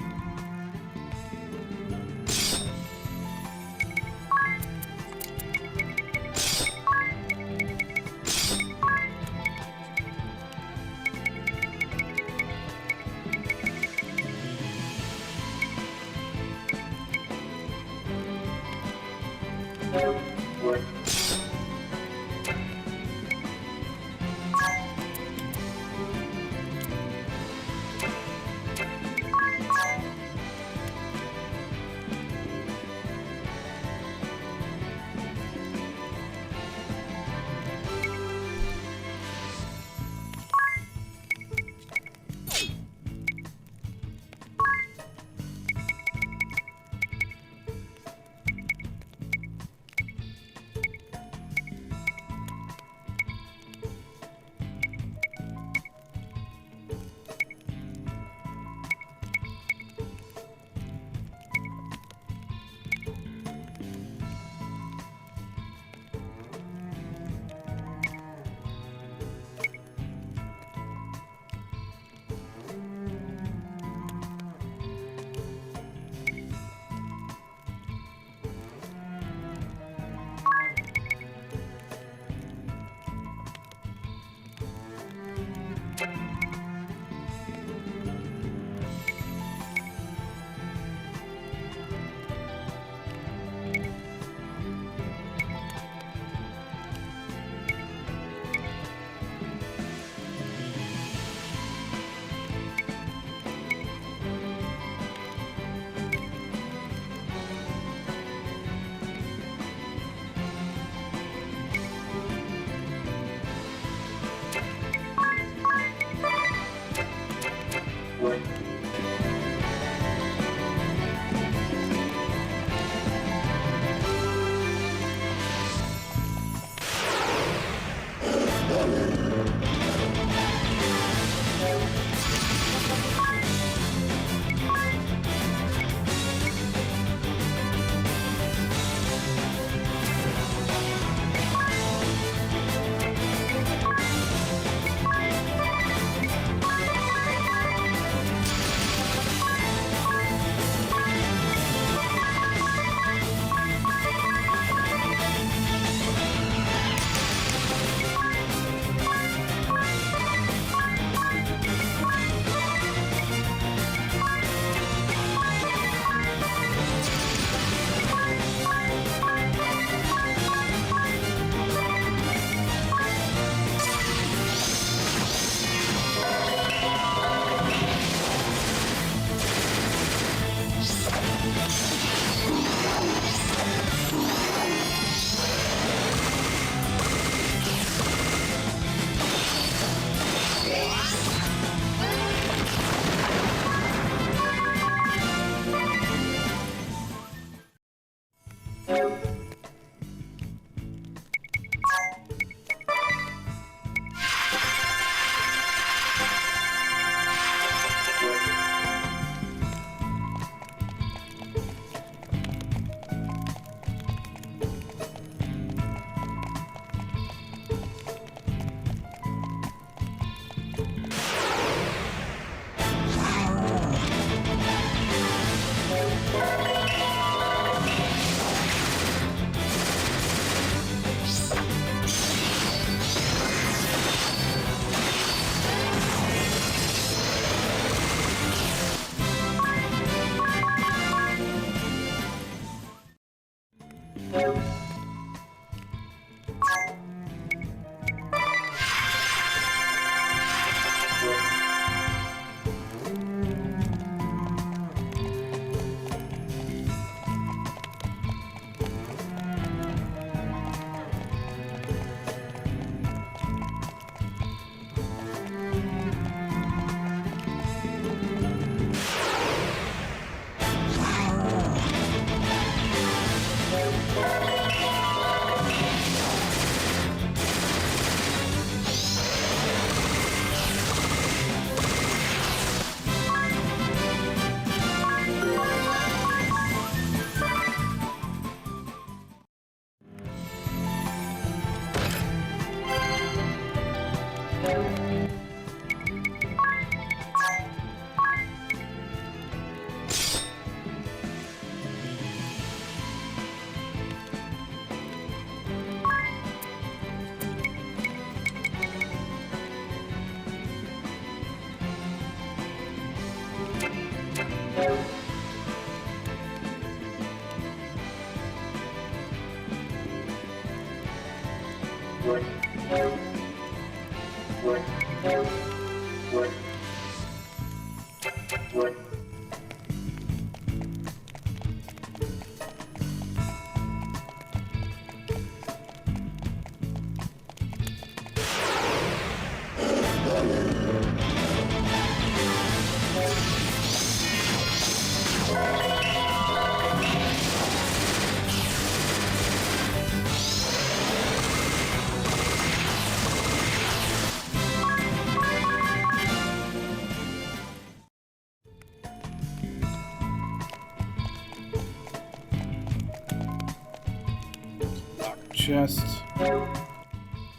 Chest.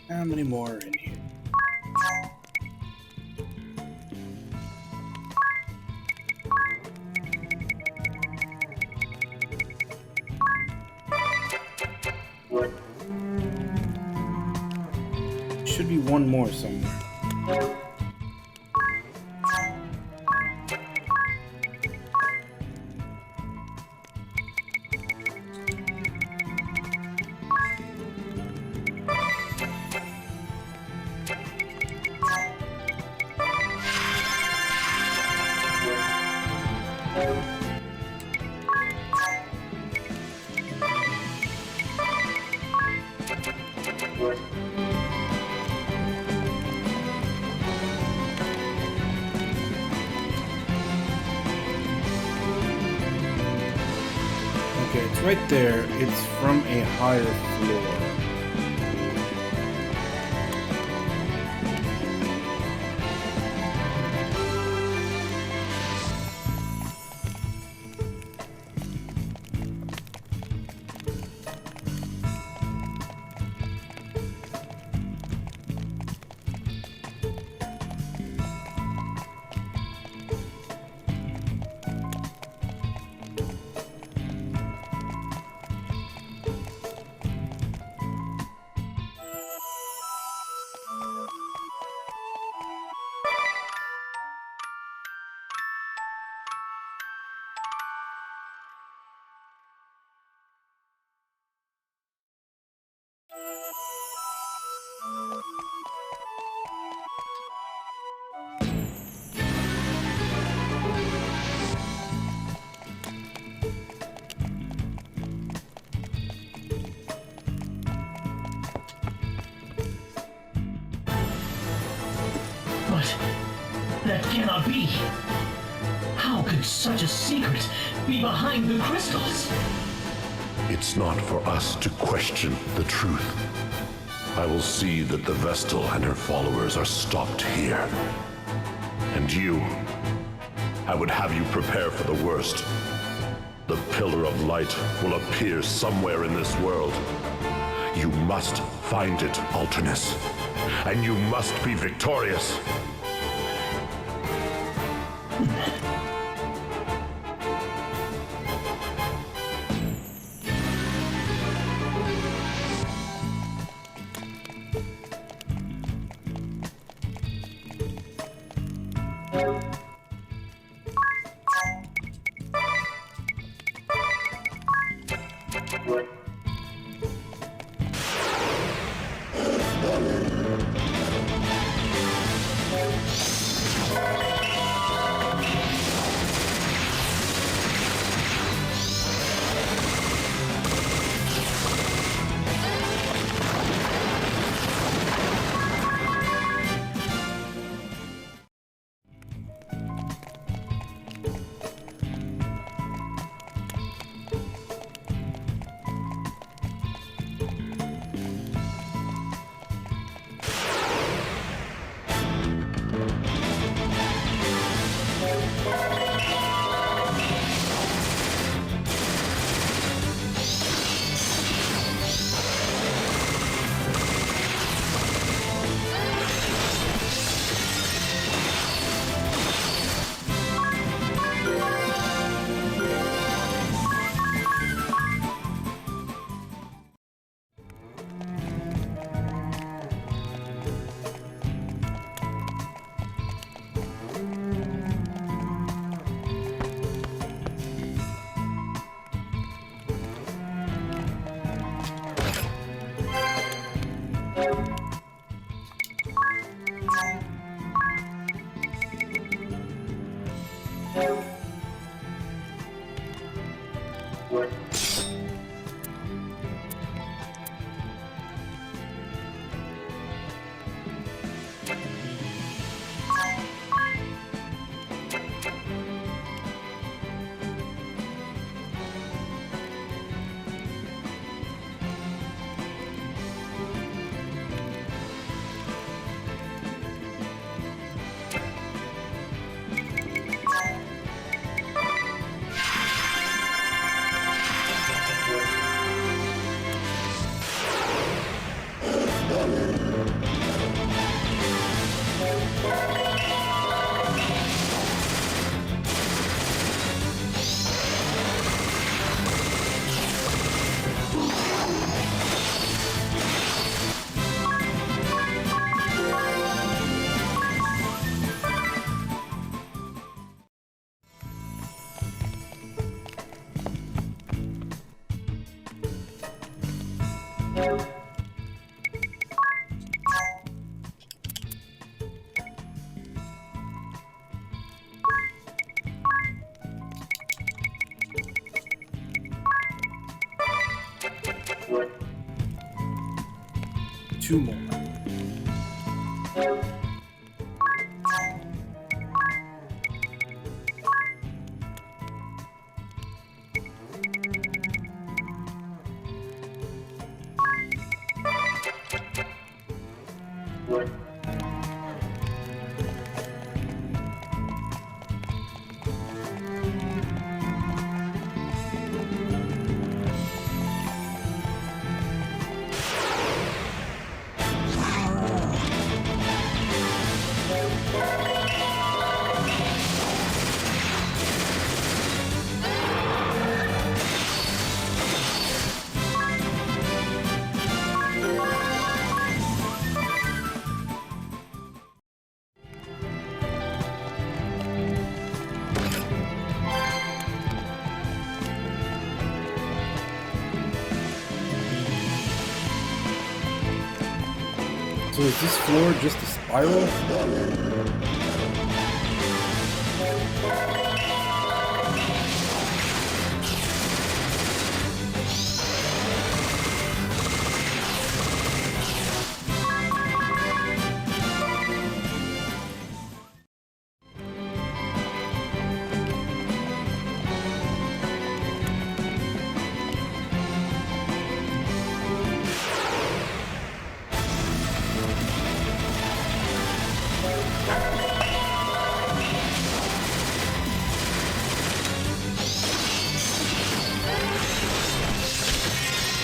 How many more are in here? Should be one more somewhere. Okay, it's right there. It's from a higher floor. That cannot be. How could such a secret be behind the crystals? It's not for us to question the truth. I will see that the Vestal and her followers are stopped here. And you, I would have you prepare for the worst. The Pillar of Light will appear somewhere in this world. You must find it, Alternus. And you must be victorious. Two more. So is this floor just a spiral?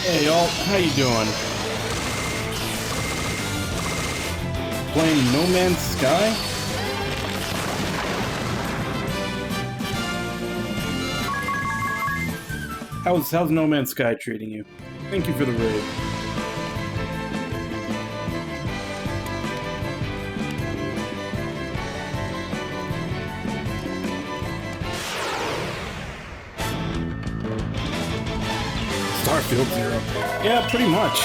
Hey y'all, how you doing? Playing No Man's Sky? How's No Man's Sky treating you? Thank you for the raid. Starfield Zero. Yeah, pretty much.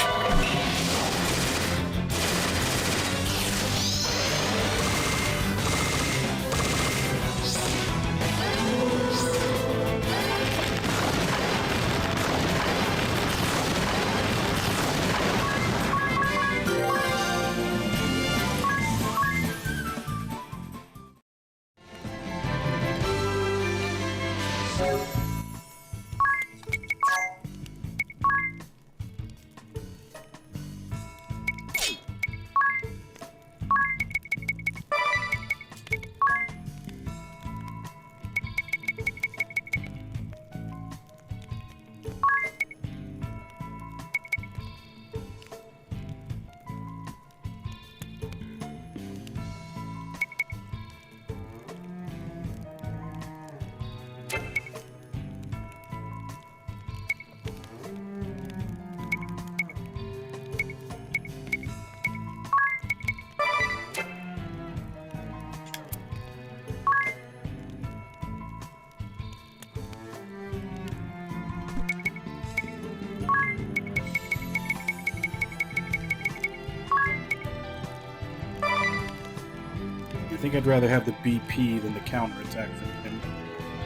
I think I'd rather have the BP than the counterattack from him,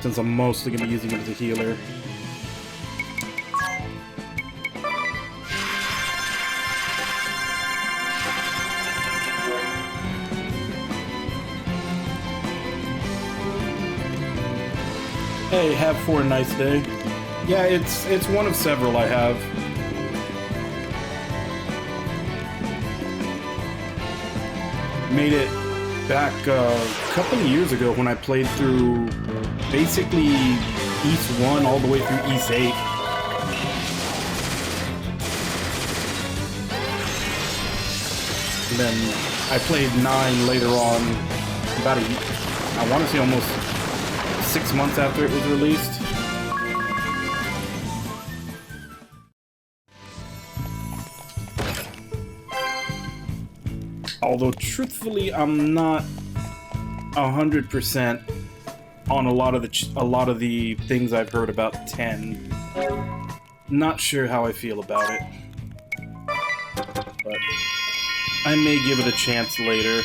since I'm mostly going to be using him as a healer. Hey, have for a nice day. Yeah, it's one of several I have. Made it back a couple of years ago when I played through basically East 1 all the way through East 8. And then I played 9 later on, about I want to say almost 6 months after it was released. Although truthfully, I'm not 100% on a lot of the things I've heard about 10. Not sure how I feel about it. but I may give it a chance later.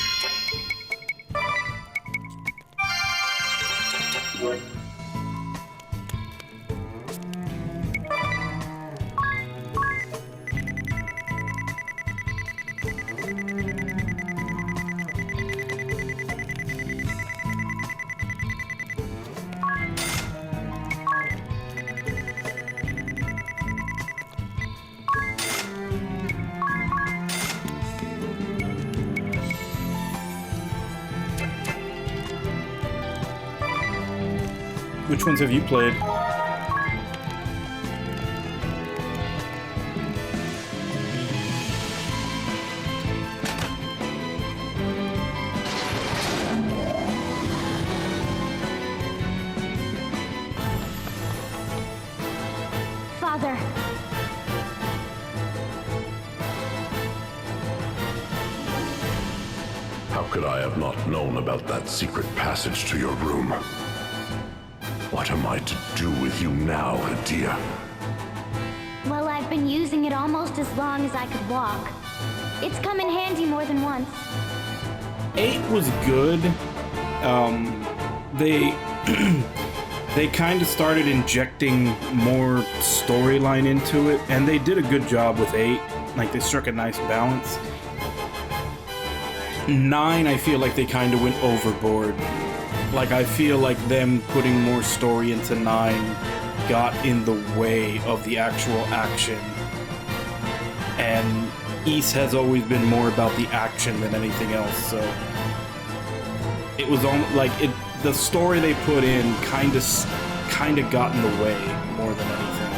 Which ones have you played? Father. How could I have not known about that secret passage to your room? What am I to do with you now, Hadia? Well, I've been using it almost as long as I could walk. It's come in handy more than once. 8 was good. They they kind of started injecting more storyline into it, and they did a good job with 8. Like, they struck a nice balance. 9, I feel like they kind of went overboard. Like, I feel like them putting more story into 9 got in the way of the actual action. And East has always been more about the action than anything else, so it was almost like the story they put in kind of got in the way more than anything.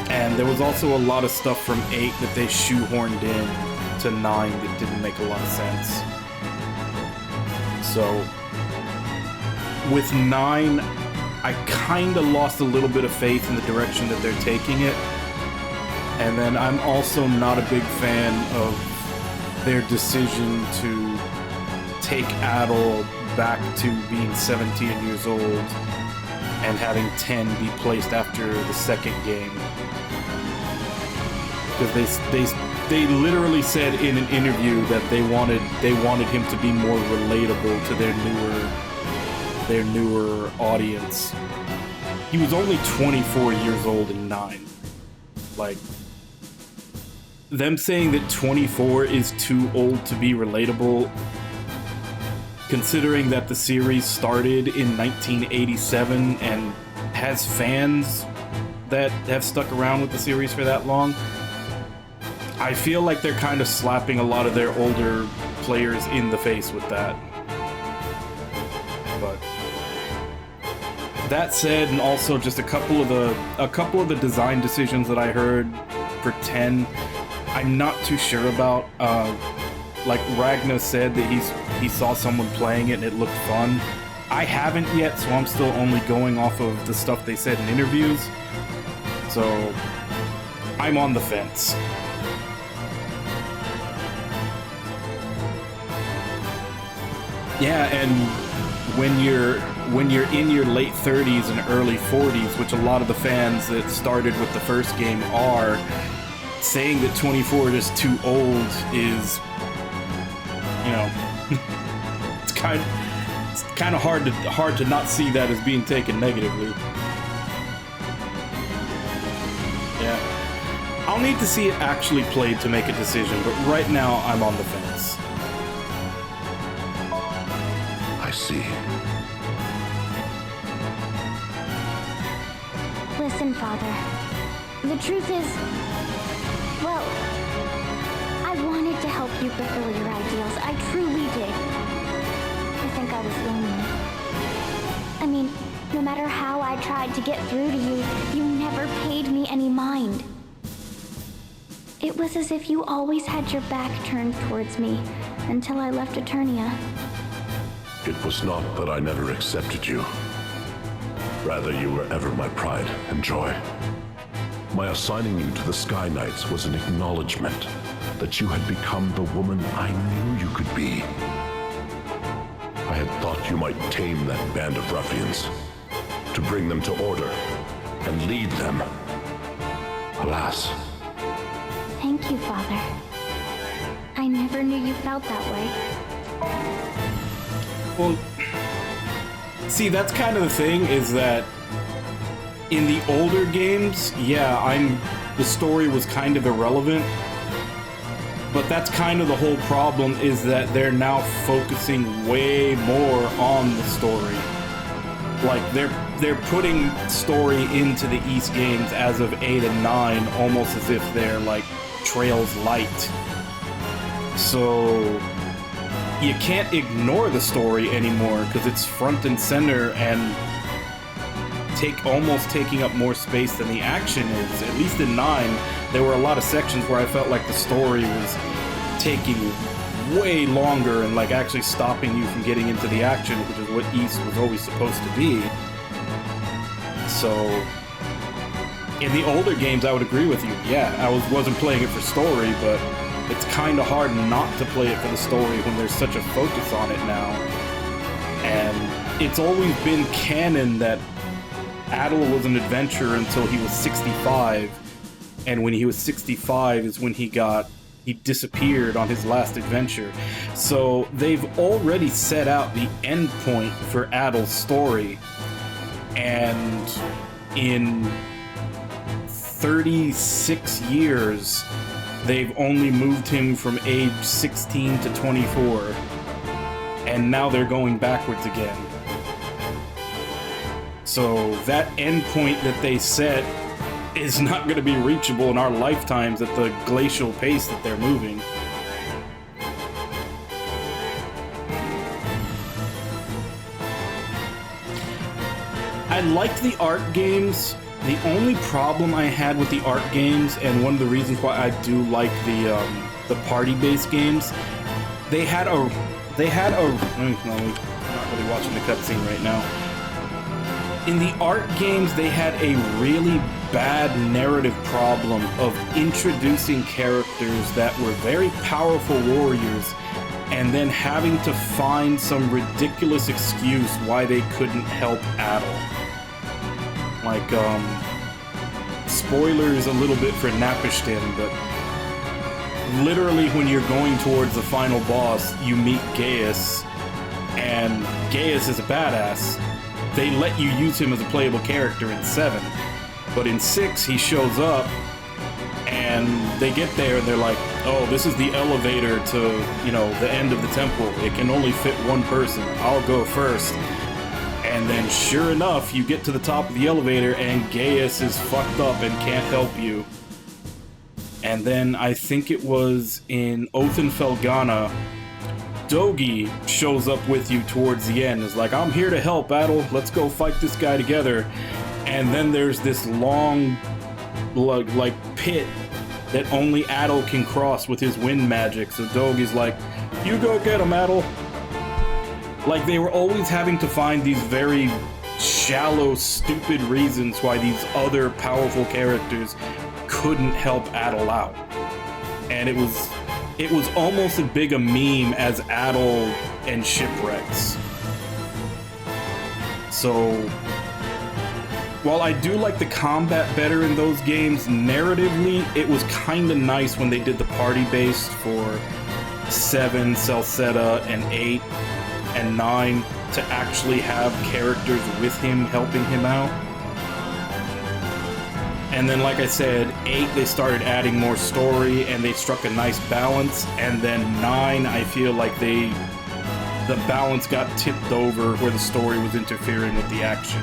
And there was also a lot of stuff from 8 that they shoehorned in to 9 that didn't make a lot of sense. So with 9, I kind of lost a little bit of faith in the direction that they're taking it. And then I'm also not a big fan of their decision to take Adol back to being 17 years old and having 10 be placed after the second game. Because they literally said in an interview that they wanted him to be more relatable to their newer audience. He was only 24 years old in 9. Like, them saying that 24 is too old to be relatable, considering that the series started in 1987 and has fans that have stuck around with the series for that long, I feel like they're kind of slapping a lot of their older players in the face with that. But that said, and also just a couple of the design decisions that I heard for 10, I'm not too sure about. Like Ragnar said that he saw someone playing it and it looked fun. I haven't yet, so I'm still only going off of the stuff they said in interviews. So I'm on the fence. Yeah, and when you're in your late 30s and early 40s, which a lot of the fans that started with the first game are, saying that 24 is too old is, you know, it's kind of hard to not see that as being taken negatively. Yeah, I'll need to see it actually played to make a decision, but right now I'm on the fence. I see. Listen, Father. The truth is, well, I wanted to help you fulfill your ideals. I truly did. I think I was lonely. I mean, no matter how I tried to get through to you, you never paid me any mind. It was as if you always had your back turned towards me until I left Eternia. It was not that I never accepted you. Rather, you were ever my pride and joy. My assigning you to the Sky Knights was an acknowledgement that you had become the woman I knew you could be. I had thought you might tame that band of ruffians, to bring them to order and lead them. Alas, Thank you, Father. I never knew you felt that way. Well, see, that's kind of the thing, is that in the older games, yeah, the story was kind of irrelevant, but that's kind of the whole problem, is that they're now focusing way more on the story. Like, they're putting story into the East games as of 8 and 9, almost as if they're, like, Trails Light. So you can't ignore the story anymore, because it's front and center and almost taking up more space than the action is. At least in 9, there were a lot of sections where I felt like the story was taking way longer and like actually stopping you from getting into the action, which is what East was always supposed to be. So in the older games, I would agree with you. Yeah, I wasn't playing it for story, but it's kind of hard not to play it for the story when there's such a focus on it now. And it's always been canon that Adel was an adventurer until he was 65, and when he was 65 is when he disappeared on his last adventure. So they've already set out the end point for Adel's story, and in 36 years, they've only moved him from age 16 to 24, and now they're going backwards again. So that endpoint that they set is not going to be reachable in our lifetimes at the glacial pace that they're moving. I liked the art games. The only problem I had with the art games, and one of the reasons why I do like the party-based games, they had a I'm not really watching the cutscene right now. In the art games, they had a really bad narrative problem of introducing characters that were very powerful warriors and then having to find some ridiculous excuse why they couldn't help Adel. Like, spoilers a little bit for Napishtim, but literally when you're going towards the final boss, you meet Gaius, and Gaius is a badass. They let you use him as a playable character in 7, but in 6 he shows up, and they get there and they're like, oh, this is the elevator to, the end of the temple. It can only fit one person. I'll go first. And then sure enough, you get to the top of the elevator and Gaius is fucked up and can't help you. And then I think it was in Othen Felgana, Dogi shows up with you towards the end. Is like, I'm here to help, Adel. Let's go fight this guy together. And then there's this long, like pit that only Adel can cross with his wind magic. So Dogi's like, you go get him, Adel. Like, they were always having to find these very shallow, stupid reasons why these other powerful characters couldn't help Adel out. And it was almost as big a meme as Adel and Shipwrecks. So, while I do like the combat better in those games, narratively, it was kind of nice when they did the party-based for 7, Celceta, and 8, and 9 to actually have characters with him helping him out. And then, like I said, 8, they started adding more story and they struck a nice balance. And then 9, I feel like the balance got tipped over where the story was interfering with the action.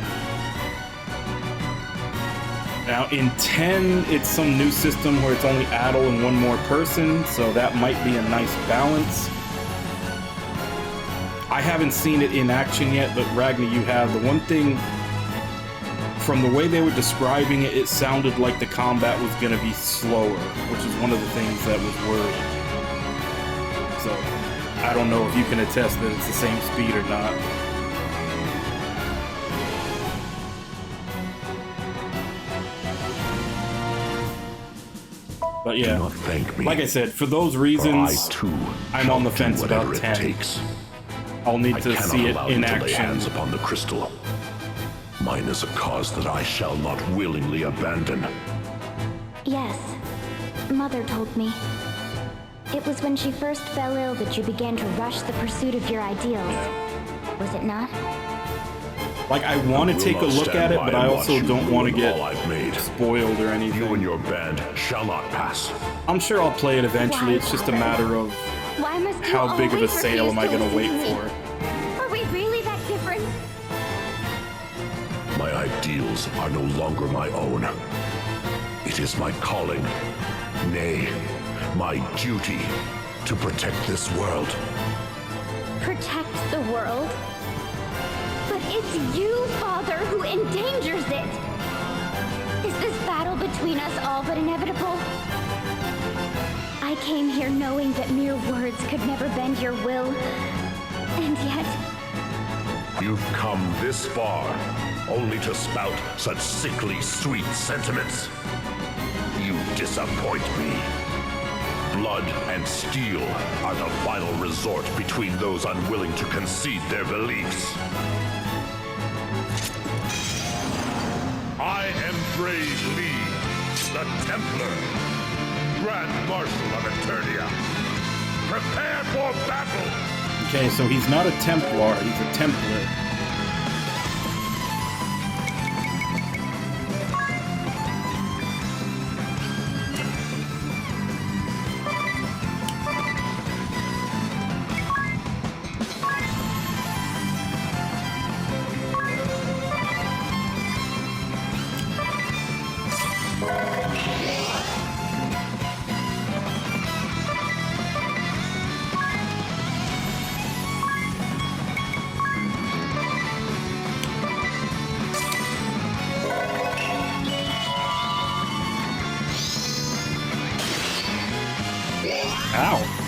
Now in 10, it's some new system where it's only Adel and one more person, so that might be a nice balance. I haven't seen it in action yet, but Ragnar, you have. The one thing, from the way they were describing it, it sounded like the combat was going to be slower, which is one of the things that was worrying. So, I don't know if you can attest that it's the same speed or not. But yeah, like I said, for those reasons, I'm on the fence about 10. I'll need to see it in action. Hands upon the crystal. Mine is a cause that I shall not willingly abandon. Yes. Mother told me. It was when she first fell ill that you began to rush the pursuit of your ideals. Was it not? Like, I want to take a look at it, but I also don't want to get spoiled or anything. You and your band shall not pass. I'm sure I'll play it eventually. Why, It's just a Father? matter of Why must you how big of a always sale am I refuse going to wait listen for. me? Are we really that different? My ideals are no longer my own. It is my calling, nay, my duty, to protect this world. Protect the world? But it's you, Father, who endangers it! Is this battle between us all but inevitable? I came here knowing that mere words could never bend your will, and yet... You've come this far, only to spout such sickly sweet sentiments. You disappoint me. Blood and steel are the final resort between those unwilling to concede their beliefs. I am Brave Lee, the Templar, Grand Marshal of Eternia. Prepare for battle! Okay, so he's not a Templar, he's a Templar. Ow.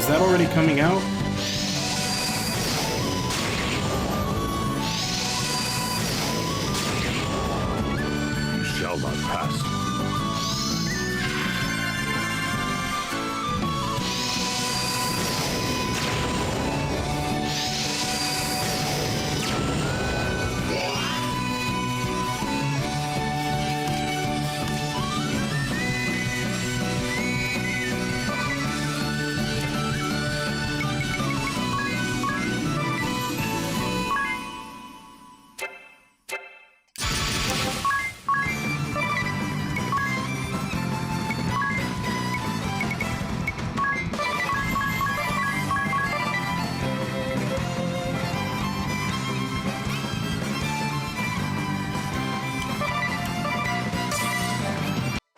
is that already coming out? You shall not pass.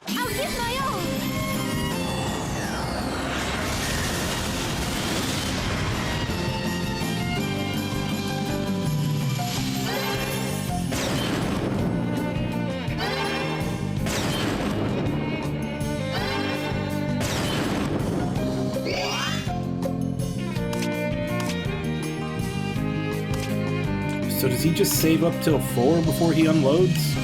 I'll give my all. So does he just save up till 4 before he unloads?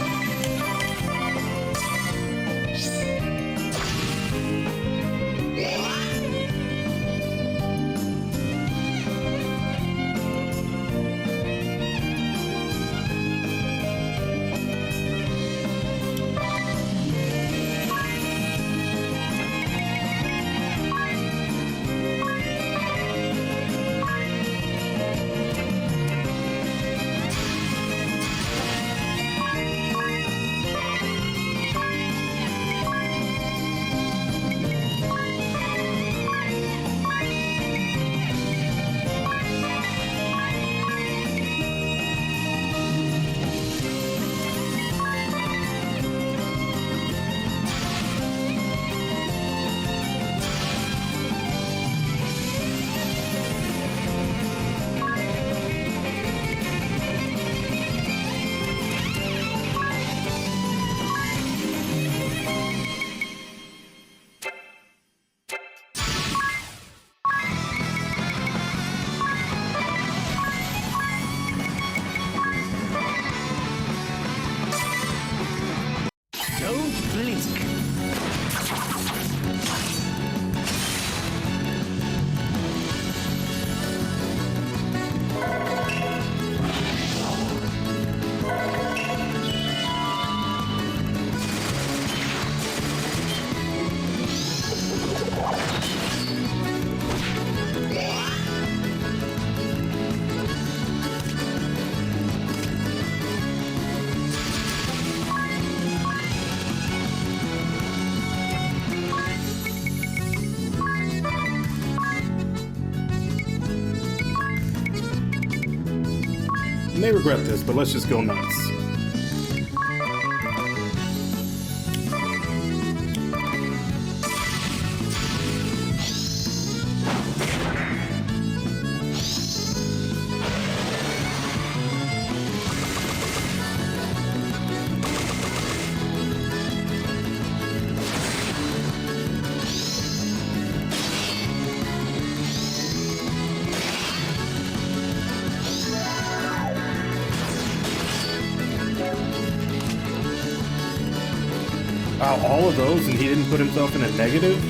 Don't blink. I may regret this, but let's just go nuts. Wow, all of those and he didn't put himself in a negative?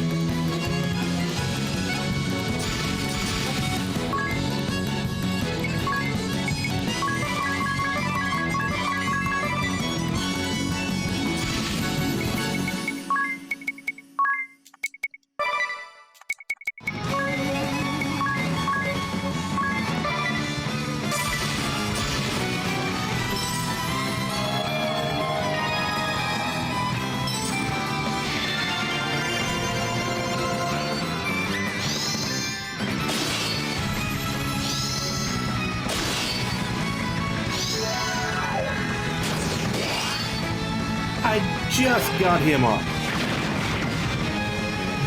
I just got him up.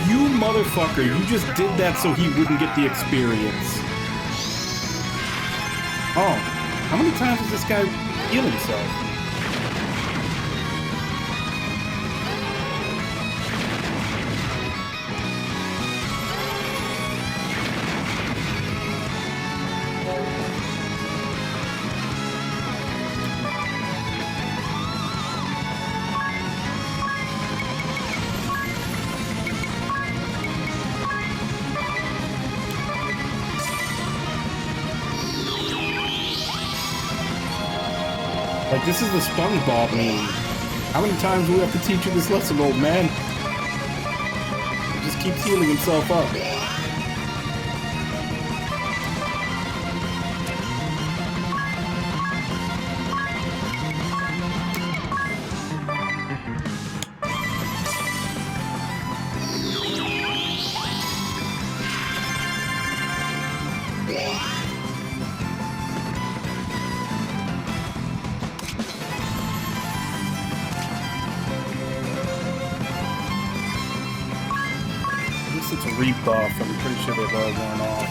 You motherfucker, you just did that so he wouldn't get the experience. Oh, how many times does this guy heal himself? Like, this is the SpongeBob meme. How many times do we have to teach you this lesson, old man? He just keeps healing himself up. It's a rebuff. I'm pretty sure they've all worn off.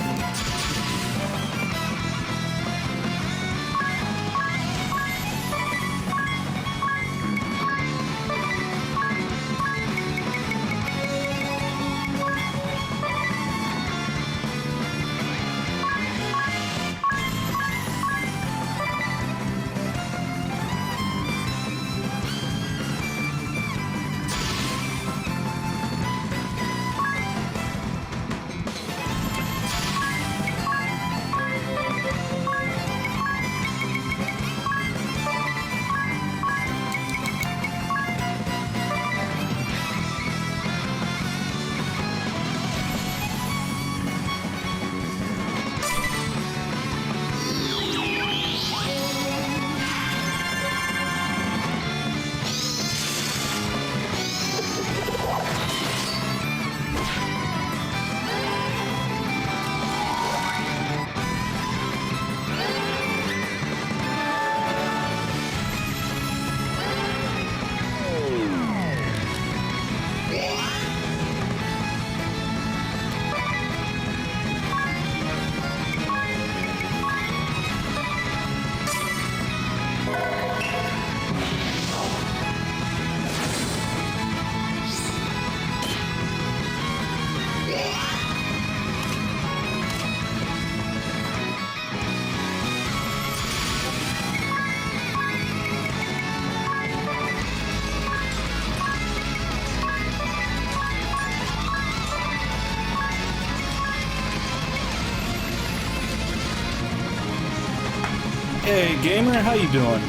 Hey, gamer, how you doing?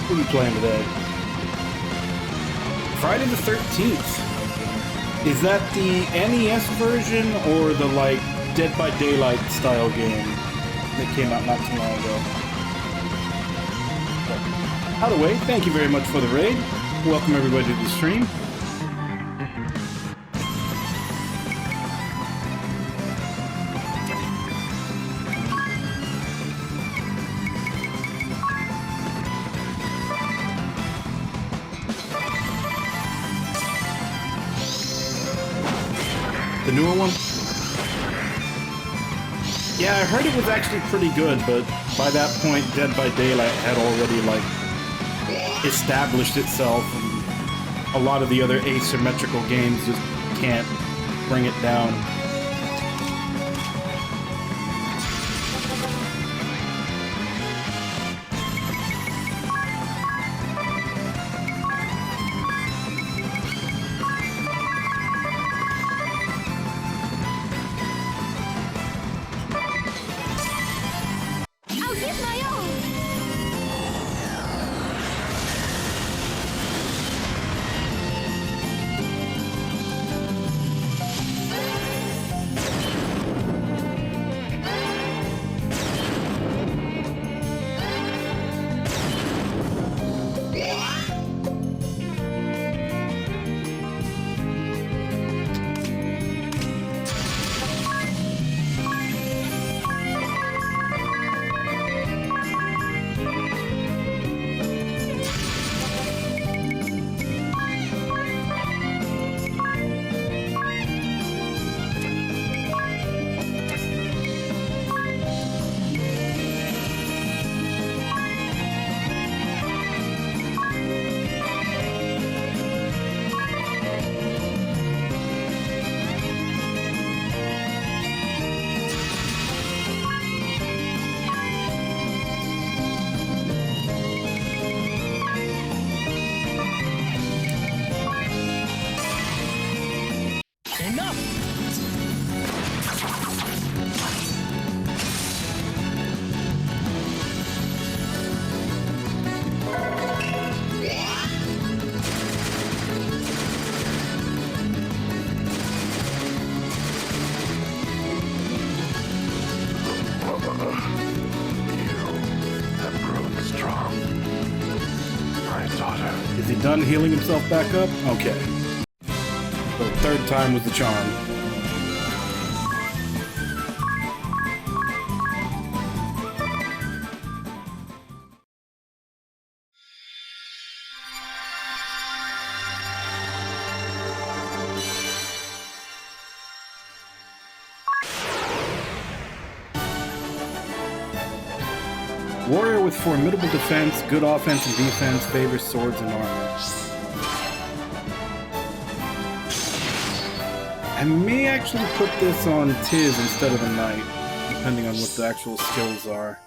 What are you playing today? Friday the 13th. Is that the NES version or the, like, Dead by Daylight style game that came out not too long ago? But either way, thank you very much for the raid. Welcome everybody to the stream. The newer one? Yeah, I heard it was actually pretty good, but by that point, Dead by Daylight had already, like, established itself, and a lot of the other asymmetrical games just can't bring it down. Is he done healing himself back up? Okay. So third time was the charm. Warrior with formidable defense, good offense and defense, favors swords and armor. I may actually put this on Tiz instead of the knight, depending on what the actual skills are.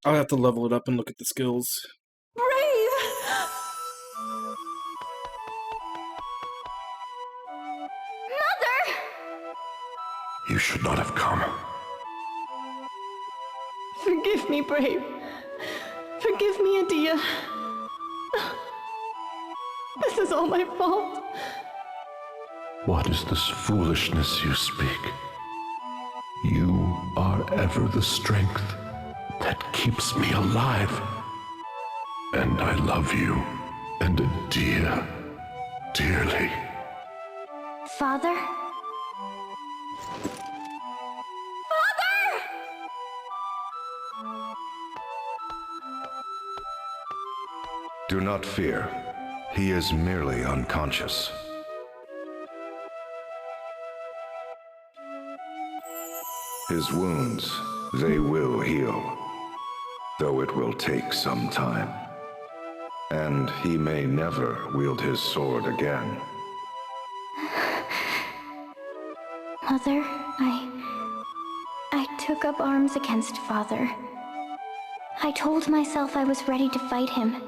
I'll have to level it up and look at the skills. Brave! Mother! You should not have come. Forgive me, Brave. Forgive me, Adia. This is all my fault. What is this foolishness you speak? You are ever the strength that keeps me alive. And I love you, and Adia, dearly. Father? Do not fear. He is merely unconscious. His wounds, they will heal, though it will take some time. And he may never wield his sword again. Mother, I took up arms against Father. I told myself I was ready to fight him,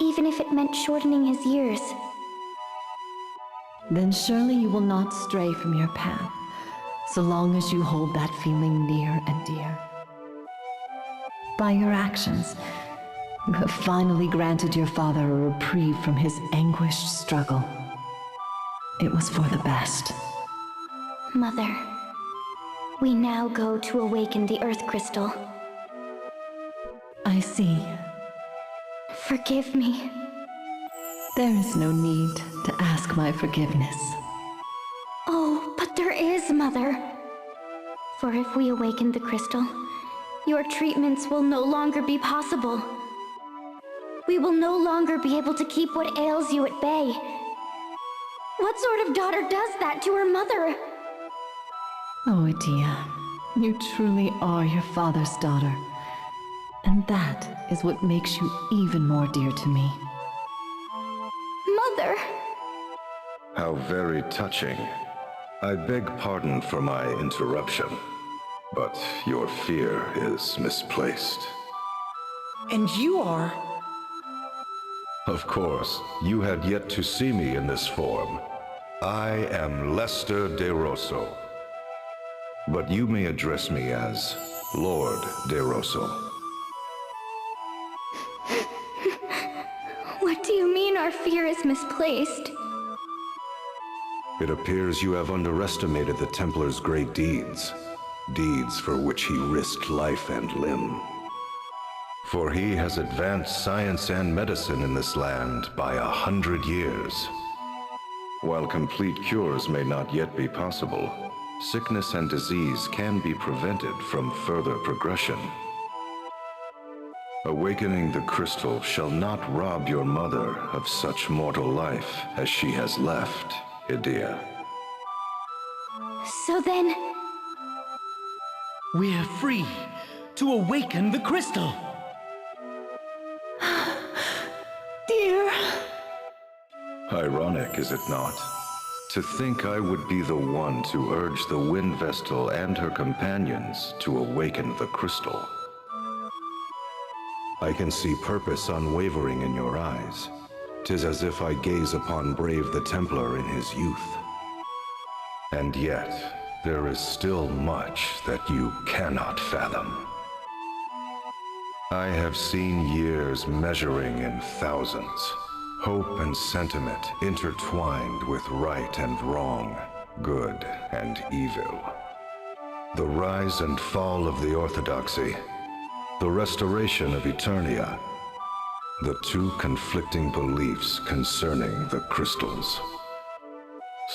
even if it meant shortening his years. Then surely you will not stray from your path, so long as you hold that feeling near and dear. By your actions, you have finally granted your father a reprieve from his anguished struggle. It was for the best. Mother, we now go to awaken the Earth Crystal. I see. Forgive me. There is no need to ask my forgiveness. Oh, but there is, Mother. For if we awaken the crystal, your treatments will no longer be possible. We will no longer be able to keep what ails you at bay. What sort of daughter does that to her mother? Oh, Adia, you truly are your father's daughter. And that is what makes you even more dear to me. Mother! How very touching. I beg pardon for my interruption, but your fear is misplaced. And you are? Of course, you had yet to see me in this form. I am Lester de Rosso. But you may address me as Lord de Rosso. What do you mean our fear is misplaced? It appears you have underestimated the Templar's great deeds. Deeds for which he risked life and limb. For he has advanced science and medicine in this land by 100 years. While complete cures may not yet be possible, sickness and disease can be prevented from further progression. Awakening the crystal shall not rob your mother of such mortal life as she has left, Idia. So then... We're free to awaken the crystal. Dear! Ironic, is it not? To think I would be the one to urge the Wind Vestal and her companions to awaken the crystal. I can see purpose unwavering in your eyes. 'Tis as if I gaze upon Brave the Templar in his youth. And yet, there is still much that you cannot fathom. I have seen years measuring in thousands, Hope and sentiment intertwined with right and wrong, good and evil. The rise and fall of the Orthodoxy, the restoration of Eternia, the two conflicting beliefs concerning the crystals.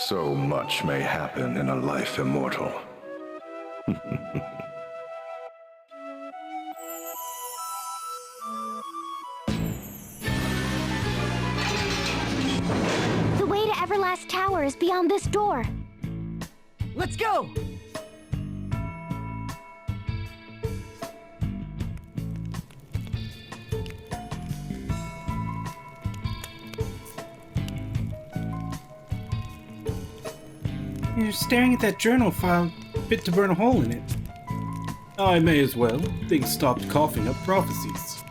So much may happen in a life immortal. The way to Everlast Tower is beyond this door. Let's go! You're staring at that journal file, fit to burn a hole in it. I may as well. Things stopped coughing up prophecies.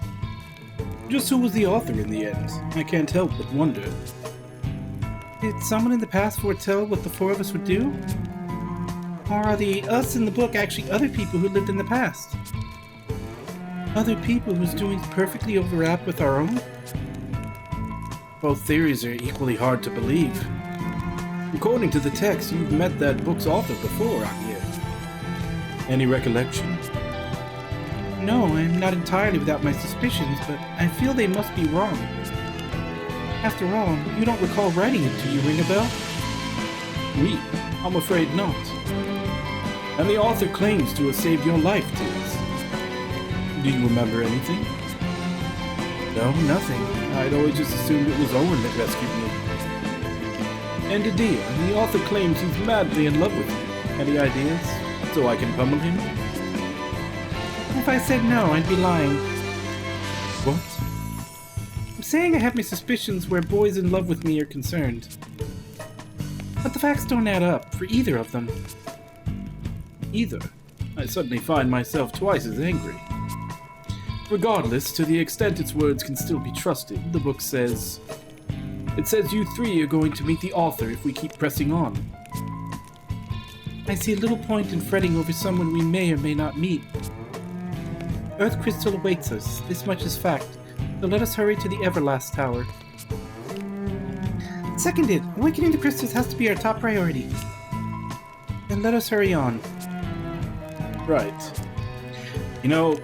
Just who was the author in the end? I can't help but wonder. Did someone in the past foretell what the four of us would do? Or are the us in the book actually other people who lived in the past? Other people whose doings perfectly overlap with our own? Both theories are equally hard to believe. According to the text, you've met that book's author before, Akio. Any recollection? No, I'm not entirely without my suspicions, but I feel they must be wrong. After all, you don't recall writing it, do you, ring a bell? Me? I'm afraid not. And the author claims to have saved your life, Tears. Do you remember anything? No, nothing. I'd always just assumed it was Owen that rescued me. And Adia, the author claims he's madly in love with you. Any ideas? So I can pummel him? If I said no, I'd be lying. What? I'm saying I have my suspicions where boys in love with me are concerned. But the facts don't add up, for either of them. Either? I suddenly find myself twice as angry. Regardless, to the extent its words can still be trusted, the book says... It says you three are going to meet the author if we keep pressing on. I see little point in fretting over someone we may or may not meet. Earth Crystal awaits us, this much is fact, so let us hurry to the Everlast Tower. Seconded! Awakening the crystals has to be our top priority. Then let us hurry on. Right. You know,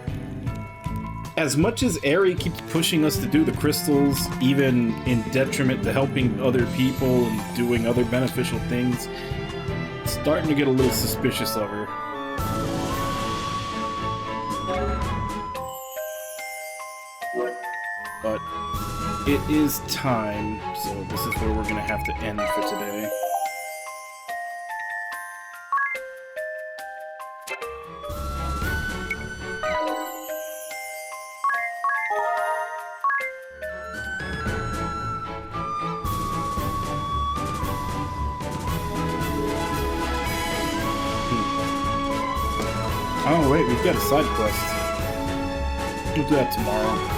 as much as Eri keeps pushing us to do the crystals, even in detriment to helping other people and doing other beneficial things, it's starting to get a little suspicious of her. But it is time, so this is where we're gonna have to end for today. Oh wait, we've got a side quest. We'll do that tomorrow.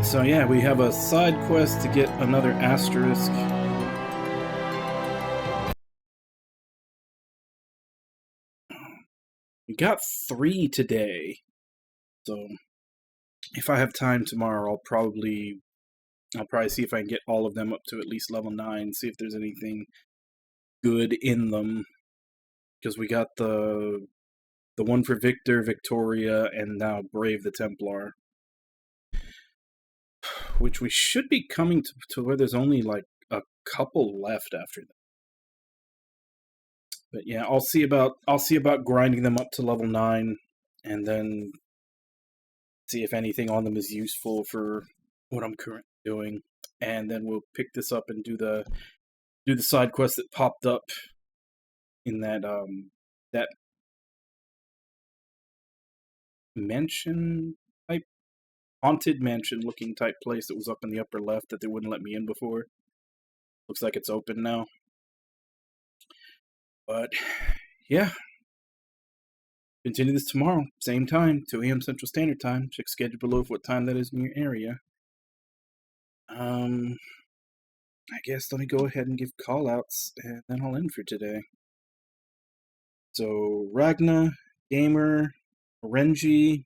So yeah, we have a side quest to get another asterisk. We got 3 today. So if I have time tomorrow, I'll probably see if I can get all of them up to at least level 9, see if there's anything good in them. Because we got the one for Victor, Victoria, and now Brave the Templar. Which we should be coming to where there's only like a couple left after that. But yeah, I'll see about grinding them up to level 9, and then see if anything on them is useful for what I'm currently doing, and then we'll pick this up and do the side quest that popped up in that mansion type, haunted mansion looking type place that was up in the upper left that they wouldn't let me in before. Looks like it's open now. But yeah, Continue this tomorrow, same time, 2 a.m. Central Standard Time. Check schedule below for what time that is in your area. I guess let me go ahead and give callouts, and then I'll end for today. So, Ragna, Gamer, Renji,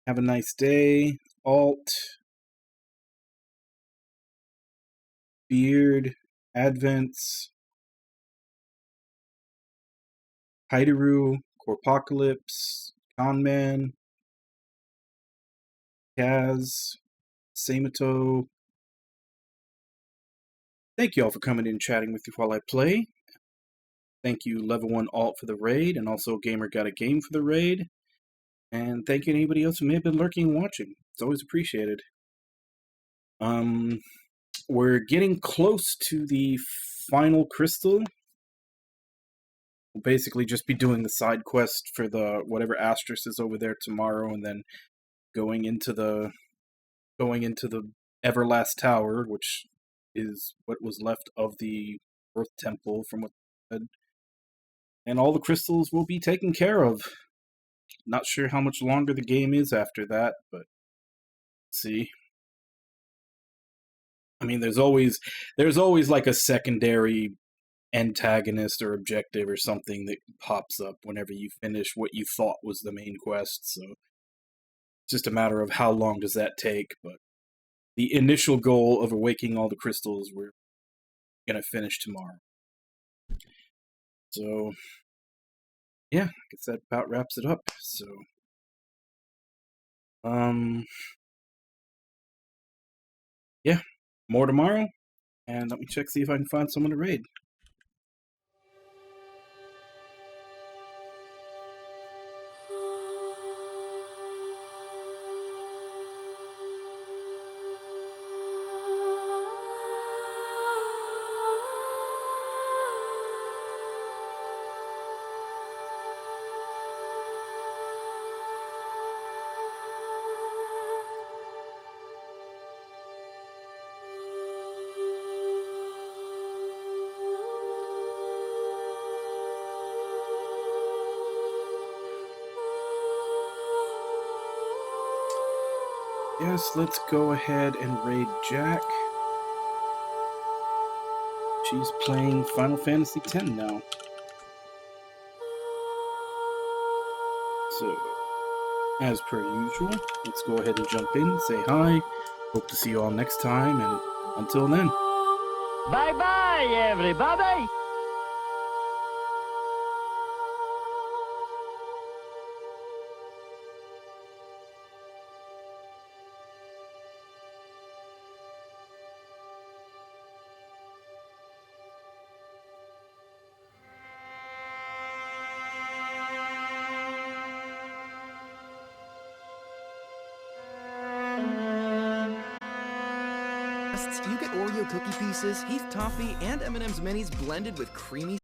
have a nice day. Alt, Beard, Advents, Haideru, Corpocalypse, Conman, Kaz, Samato. Thank you all for coming in and chatting with me while I play. Thank you, Level 1 Alt, for the raid, and also Gamer Got a Game for the raid. And thank you to anybody else who may have been lurking and watching. It's always appreciated. We're getting close to the final crystal. We'll basically just be doing the side quest for the whatever asterisk is over there tomorrow, and then going into the Everlast Tower, which is what was left of the Earth Temple from what I said. And all the crystals will be taken care of. Not sure how much longer the game is after that, but let's see. I mean, there's always like a secondary antagonist or objective or something that pops up whenever you finish what you thought was the main quest, so it's just a matter of how long does that take. But the initial goal of awakening all the crystals we're gonna finish tomorrow. So yeah, I guess that about wraps it up. So yeah, more tomorrow, and let me check, see if I can find someone to raid. Yes, let's go ahead and raid Jack. She's playing Final Fantasy X now. So, as per usual, let's go ahead and jump in, say hi. Hope to see you all next time, and until then. Bye-bye, everybody! You get Oreo cookie pieces, Heath toffee, and M&M's minis blended with creamy